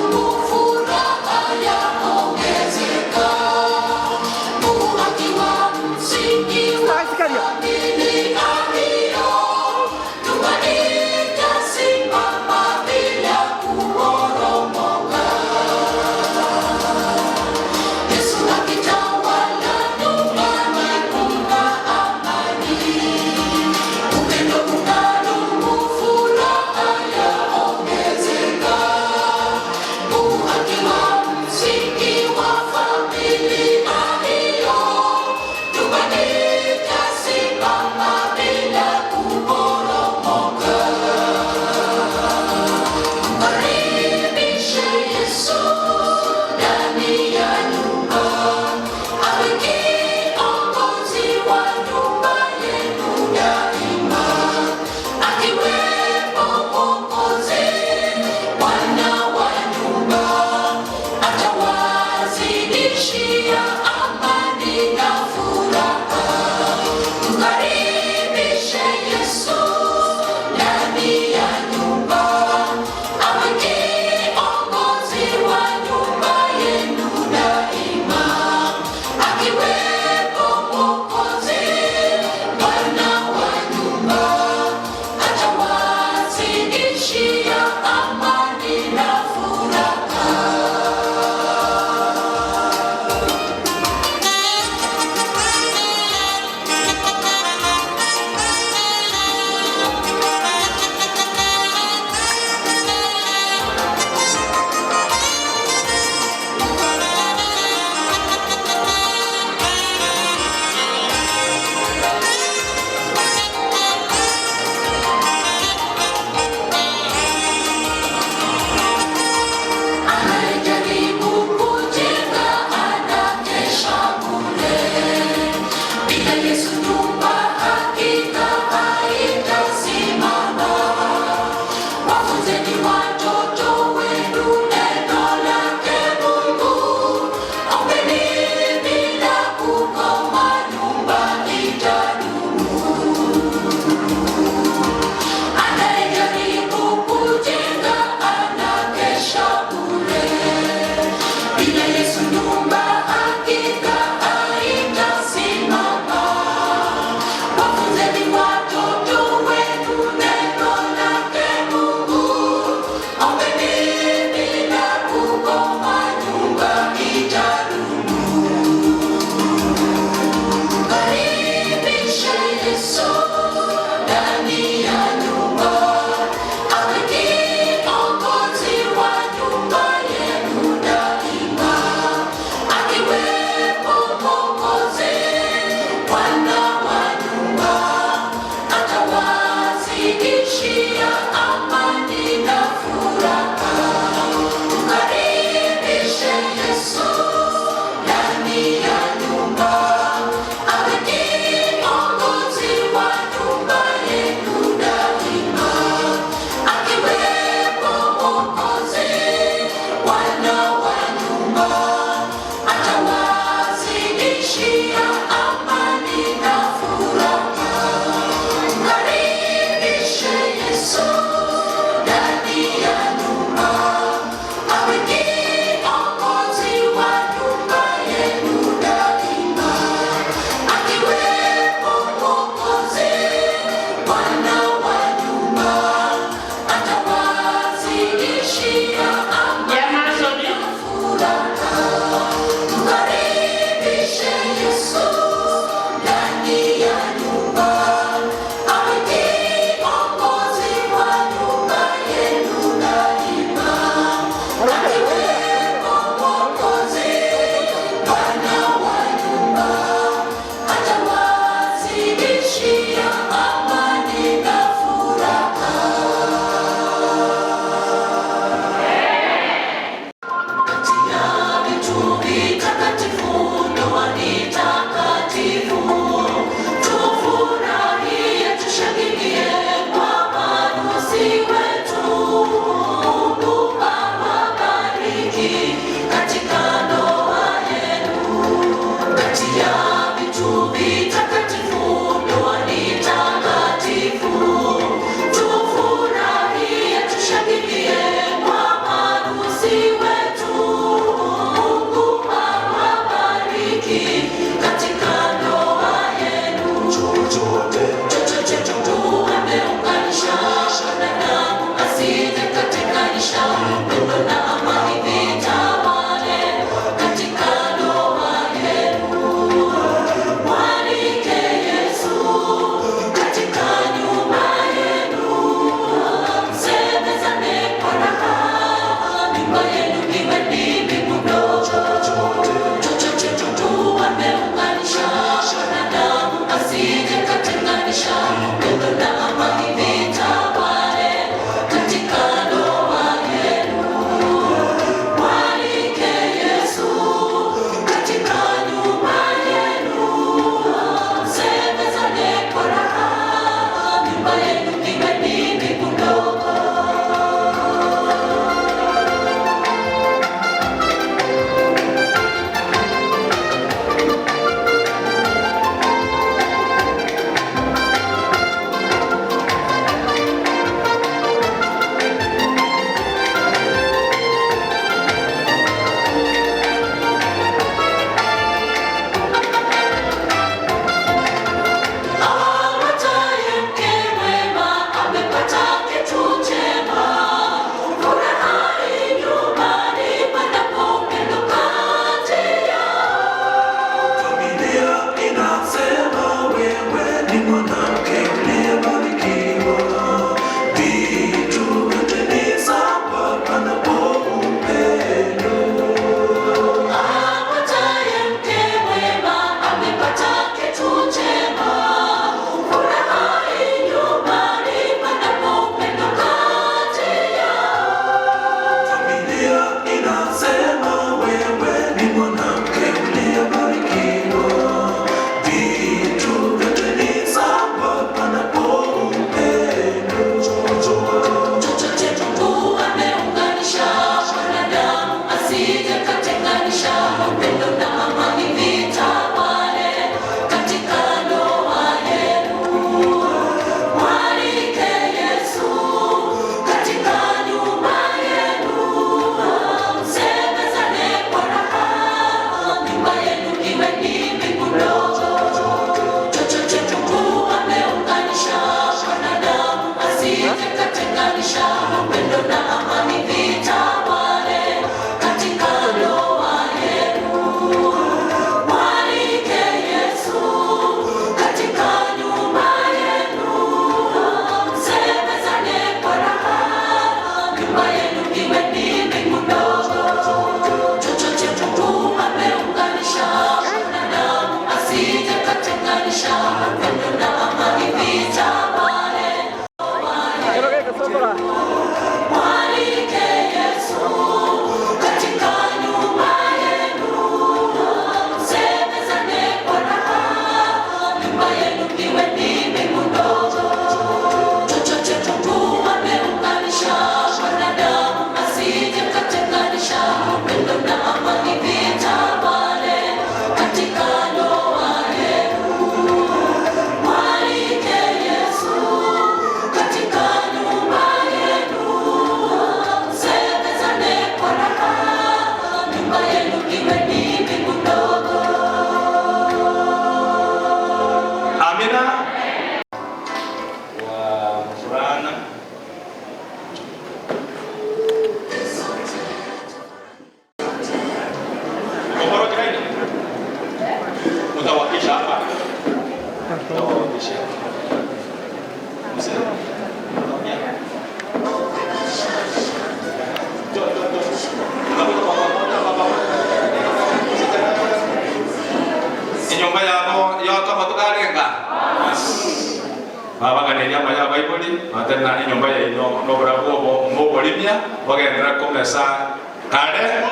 nyama ya Bible atena nyumba ya no bravo mo limia wagendera komesa kale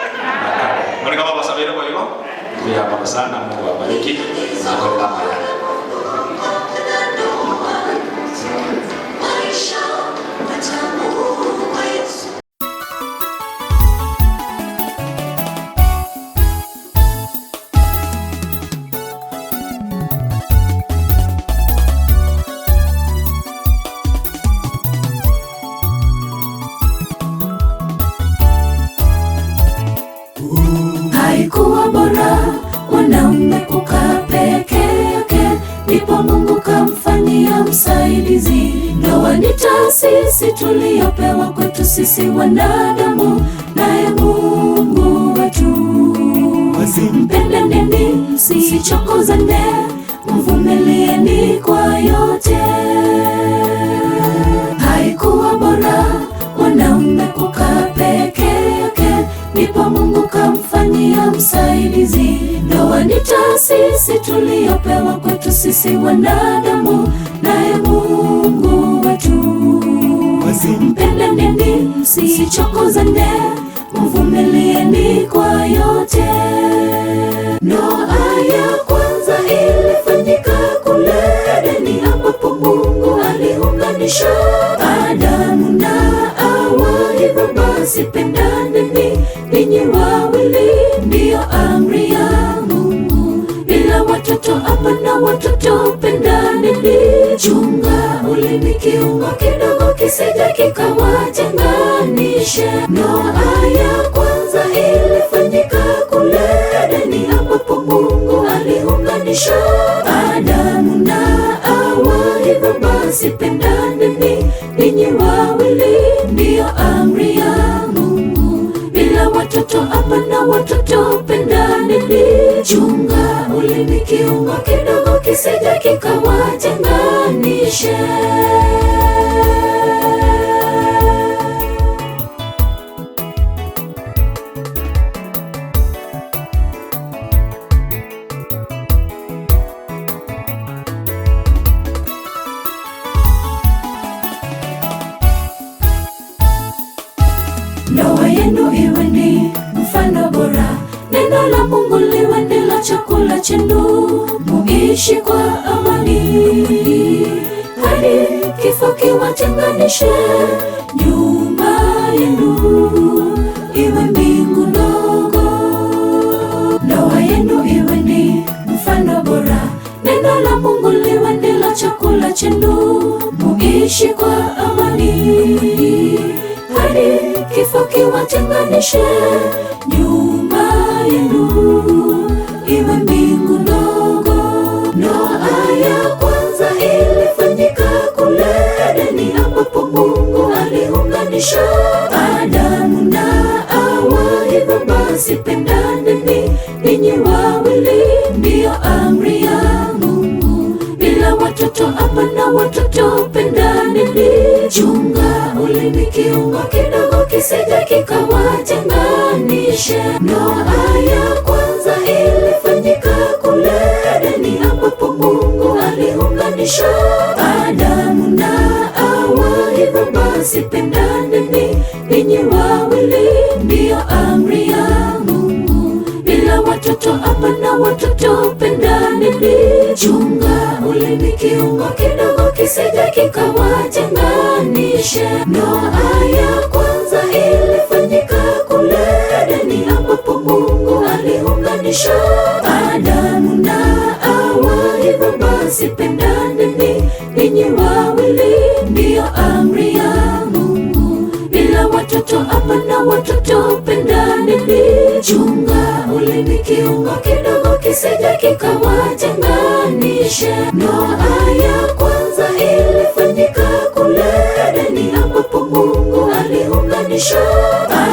mwani kama basabiri kwa hivyo ya baba sana, Mungu awabariki na kwa kama Haikuwa bora mwanaume kukaa peke yake, ndipo Mungu kamfanyia msaidizi. Ndoa ni taasisi tuliyopewa kwetu sisi wanadamu, naye Mungu wetu. Mpendeni, msichokozane, mvumilieni kwa yote. Haikuwa bora mwanaume kukaa peke yake, ndipo Mungu kamfanyia msaidizi. Ndoa ni taasisi tuliyopewa kwetu sisi wanadamu, naye Mungu wetu. Mpendeni, msichokozane, mvumilieni kwa yote. Ndoa ya kwanza ilifanyika kule Edeni, ambapo Mungu aliunganisha Adamu na Hawa. Hivyo basi pendaneni ninyi wawili, ndiyo amri ya Mungu. Bila watoto hapana watoto, pendaneni. Chunga ulimi, kiungo kidogo kisije kikawatenganishe. Ndoa ya kwanza ilifanyika kule Edeni, ambapo Mungu aliunganisha Adamu na Hawa. Hivyo basi pendaneni ninyi wawili, ndiyo amri ya Mungu. Bila watoto hapana watoto, pendaneni. Chunga ulimi, kiungo kidogo kisije kikawatenganishe. Ndoa yenu iwe ni mfano bora, neno la Mungu liwe ndilo chakula chenu. Muishi kwa amani hadi kifo kiwatenganishe. Nyumba yenu iwe mbingu ndogo. Ndoa yenu iwe ni mfano bora, neno la Mungu liwe ndilo chakula chenu. Muishi kwa amani hadi kifo kiwatenganishe. Nyumba yenu iwe mbingu ndogo. Ndoa ya kwanza ilifanyika kule Edeni, ambapo Mungu aliunganisha Adamu na Hawa. Hivyo basi pendaneni ninyi wawili, ndiyo amri ya Mungu. Bila watoto hapana watoto, pendaneni. Chunga ulimi, kiungo kidogo kisije kikawatenganishe. Ndoa ya kwanza ilifanyika kule Edeni, ambapo Mungu aliunganisha Adamu na Hawa. Hivyo basi pendaneni ninyi wawili, ndiyo amri ya Mungu. Bila watoto hapana watoto, pendaneni. Chunga ulimi, kiungo kidogo kisije kikawatenganishe. Ndoa ya kwanza ilifanyika kule Edeni, ambapo Mungu aliunganisha Adamu na Hawa. Hivyo basi pendaneni ninyi wawili, ndiyo amri ya Mungu. Bila watoto hapana watoto, pendaneni. Chunga ulimi, kiungo kidogo kisije kikawatenganishe. Ndoa ya kwanza ilifanyika kule Edeni, ambapo Mungu aliunganisha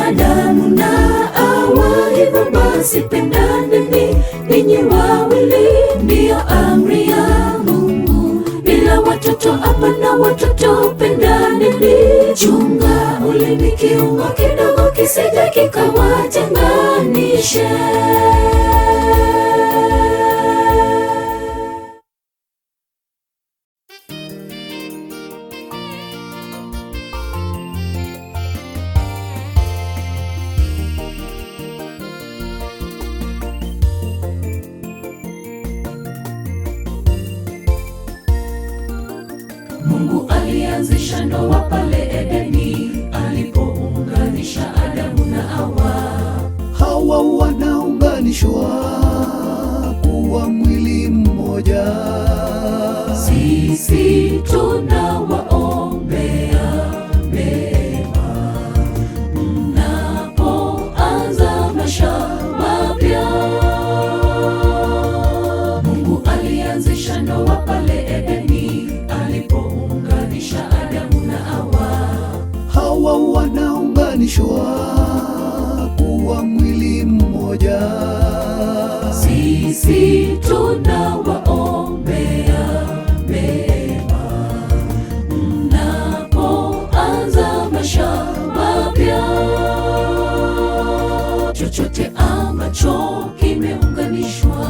Adamu na Hawa. Hivyo basi pendaneni ninyi wawili, ndiyo amri ya Mungu. Bila watoto hapana watoto, pendaneni. Chunga ulimi, kiungo kidogo kisije kikawatenganishe. hawa wanaunganishwa kuwa mwili mmoja. Sisi tunawaombea mema mnapoanza maisha mapya. Mungu alianzisha ndoa pale Edeni alipounganisha Adamu na Hawa. Hawa wanaunganishwa kuwa mwili mmoja. Sisi tunawaombea mema mnapoanza maisha mapya. Chochote ambacho kimeunganishwa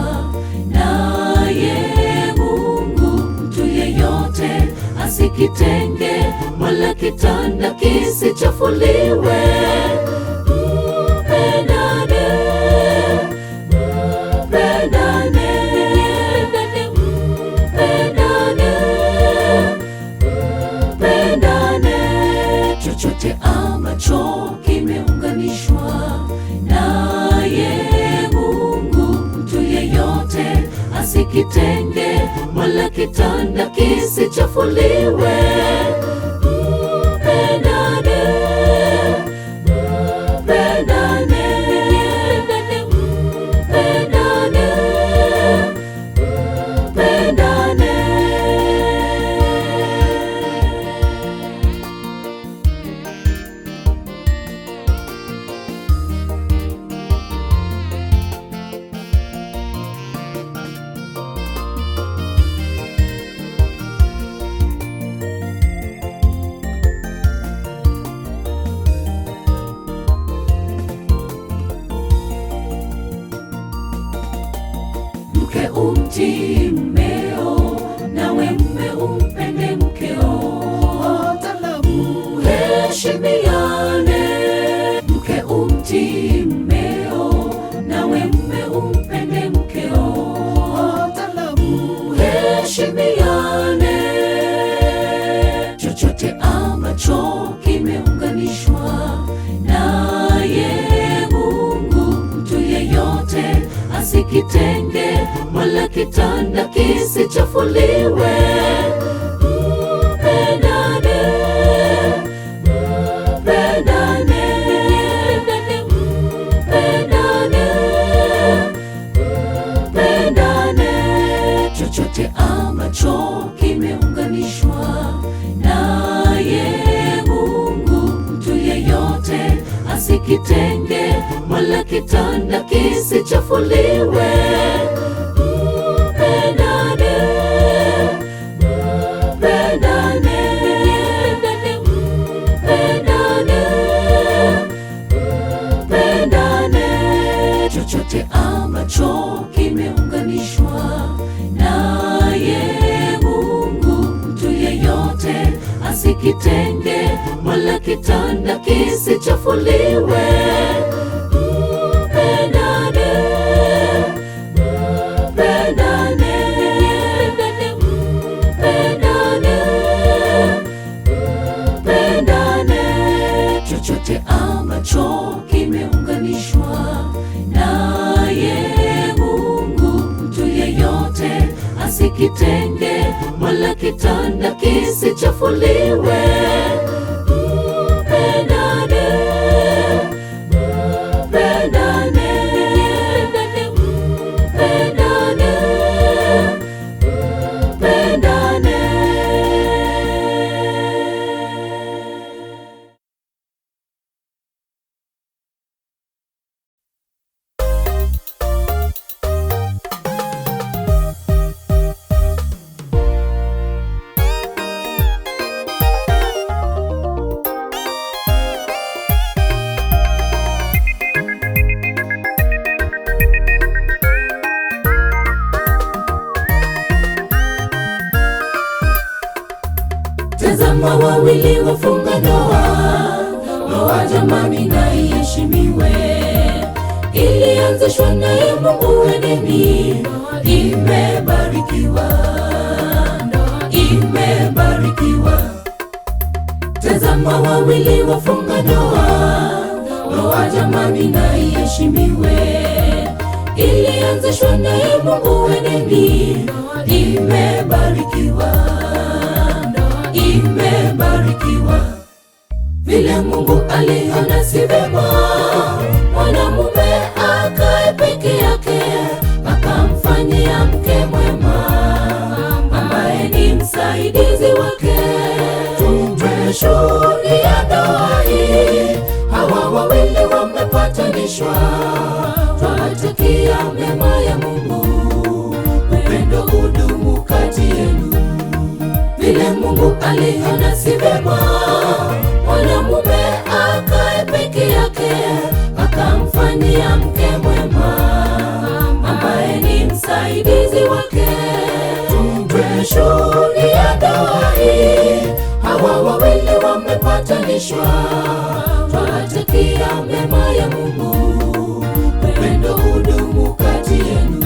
naye Mungu, mtu yeyote asikitenge, wala kitanda kisichafuliwe. Mpendane, mpendane, mpendane, mpendane. Chochote ambacho kimeunganishwa naye Mungu, mtu yeyote asikitenge, wala kitanda kisichafuliwe. Mpendane, mpendane, mpendane, mpendane. Mke umtii mmeo, nawe mme umpende mkeo. Mheshimiane. Mke umtii mmeo, nawe mme umpende mkeo. Mheshimiane. Chochote ambacho kimeunganishwa naye Mungu, mtu yeyote asikitenge, wala kitanda kisichafuliwe. Mpendane, mpendane, mpendane, mpendane. Chochote ambacho kimeunganishwa naye Mungu, mtu yeyote asikitenge, wala kitanda kisichafuliwe. Mpendane, mpendane, mpendane, mpendane. Chochote ambacho kimeunganishwa naye Mungu, mtu yeyote asikitenge, wala kitanda kisichafuliwe. Mpendane, mpendane, mpendane, mpendane. Chochote ambacho kimeunganishwa naye Mungu, mtu yeyote asikitenge, wala kitanda kisichafuliwe. Mpendane, mpendane, mpendane, mpendane. Tazama wawili wafunga ndoa, ndoa jamani na iheshimiwe. Ilianzishwa naye Mungu Edeni, imebarikiwa, imebarikiwa. Tazama wawili wafunga ndoa, ndoa ndoa jamani na iheshimiwe. Ilianzishwa naye Mungu Edeni, imebarikiwa, imebarikiwa. Vile Mungu aliona si vema mwanamume akae peke yake, akamfanyia mke mwema ambaye ni msaidizi wake. Tumeshuhudia ndoa hii, hawa wawili wamepatanishwa. Twawatakia mema ya Mungu, upendo udumu kati yenu. Vile Mungu aliona si vema mwanamume akae peke yake, akamfanyia mke mwema ambaye ni msaidizi wake. Tumeshuhudia ndoa hii, hawa wawili wamepatanishwa. Twawatakia mema ya Mungu, upendo udumu kati yenu.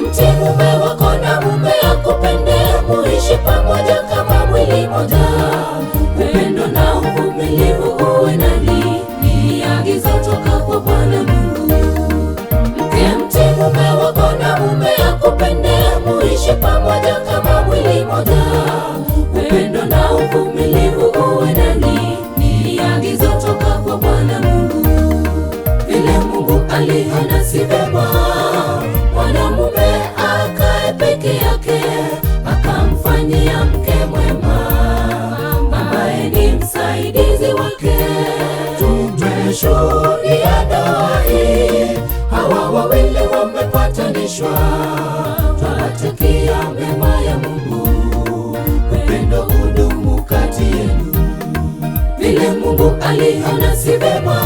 Mke mume wako na mume akupende, muishi pamoja kama mwili moja. Upendo na uvumilivu uwe nani, ni agizo toka kwa Bwana Mungu. Mke mume wako na mume akupende, muishi pamoja kama mwili moja. Upendo na uvumilivu uwe nani, ni agizo toka kwa Bwana Mungu. Vile Mungu aliona si vema mwanamume akae peke yake, akamfanyia mke mwema ambaye ni msaidizi wake. Tumeshuhudia ndoa hii, hawa wawili wamepatanishwa. Twawatakia mema ya Mungu, upendo udumu kati yenu. Vile Mungu aliona si vema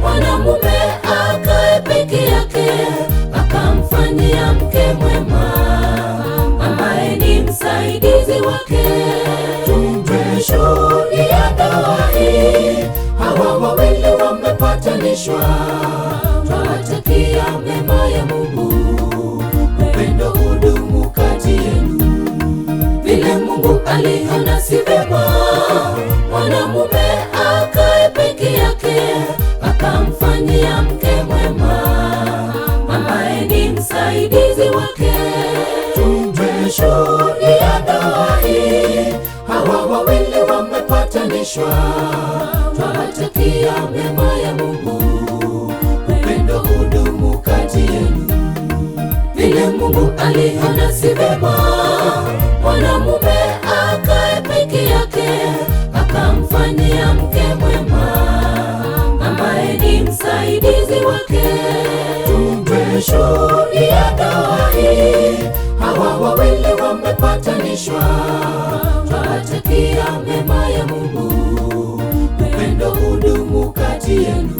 mwanamume akae peke yake, akamfanyia mke mwema ambaye ni msaidizi wake. Tumeshuhudia ndoa hii, hawa wawili wamepatanishwa. Twawatakia mema ya Mungu, upendo udumu kati yenu. Vile Mungu aliona si vema mwanamume akae peke yake, akamfanyia mke mwema ambaye ni msaidizi wake. Tumeshuhudia ndoa hii, hawa wawili wamepatanishwa. Twawatakia mema ya Mungu, upendo udumu kati yenu. Vile Mungu aliona si vema mwanamume akae peke yake, akamfanyia mke mwema ambaye ni msaidizi wake. Tumeshuhudia ndoa hii, hawa wawili wamepatanishwa. Twawatakia mema ya Mungu, upendo udumu kati yenu.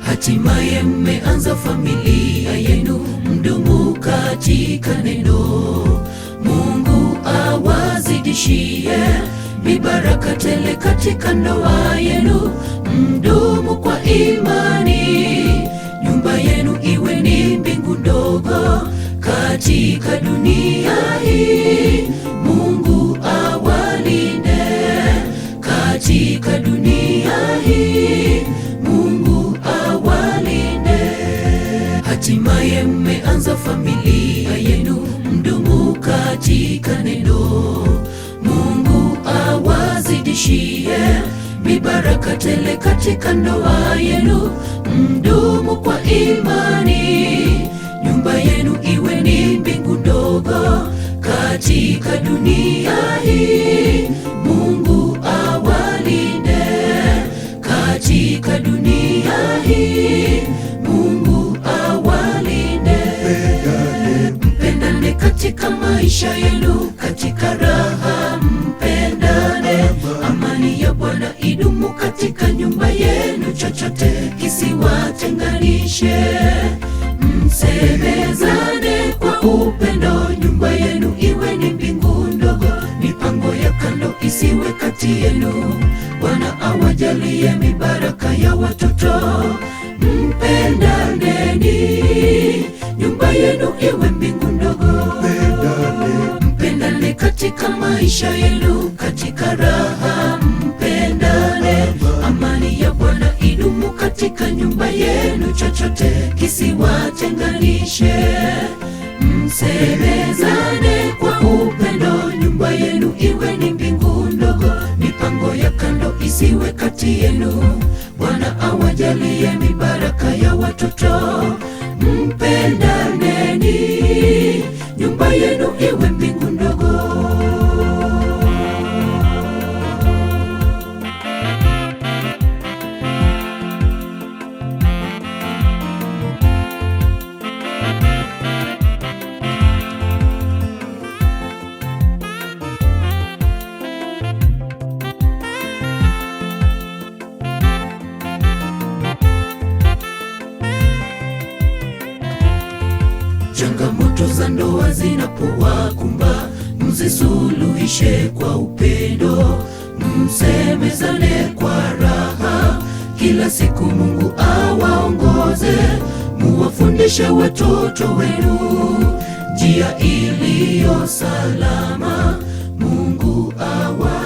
Hatimaye mmeanza familia yenu, mdumu katika neno. Mungu awazidishie mibaraka tele katika ndoa yenu, mdumu kwa imani. Nyumba yenu iwe ni mbingu ndogo katika dunia hii. Mungu awalinde katika dunia hii. Mungu awalinde. Hatimaye mmeanza familia yenu, mdumu katika neno. Mungu awazidishie mibaraka tele katika ndoa yenu, mdumu kwa imani. Nyumba yenu iwe ni mbingu ndogo katika dunia hii. Mungu awalinde katika dunia hii. Mungu awalinde. Mpendane katika maisha yenu, katika raha mpendane. Amani ya Bwana idumu katika nyumba yenu, chochote kisiwatenganishe. Msemezane kwa upendo, nyumba yenu iwe ni mbingu ndogo. Mipango ya kando isiwe kati yenu. Bwana awajalie mibaraka ya watoto. Mpendaneni, nyumba yenu iwe mbingu ndogo. Mpendane katika maisha yenu, katika raha mpendane. Amani ya Bwana idumu katika nyumba yenu, chochote kisiwatenganishe. Msemezane kwa upendo, nyumba yenu iwe ni mbingu ndogo. Mipango ya kando isiwe kati yenu. Bwana awajalie mibaraka ya watoto. Mpendaneni, nyumba yenu iwe mbingu ndogo. Changamoto za ndoa zinapowakumba, mzisuluhishe kwa upendo. Msemezane kwa raha, kila siku Mungu awaongoze. Muwafundishe watoto wenu njia iliyo salama. Mungu awa